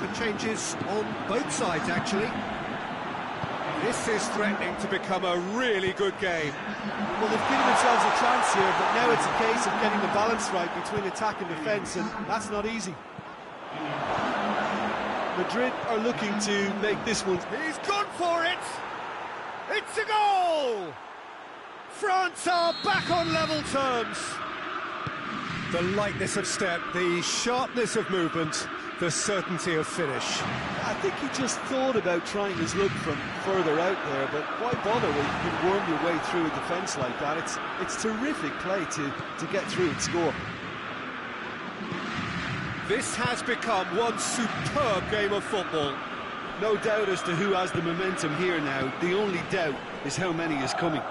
A: And changes on both sides, actually. This is threatening to become a really good game.
D: Well, they've given themselves a chance here, but now it's a case of getting the balance right between attack and defence, and that's not easy. Madrid are looking to make this one.
E: He's gone for it! It's a goal! France are back on level terms.
A: The lightness of step, the sharpness of movement, the certainty of finish.
D: I think he just thought about trying his luck from further out there, but why bother when you can worm your way through a defence like that? It's terrific play to get through and score.
A: This has become one superb game of football.
B: No doubt as to who has the momentum here now. The only doubt is how many is coming.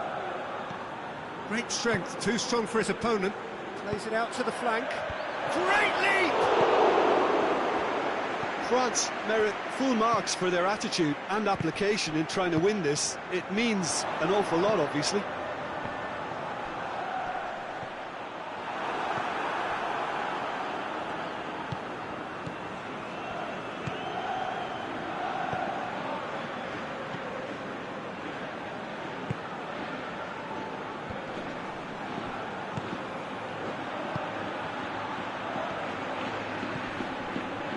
A: Great strength, too strong for his opponent. Plays it out to the flank.
E: Great leap!
B: France merit full marks for their attitude and application in trying to win this. It means an awful lot, obviously.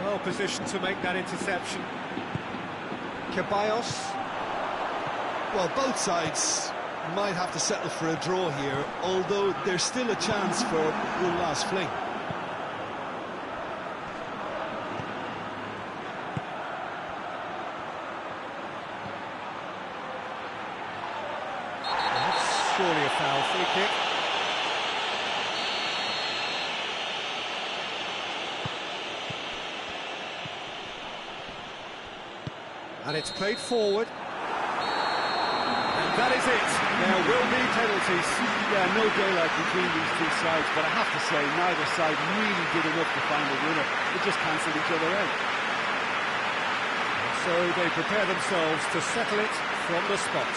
A: Well positioned to make that interception. Ceballos.
B: Well, both sides might have to settle for a draw here, although there's still a chance for one last fling.
A: That's surely a foul. Free kick. And it's played forward. And that is it. There will be penalties.
D: Yeah, no daylight between these two sides, but I have to say, neither side really did enough to find a winner. They just cancelled each other out.
A: So they prepare themselves to settle it from the spot.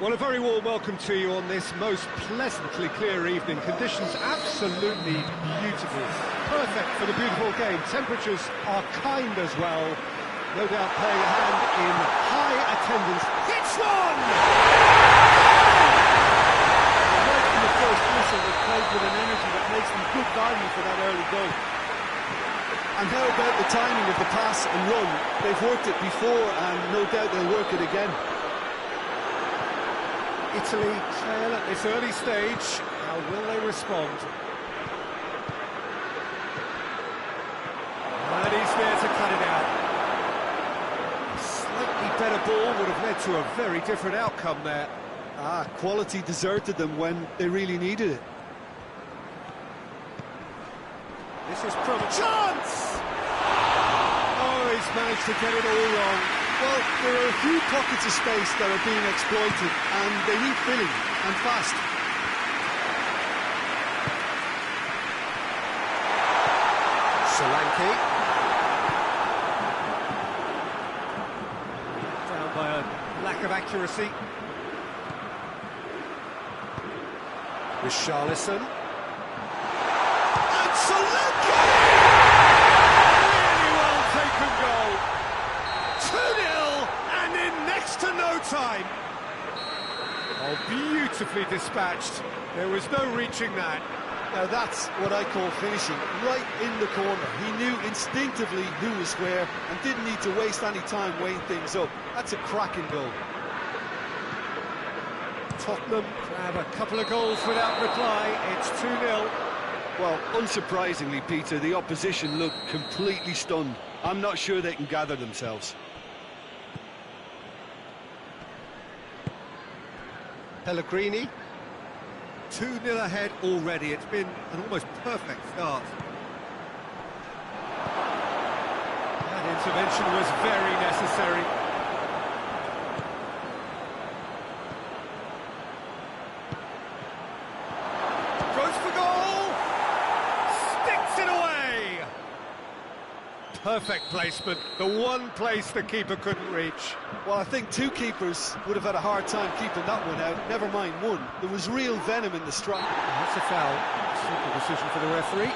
A: Well, a very warm welcome to you on this most pleasantly clear evening. Conditions absolutely beautiful. Perfect for the beautiful game. Temperatures are kind as well. No doubt playing a hand in high attendance. Hits one!
D: Right from the first whistle, they played with an energy that makes them good value for that early goal.
B: And how about the timing of the pass and run? They've worked it before and no doubt they'll work it again.
A: Italy trail at this early stage. How will they respond? And he's there to cut it out. A slightly better ball would have led to a very different outcome there.
B: Quality deserted them when they really needed it.
A: This is from chance! Oh, he's managed to get it all wrong.
B: Well, there are a few pockets of space that are being exploited, and they need filling, and fast.
A: Solanke. Down by a lack of accuracy. Richarlison. And Solanke! Really well taken goal. 2-0, and in next to no time. Oh, beautifully dispatched. There was no reaching that.
B: Now that's what I call finishing, right in the corner. He knew instinctively who was where and didn't need to waste any time weighing things up. That's a cracking goal.
A: Tottenham grab a couple of goals without reply. It's 2-0.
B: Well, unsurprisingly, Peter, the opposition look completely stunned. I'm not sure they can gather themselves.
A: Pellegrini. 2-0 ahead already. It's been an almost perfect start. That intervention was very necessary. Goes for goal! Sticks it away! Perfect placement. The one place the keeper couldn't reach.
B: Well, I think two keepers would have had a hard time keeping that one out, never mind one. There was real venom in the strike.
A: That's a foul. Simple decision for the referee.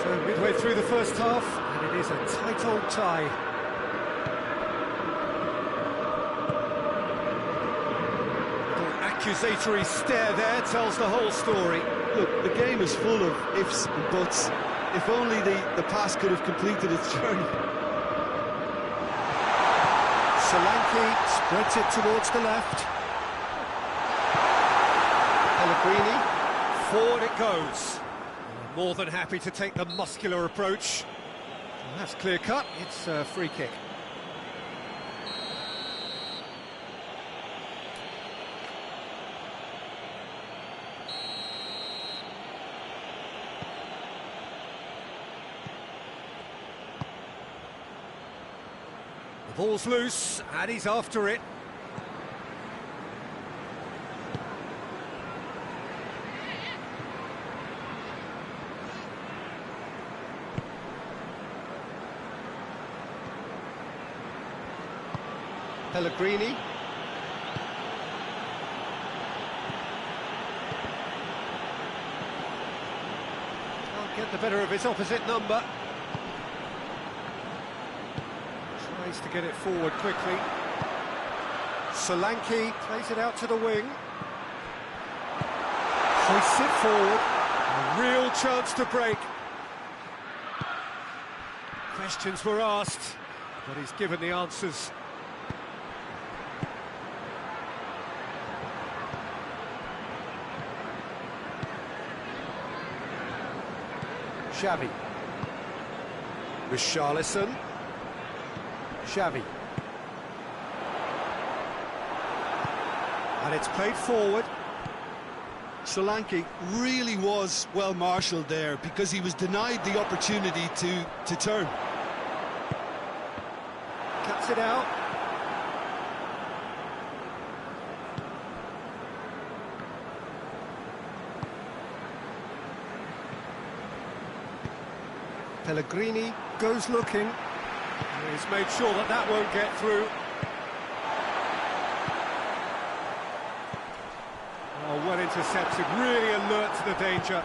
A: So midway through the first half, and it is a tight old tie. Accusatory stare there tells the whole story.
B: Look, the game is full of ifs and buts. If only the pass could have completed its journey.
A: Solanke spreads it towards the left. Pellegrini, forward it goes. More than happy to take the muscular approach. And that's clear cut, it's a free kick. The ball's loose, and he's after it. Pellegrini. Can't get the better of his opposite number. Tries to get it forward quickly. Solanke plays it out to the wing. Hoists it forward. A real chance to break. Questions were asked, but he's given the answers. Xavi. Richarlison. Xavi. And it's played forward.
B: Solanke really was well marshalled there because he was denied the opportunity to turn.
A: Cuts it out. Pellegrini goes looking.
E: He's made sure that that won't get through. Oh, well intercepted, really alert to the danger.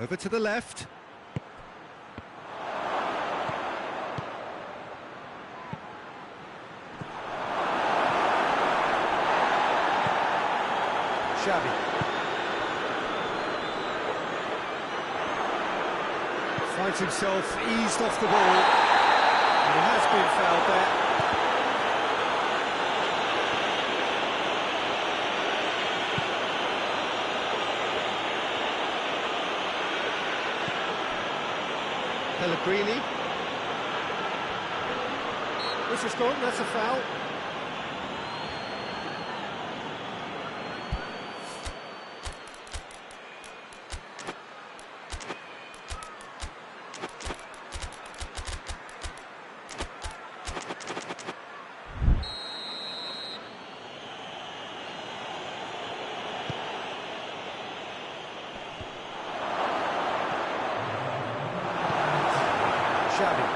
A: Over to the left. Xavi. Finds himself eased off the ball. And he has been fouled there. Pellegrini. This is gone, that's a foul. Xavi.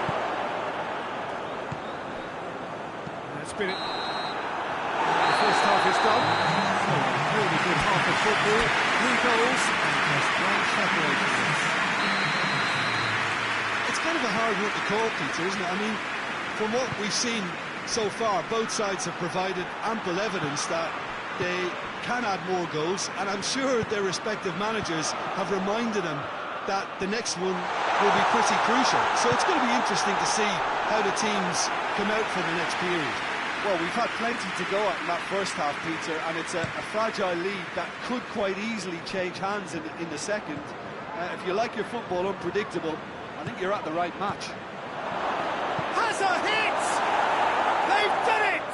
E: That's been it. The first half is done.
C: So, really good half of football. 3 goals and just one separated us.
B: It's kind of a hard one to call, Peter, isn't it? I mean, from what we've seen so far, both sides have provided ample evidence that they can add more goals, and I'm sure their respective managers have reminded them that the next one will be pretty crucial. So it's going to be interesting to see how the teams come out for the next period.
D: Well, we've had plenty to go at in that first half, Peter, and it's a fragile lead that could quite easily change hands in the second. If you like your football unpredictable, I think you're at the right match.
E: Has a hit! They've done it!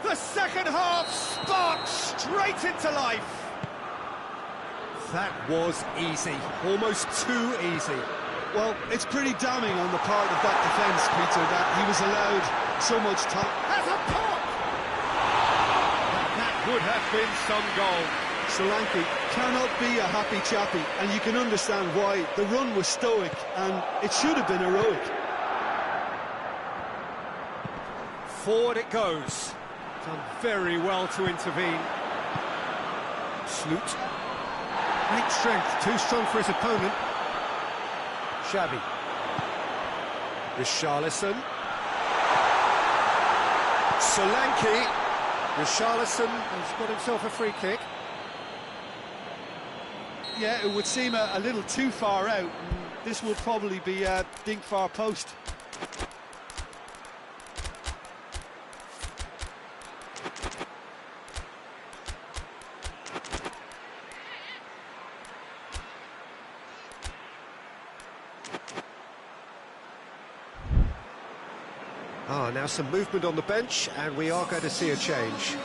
E: The second half sparked straight into life.
A: That was easy, almost too easy.
B: Well, it's pretty damning on the part of that defence, Peter, that he was allowed so much time.
E: Has a pop! That would have been some goal.
B: Solanke cannot be a happy chappy, and you can understand why. The run was stoic, and it should have been heroic.
E: Forward it goes. Done very well to intervene.
A: Sloot. Great strength, too strong for his opponent. Xavi. Richarlison. Solanke. Richarlison has got himself a free kick.
B: Yeah, it would seem a little too far out. This will probably be a dink far post.
A: Now some movement on the bench, and we are going to see a change.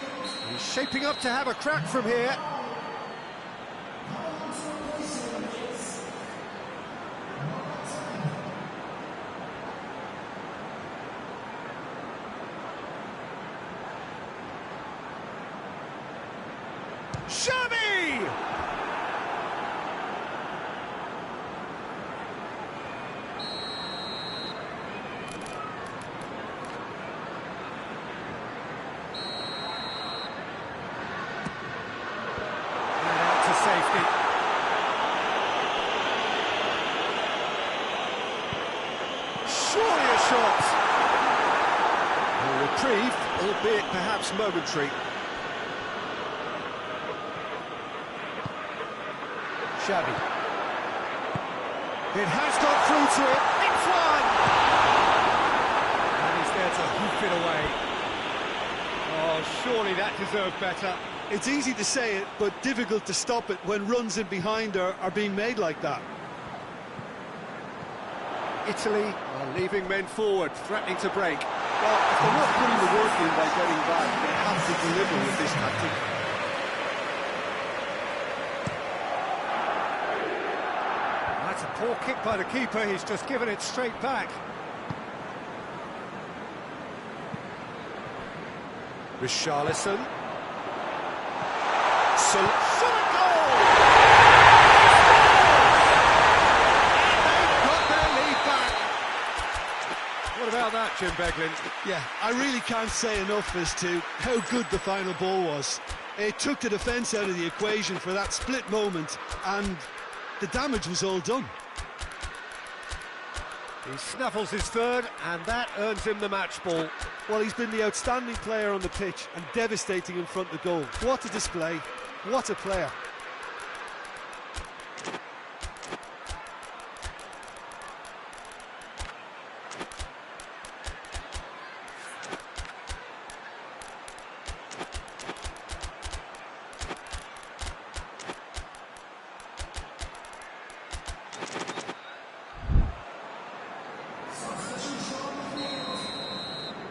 A: He's shaping up to have a crack from here.
E: Xavi! Safety. Surely a shot. A reprieve, albeit perhaps momentary. Xavi. It has got through to it. It's one! And he's there to hoof it away. Oh, surely that deserved better.
B: It's easy to say it, but difficult to stop it when runs in behind are being made like that.
A: Italy are leaving men forward, threatening to break.
D: Well, if they're not putting the work in by getting back, they have to deliver with this tactic.
A: That's a poor kick by the keeper, he's just given it straight back. Richarlison. Shot a goal! Jim Beglin.
B: Yeah, I really can't say enough as to how good the final ball was. It took the defence out of the equation for that split moment, and the damage was all done.
A: He snaffles his third, and that earns him the match ball.
D: Well, he's been the outstanding player on the pitch and devastating in front of goal. What a display, what a player.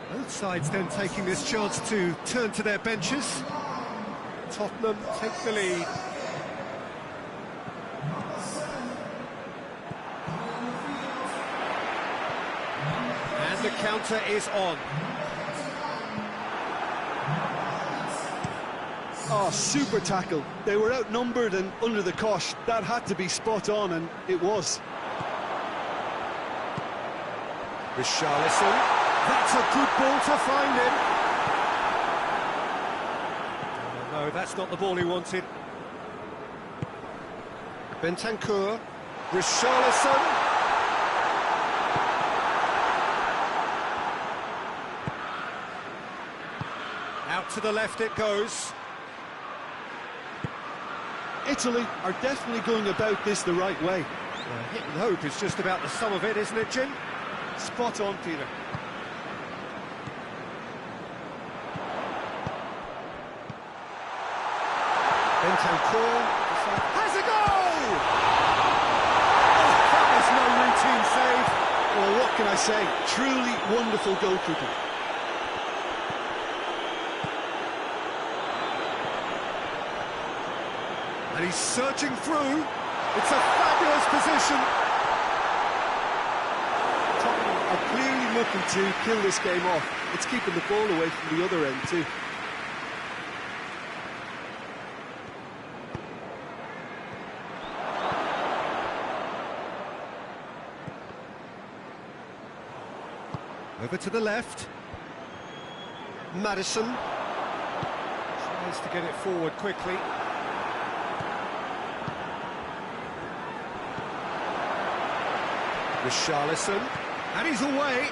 A: Both sides then taking this chance to turn to their benches. Tottenham take the lead. And the counter is on.
D: Oh, super tackle. They were outnumbered and under the cosh. That had to be spot on, and it was.
A: Richarlison. That's a good ball to find him. Oh, no, that's not the ball he wanted. Bentancur. Richarlison. Out to the left it goes.
D: Italy are definitely going about this the right way.
A: Hit and hope is just about the sum of it, isn't it, Jim?
D: Spot on, Peter.
A: Bentancur has a goal! Oh, that was no routine save.
D: Well, what can I say? Truly wonderful goalkeeping.
A: And he's searching through. It's a fabulous position.
D: Tottenham are clearly looking to kill this game off. It's keeping the ball away from the other end too.
A: Over to the left. Maddison tries to get it forward quickly. Richarlison, and he's away.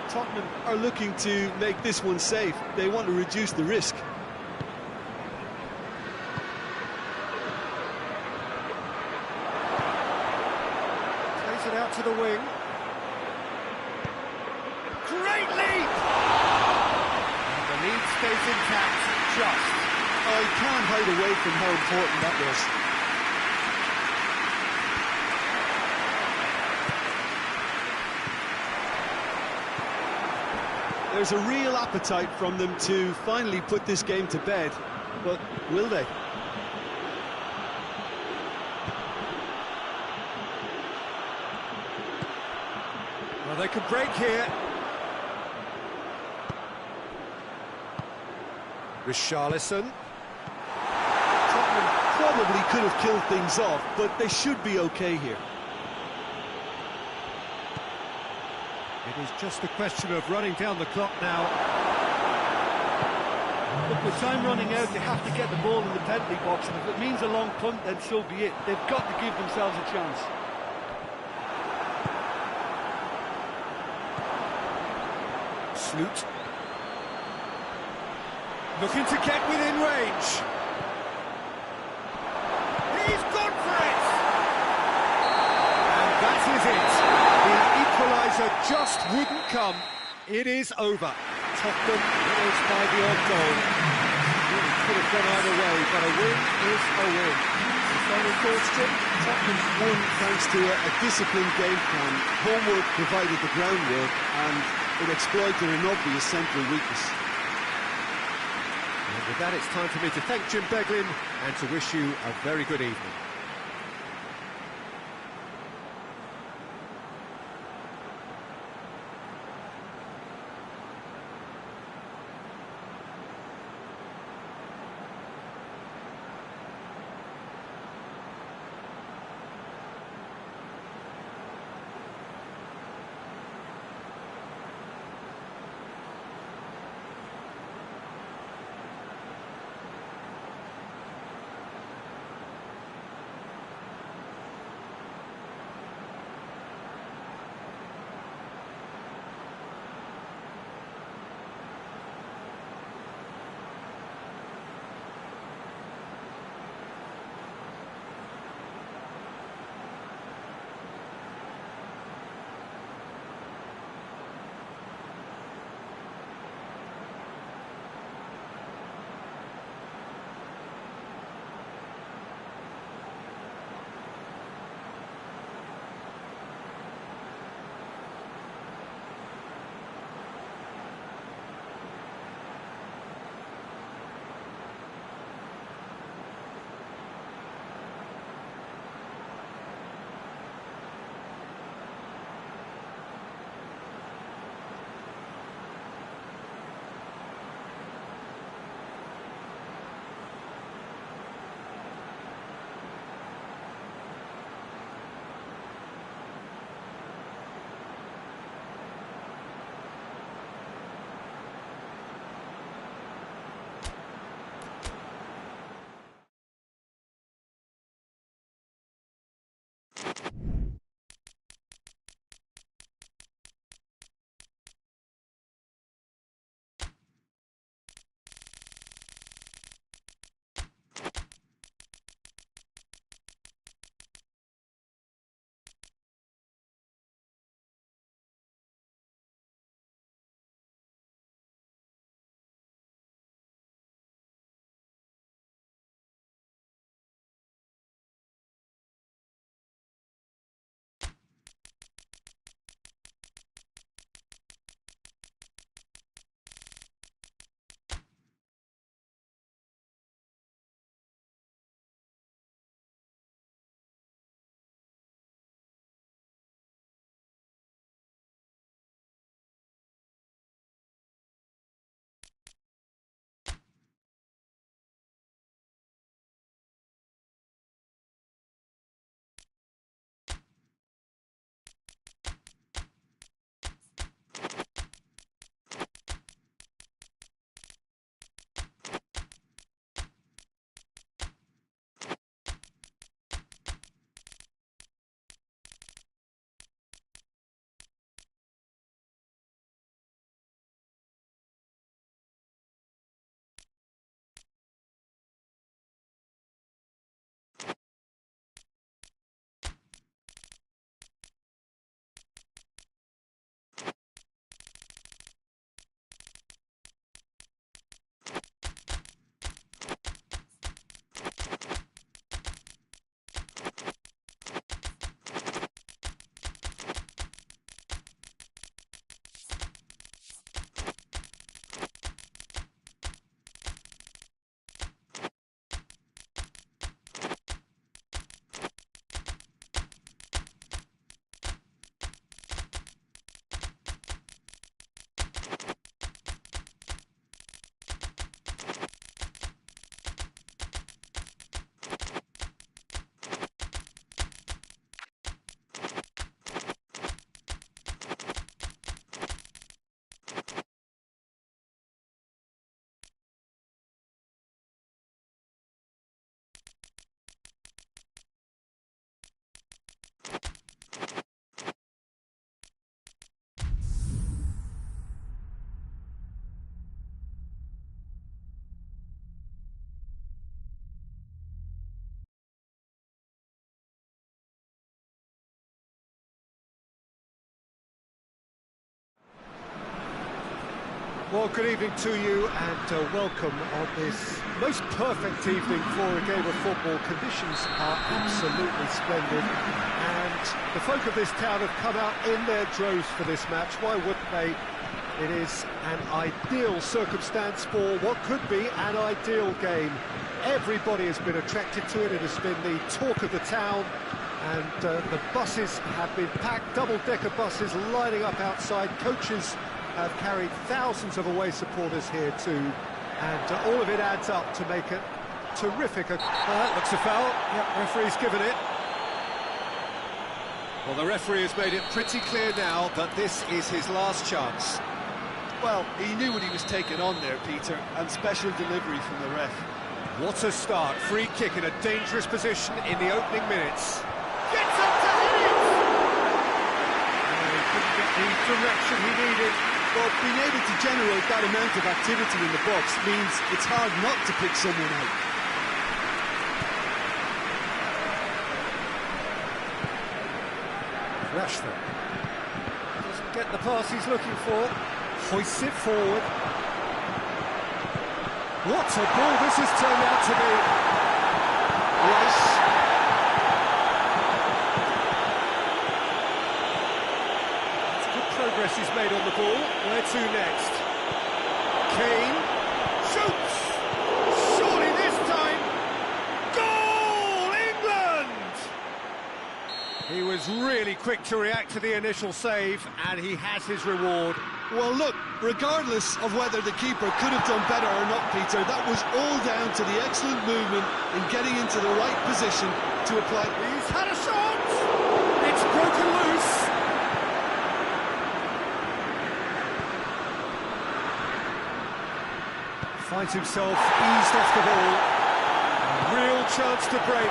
D: Tottenham are looking to make this one safe. They want to reduce the risk.
A: Plays it out to the wing. Great leap! And the lead stays intact, just.
D: Oh, he can't hide away from how important that was. There's a real appetite from them to finally put this game to bed, but will they?
A: Well, they could break here. Richarlison.
D: Tottenham probably could have killed things off, but they should be okay here.
A: It is just a question of running down the clock now.
D: Look, with time running out, they have to get the ball in the penalty box, and if it means a long punt, then so be it. They've got to give themselves a chance.
A: Sloot. Looking to get within range. He's gone for it! And that is it. The equaliser just wouldn't come. It is over. Tottenham winners by the odd goal. Really could have gone either way, but a win is a win. The final thoughts, Jim?
D: Tottenham won thanks to a disciplined game plan. Homework provided the groundwork, and it exploited an obvious central weakness.
A: And with that, it's time for me to thank Jim Beglin and to wish you a very good evening. Well, good evening to you and welcome on this most perfect evening for a game of football. Conditions are absolutely splendid and the folk of this town have come out in their droves for this match. Why wouldn't they? It is an ideal circumstance for what could be an ideal game. Everybody has been attracted to it. It has been the talk of the town, and the buses have been packed, double-decker buses lining up outside. Coaches have carried thousands of away supporters here too, and all of it adds up to make it terrific. That looks a foul. Yep, referee's given it. Well, the referee has made it pretty clear now that this is his last chance.
D: Well, he knew what he was taking on there, Peter, and special delivery from the ref.
A: What a start. Free kick in a dangerous position in the opening minutes.
E: Gets up to hit it!
A: He couldn't get the direction he needed.
B: Well, being able to generate that amount of activity in the box means it's hard not to pick someone out.
A: Rashford doesn't get the pass he's looking for. Hoists it forward. What a ball this has turned out to be. Rice. It's good progress he's made on the ball. Where to next? Kane
E: Shoots! Surely this time! Goal! England!
A: He was really quick to react to the initial save, and he has his reward.
B: Well, look, regardless of whether the keeper could have done better or not, Peter, that was all down to the excellent movement in getting into the right position to apply.
E: He's had a shot! It's broken loose!
A: Finds himself eased off the ball. A real chance to break.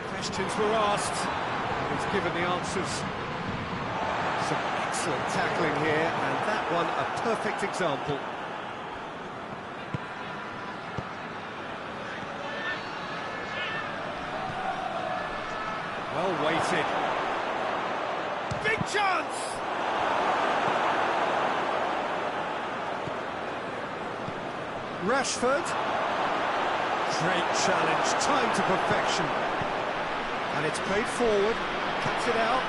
A: Questions were asked, and he's given the answers. Some excellent tackling here, and that one a perfect example. Well weighted.
E: Big chance!
A: Rashford. Great challenge, time to perfection. And it's played forward, cuts it out.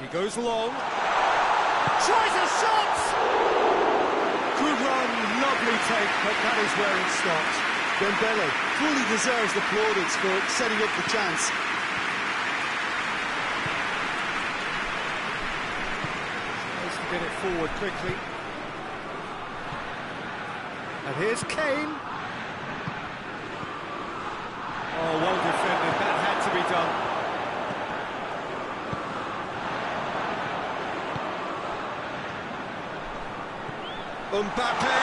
A: He goes long. Tries a shot! Good run, lovely take, but that is where it stopped.
B: Dembele fully deserves the plaudits for setting up the chance.
A: Supposed to get it forward quickly. And here's Kane. Oh, well defended. That had to be done. Mbappe.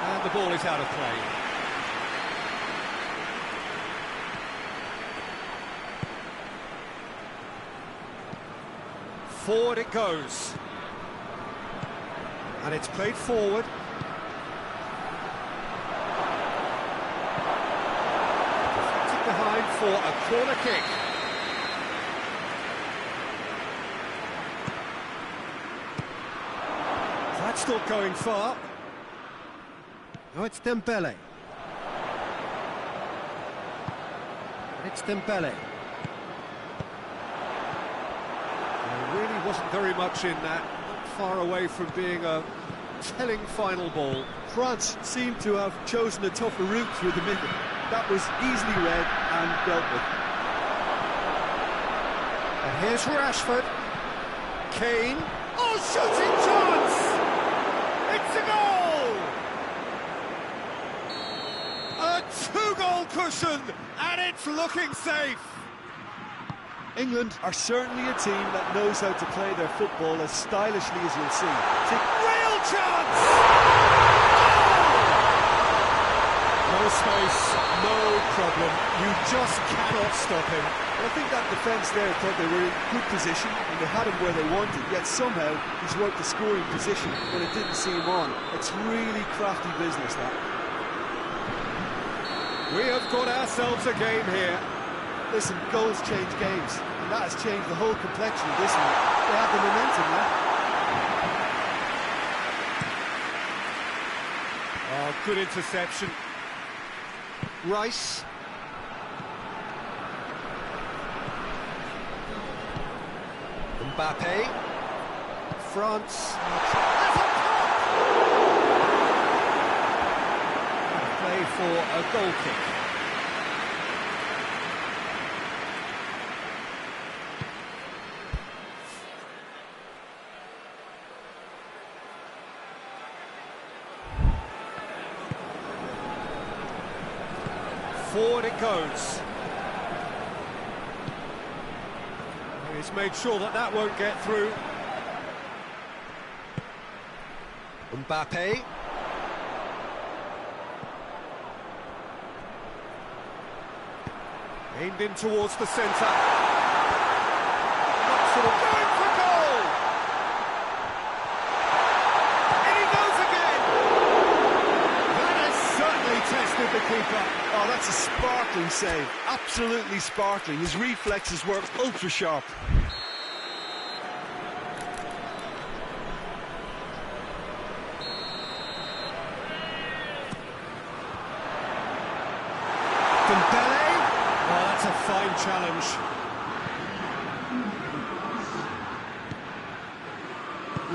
A: And the ball is out of play. Forward it goes. And it's played forward. Deflected behind for a corner kick. That's not going far. No, it's Dembele. It's Dembele. Really wasn't very much in that, not far away from being a telling final ball.
B: France seemed to have chosen a tougher route through the middle. That was easily read and dealt with.
A: And here's Rashford. Kane.
E: Oh, shooting chance! It's a goal! A two-goal cushion, and it's looking safe.
D: England are certainly a team that knows how to play their football as stylishly as you'll see.
E: Real chance!
A: No space, no problem. You just cannot stop him.
D: Well, I think that defence there thought they were in good position and they had him where they wanted, yet somehow he's worked the scoring position when it didn't see him on. It's really crafty business, that.
A: We have got ourselves a game here.
D: Listen, goals change games, and that has changed the whole complexion of this one. They have the momentum now.
A: Oh, good interception. Rice. Mbappe. France. Play for a goal kick. Forward it goes. He's made sure that that won't get through. Mbappe. Aimed in towards the centre. Sort of going for goal! In he goes again! That has certainly tested the keeper.
D: Oh, that's a sparkling save. Absolutely sparkling. His reflexes were ultra sharp.
A: Dembele. Oh, that's a fine challenge.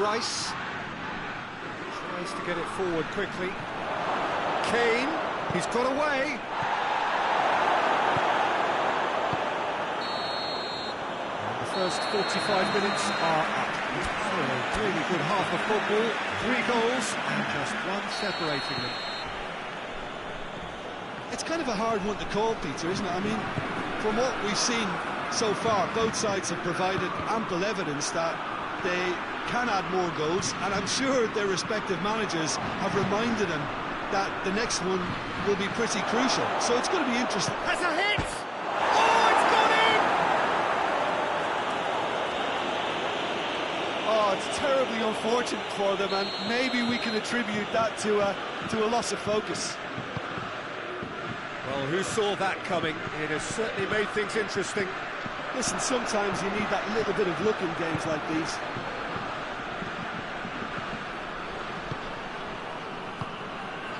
A: Rice tries to get it forward quickly. Kane, he's got away. And the first 45 minutes are up. So a really good half of football, 3 goals and just one separating them.
B: It's kind of a hard one to call, Peter, isn't it? I mean, from what we've seen so far, both sides have provided ample evidence that they can add more goals, and I'm sure their respective managers have reminded them that the next one will be pretty crucial. So it's going to be interesting.
E: Has a hit! Oh, it's gone in!
D: Oh, it's terribly unfortunate for them, and maybe we can attribute that to a loss of focus.
A: Well, who saw that coming? It has certainly made things interesting.
D: Listen, sometimes you need that little bit of luck in games like these.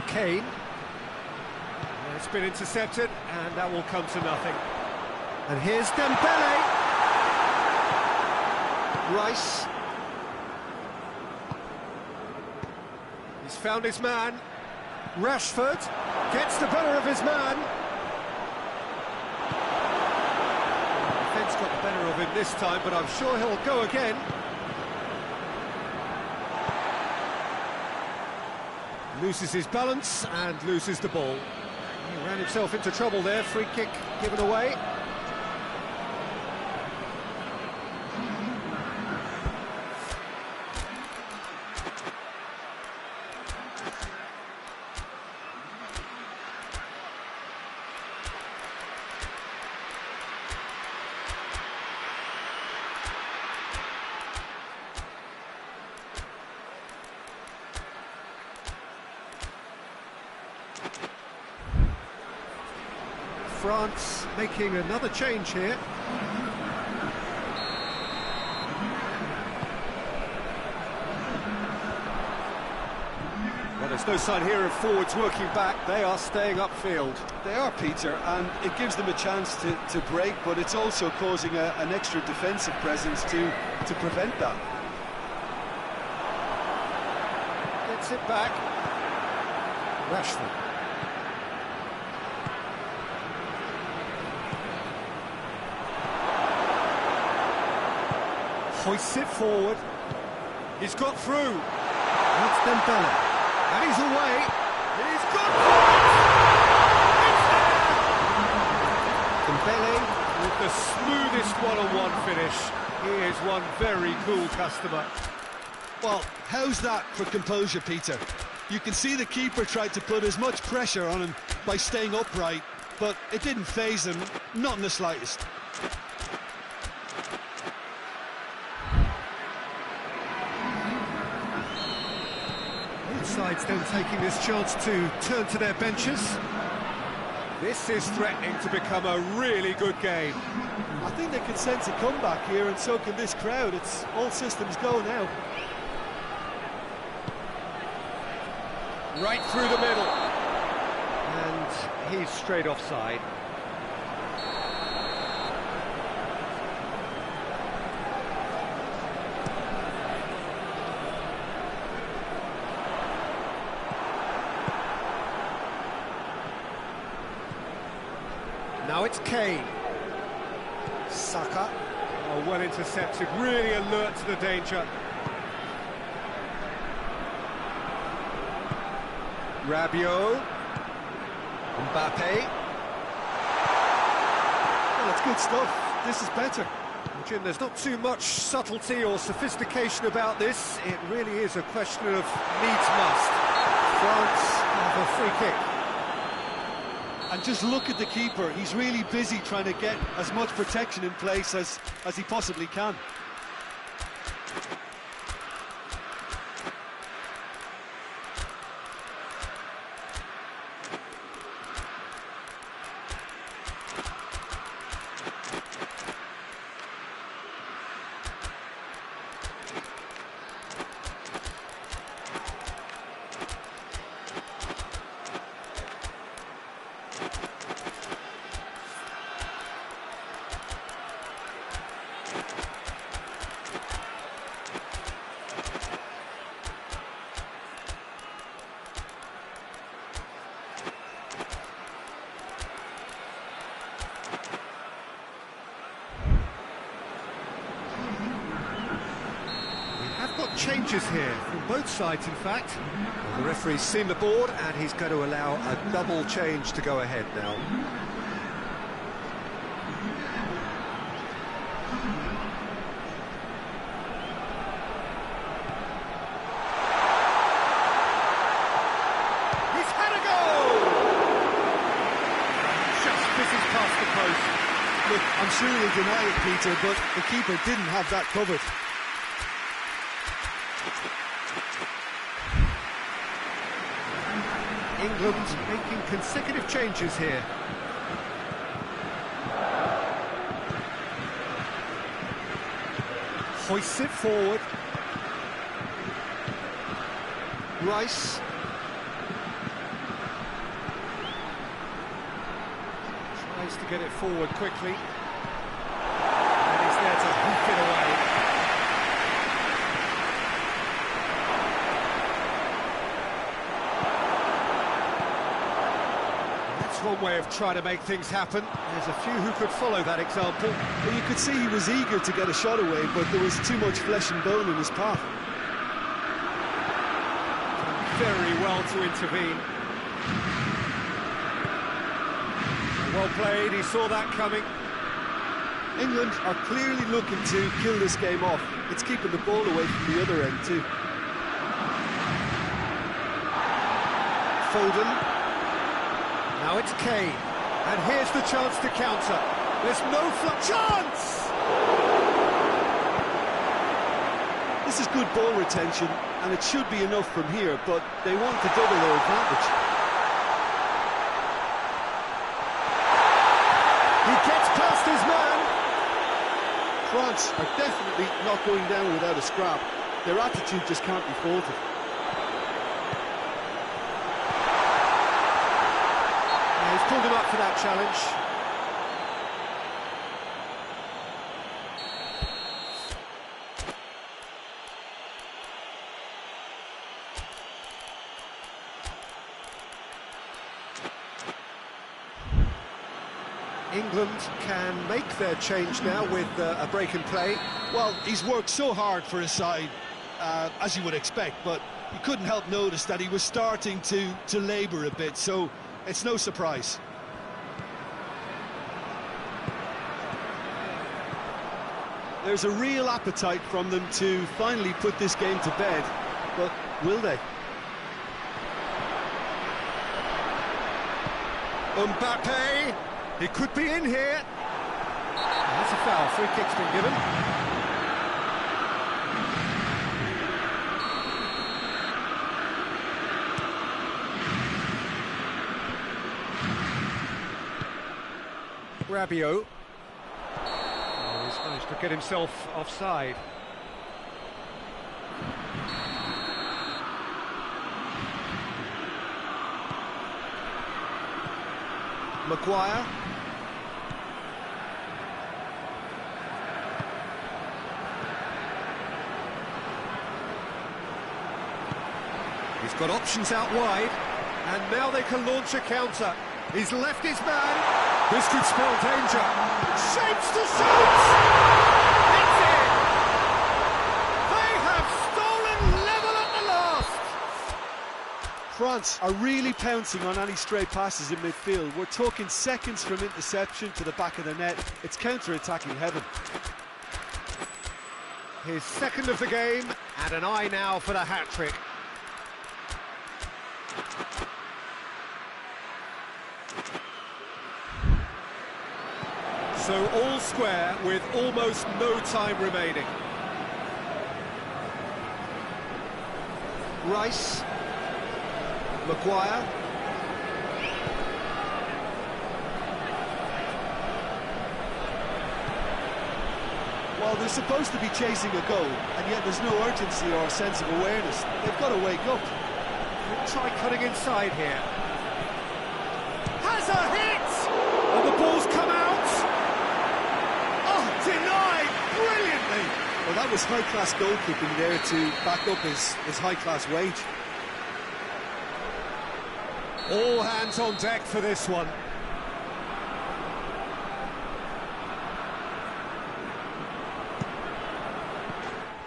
A: Kane. It's been intercepted, and that will come to nothing. And here's Dembele. Rice. He's found his man. Rashford gets the better of his man. The defence got the better of him this time, but I'm sure he'll go again. Loses his balance and loses the ball. He ran himself into trouble there. Free kick given away. France making another change here. Well, there's no sign here of forwards working back. They are staying upfield.
D: They are, Peter, and it gives them a chance to break, but it's also causing an extra defensive presence to prevent that.
A: Gets it back. Rashford. Hoists it forward. He's got through. That's Dembele. And he's away. He's got through. Dembele with the smoothest one-on-one finish. He is one very cool customer.
B: Well, how's that for composure, Peter? You can see the keeper tried to put as much pressure on him by staying upright, but it didn't faze him, not in the slightest.
A: sides then taking this chance to turn to their benches. This is threatening to become a really good game.
D: I think they can sense a comeback here, and so can this crowd. It's all systems go now.
A: Right through the middle. And he's straight offside. Now it's Kane. Saka. Oh, well intercepted, really alert to the danger. Rabiot. Mbappe.
D: Well, it's good stuff. This is better.
A: Jim, there's not too much subtlety or sophistication about this. It really is a question of needs must. France have a free kick.
D: And just look at the keeper. He's really busy trying to get as much protection in place as he possibly can.
A: Changes here from both sides, in fact. Well, the referee's seen the board and he's going to allow a double change to go ahead now. He's had a goal! Just fizzes past the post.
D: Look, I'm sure he'll deny it, Peter, but the keeper didn't have that covered.
A: England making consecutive changes here. Hoists it forward. Rice. Tries to get it forward quickly. And he's there to hook it away. One way of trying to make things happen. There's a few who could follow that example.
D: Well, you could see he was eager to get a shot away, but there was too much flesh and bone in his path.
A: Very well to intervene. Well played, he saw that coming.
D: England are clearly looking to kill this game off. It's keeping the ball away from the other end too.
A: Foden. Now it's Kane, and here's the chance to counter. There's no chance!
D: This is good ball retention, and it should be enough from here, but they want to double their advantage.
A: He gets past his man!
D: France are definitely not going down without a scrap. Their attitude just can't be faulted.
A: He's pulled him up for that challenge. England can make their change now with a break in play.
B: Well, he's worked so hard for his side, as you would expect, but you couldn't help notice that he was starting to labour a bit, so it's no surprise.
D: There's a real appetite from them to finally put this game to bed, but will they?
A: Mbappe, he could be in here. That's a foul, free kick's been given. Rabiot. Oh, he's managed to get himself offside.
B: Maguire.
A: He's got options out wide, and now they can launch a counter. He's left his man. This could spell danger. Shapes to shoot! It's in! They have stolen level at the last!
D: France are really pouncing on any stray passes in midfield. We're talking seconds from interception to the back of the net. It's counter-attacking heaven.
A: His second of the game, and an eye now for the hat-trick. So all square with almost no time remaining.
B: Rice. Maguire.
D: Well, they're supposed to be chasing a goal, and yet there's no urgency or sense of awareness. They've got to wake up.
A: We'll try cutting inside here. Has a hit! And the ball's come out! Oh, denied brilliantly!
D: Well, that was high-class goalkeeping there to back up his high-class wage.
A: All hands on deck for this one.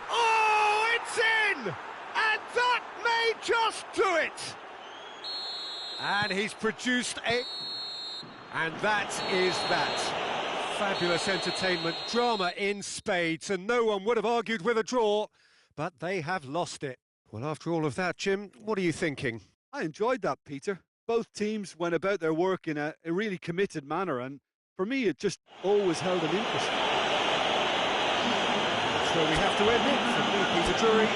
A: Oh, it's in! And that may just do it! And he's produced a... And that is that. Fabulous entertainment, drama in spades, and no one would have argued with a draw, but they have lost it. Well, after all of that, Jim, what are you thinking?
D: I enjoyed that, Peter. Both teams went about their work in a really committed manner, and for me, it just always held an interest.
A: That's where we have to end it. From me, Peter Drury.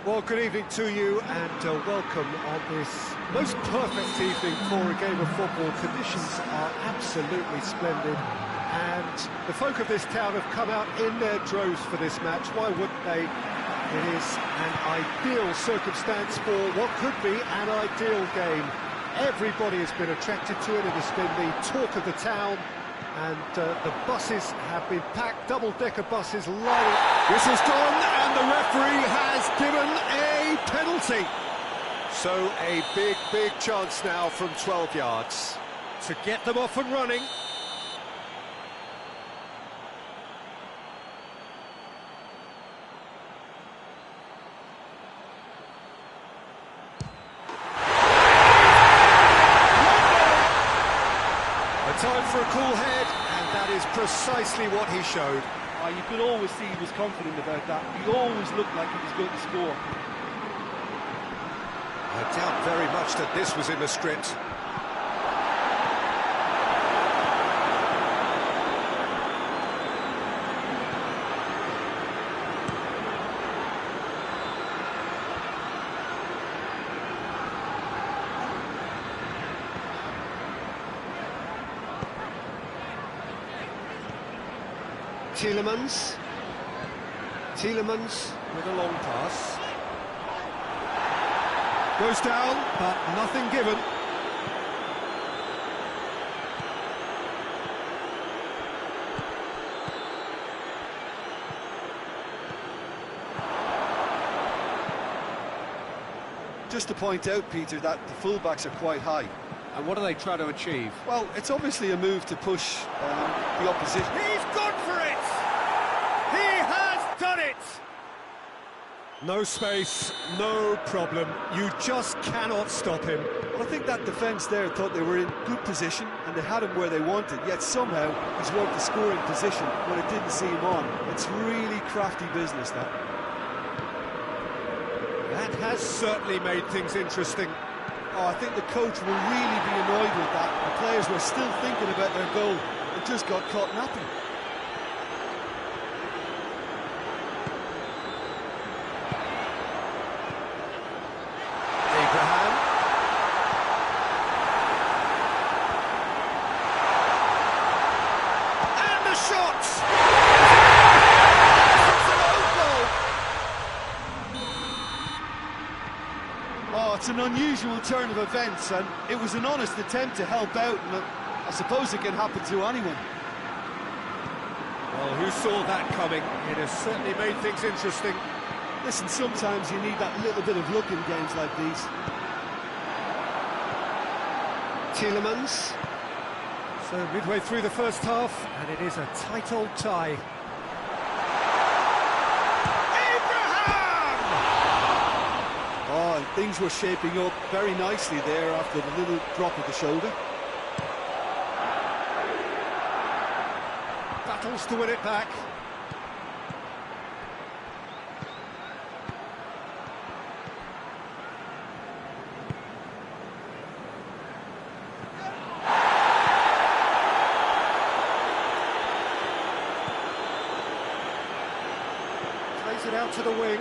A: Well, good evening to you and welcome on this most perfect evening for a game of football. Conditions are absolutely splendid and the folk of this town have come out in their droves for this match. Why wouldn't they? It is an ideal circumstance for what could be an ideal game. Everybody has been attracted to it. It has been the talk of the town. And the buses have been packed, double-decker buses lining.
E: Whistle's gone and the referee has given a penalty.
A: So a big chance now from 12 yards
E: To get them off and running.
A: Time for a cool head, and that is precisely what he showed.
D: You could always see he was confident about that. He always looked like he was going to score.
A: I doubt very much that this was in the script. Tielemans with a long pass.
E: Goes down, but nothing given.
B: Just to point out, Peter, that the fullbacks are quite high.
E: And what are they trying to achieve?
B: Well, it's obviously a move to push the opposition.
E: He's gone for it! He has done it!
A: No space, no problem. You just cannot stop him.
B: Well, I think that defence there thought they were in good position and they had him where they wanted, yet somehow he's worked the scoring position when it didn't see him on. It's really crafty business, that.
A: That has certainly made things interesting.
B: Oh, I think the coach will really be annoyed with that. The players were still thinking about their goal and just got caught napping.
A: Abraham.
E: And the shot!
B: Oh, it's an unusual turn of events, and it was an honest attempt to help out, and I suppose it can happen to anyone.
A: Well, who saw that coming? It has certainly made things interesting.
B: Listen, sometimes you need that little bit of luck in games like these.
A: Tielemans. So midway through the first half, and it is a tight old tie.
B: Oh, and things were shaping up very nicely there after the little drop of the shoulder.
A: Battles to win it back. Plays it out to the wing.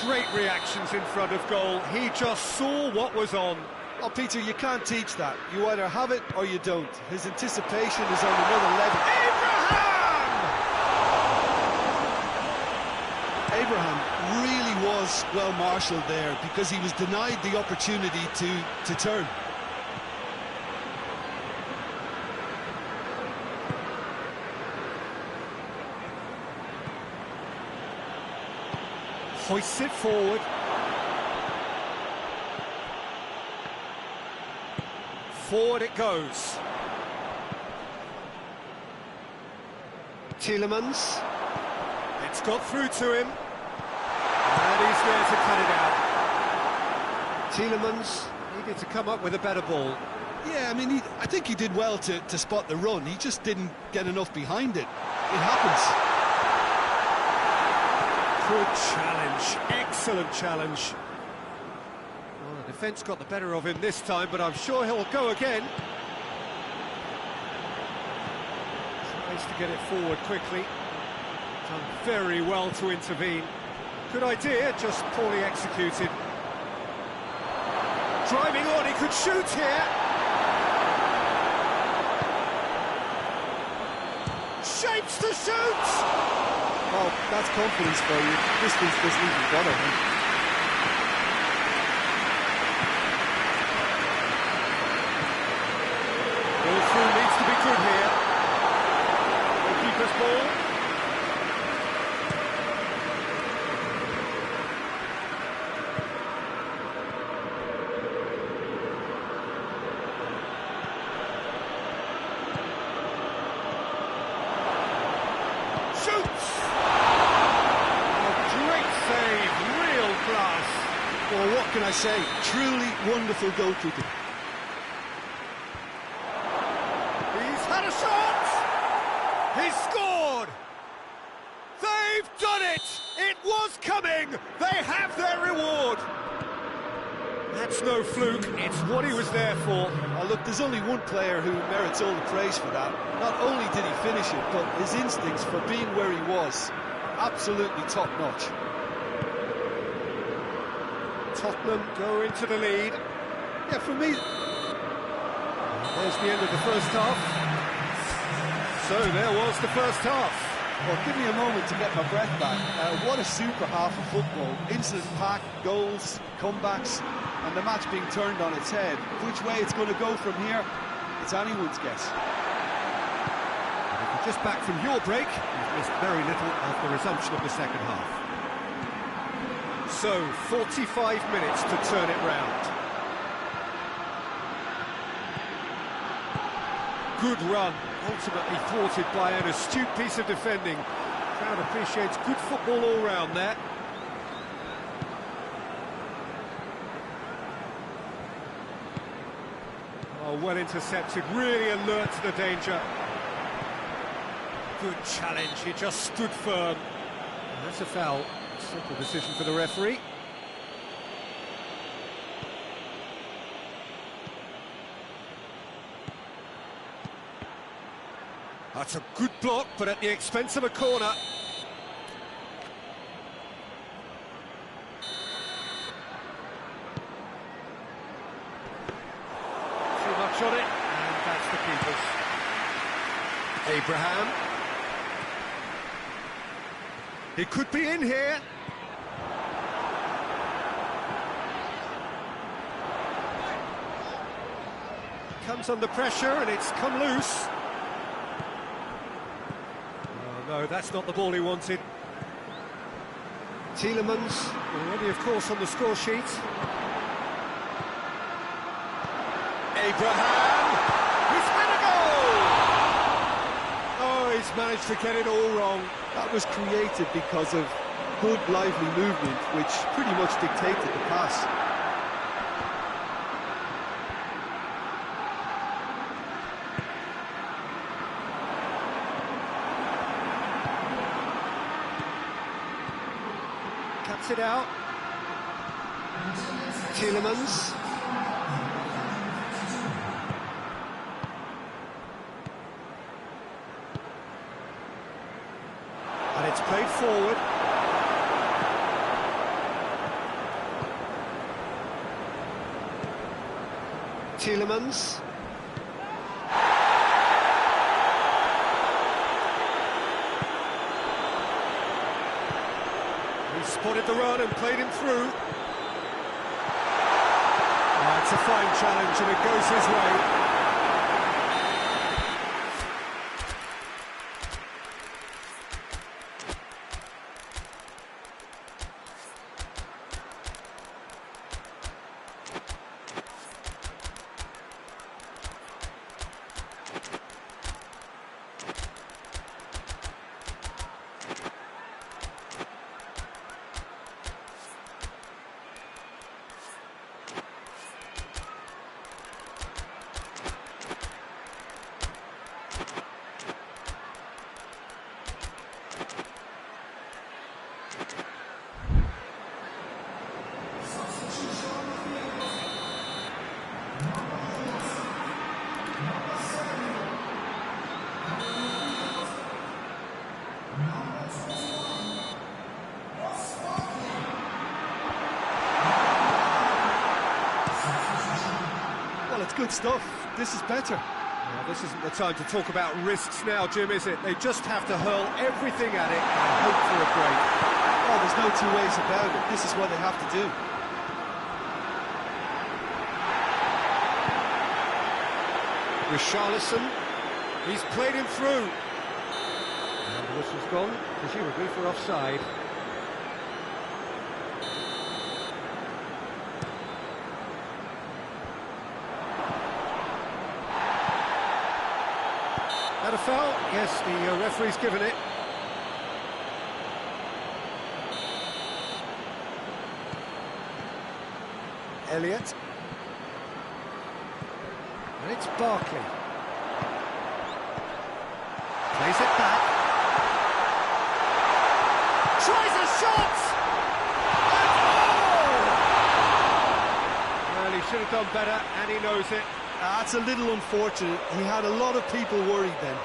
A: Great reactions in front of goal. He just saw what was on.
B: Oh, Peter, you can't teach that. You either have it or you don't. His anticipation is on another level. Abraham really was well marshalled there because he was denied the opportunity to turn.
A: Hoists it forward. Forward it goes. Tielemans. It's got through to him. And he's there to cut it out. Tielemans needed to come up with a better ball.
B: Yeah, I mean, I think he did well to spot the run. He just didn't get enough behind it. It happens.
A: Good challenge, excellent challenge. Well, the Defence got the better of him this time, but I'm sure he'll go again. Tries to get it forward quickly. Done very well to intervene. Good idea, just poorly executed. Driving on, he could shoot here. Shapes to shoot!
D: Well, that's confidence for you. Distance doesn't even bother him.
A: Ball through needs to be good here. Goalkeeper's ball. Shoots! A great save, real class.
B: Well, what can I say? Truly wonderful goalkeeping.
A: He's had a shot! He's scored! They've done it! It was coming! They have their reward! That's no fluke, it's what he was there for.
B: Oh, look, there's only one player who merits all the praise for that. Not only did he finish it, but his instincts for being where he was, absolutely top-notch.
A: Tottenham go into the lead.
B: Yeah, for me,
A: There's the end of the first half. So there was the first half.
B: well, give me a moment to get my breath back. What a super half of football. Incident-packed, goals, comebacks, and the match being turned on its head. Which way it's going to go from here, it's anyone's guess.
A: If you're just back from your break, you've missed very little of the resumption of the second half. So, 45 minutes to turn it round. Good run, ultimately thwarted by an astute piece of defending. Crowd appreciates good football all round there. Oh, well intercepted, really alert to the danger. Good challenge, he just stood firm. And that's a foul. Simple decision for the referee. That's a good block, but at the expense of a corner. Too much on it, and that's the keeper's. Abraham. He could be in here. Comes under pressure, and it's come loose. No, that's not the ball he wanted. Tielemans, already, of course, on the score sheet. Abraham! He's had a goal! Oh, he's managed to get it all wrong.
D: That was created because of good, lively movement, which pretty much dictated the pass.
A: Cuts it out. Tielemans. And it's played forward. Tielemans. He spotted the run and played him through. Oh, it's a fine challenge and it goes his way.
D: Well, it's good stuff. This is better.
A: Well, this isn't the time to talk about risks now, Jim, is it? They just have to hurl everything at it and hope for a break.
D: Oh, there's no two ways about it. This is what they have to do.
A: Richarlison, he's played him through. And the whistle's gone, presumably for offside. That a foul? Yes, the referee's given it. Elliott. And it's Barkley. Plays it back. Tries a shot! And oh! Well, he should have done better, and he knows it.
D: That's a little unfortunate. He had a lot of people worried then.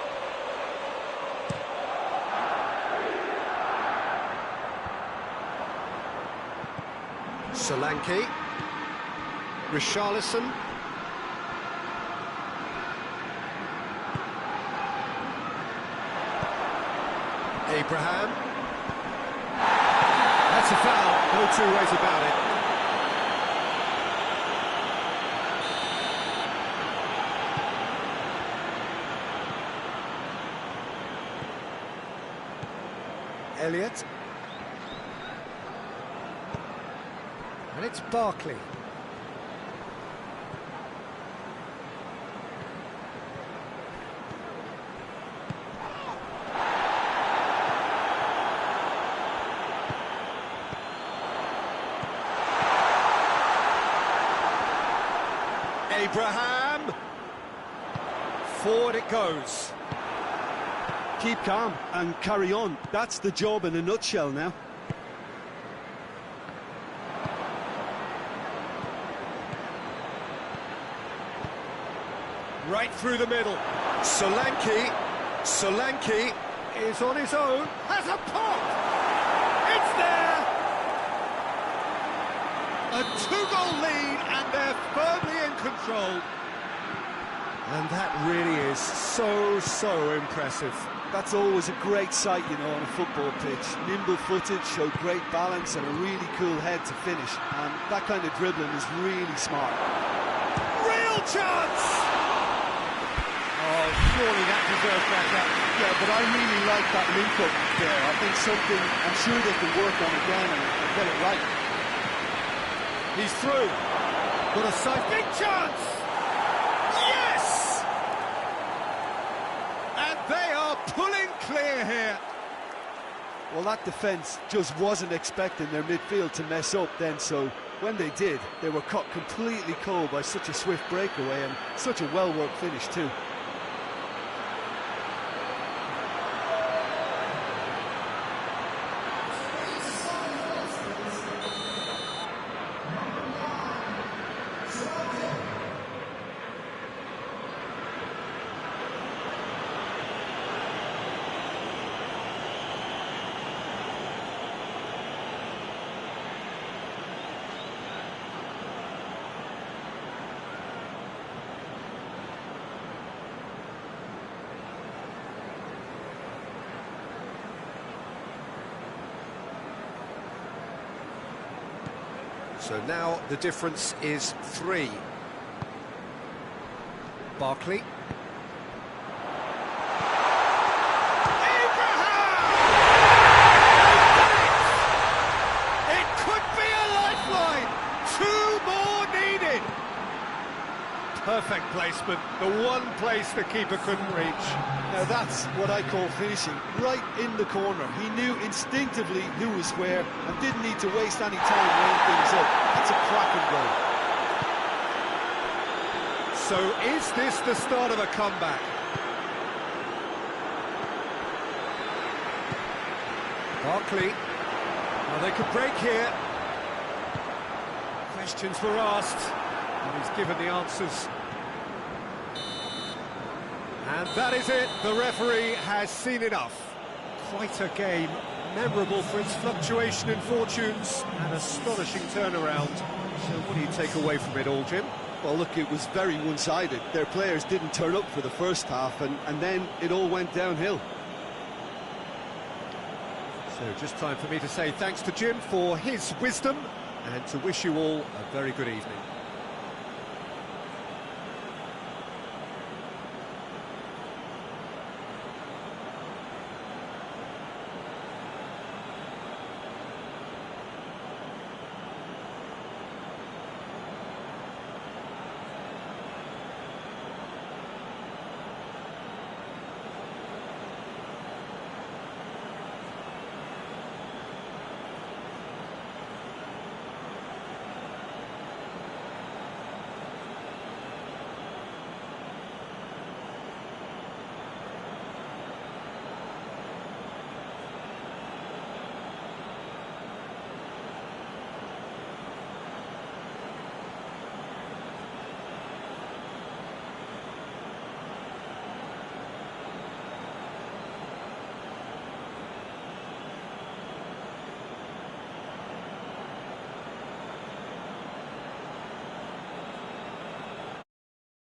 A: Solanke. Richarlison. Abraham. That's a foul, no two ways about it. Elliott. And it's Barkley. Abraham. Forward it goes.
D: Keep calm and carry on. That's the job in a nutshell now.
A: Right through the middle. Solanke is on his own. Has a pop! It's there! A two-goal lead, and they're firmly in control. And that really is so impressive.
D: That's always a great sight, you know, on a football pitch. Nimble-footed, showed great balance and a really cool head to finish. And that kind of dribbling is really smart.
A: Real chance! Oh, surely that deserves better.
D: Yeah, but I really like that link-up there. I think something I'm sure they can work on again and get it right.
A: He's through. Got a side. Big chance! Yes! And they are pulling clear here.
D: Well, that defence just wasn't expecting their midfield to mess up then, so when they did, they were caught completely cold by such a swift breakaway and such a well-worked finish too.
A: So now the difference is 3. Barkley. Abraham! It could be a lifeline. 2 more needed. Perfect placement. The one place the keeper couldn't reach.
D: Now that's what I call finishing, right in the corner. He knew instinctively who was where and didn't need to waste any time laying things up. That's a cracking goal.
A: So is this the start of a comeback? Barkley. Well, they could break here. Questions were asked, and he's given the answers. And that is it. The referee has seen enough. Quite a game, memorable for its fluctuation in fortunes and astonishing turnaround. So what do you take away from it all, Jim?
D: Well, look, it was very one-sided. Their players didn't turn up for the first half, and then it all went downhill.
A: So just time for me to say thanks to Jim for his wisdom and to wish you all a very good evening.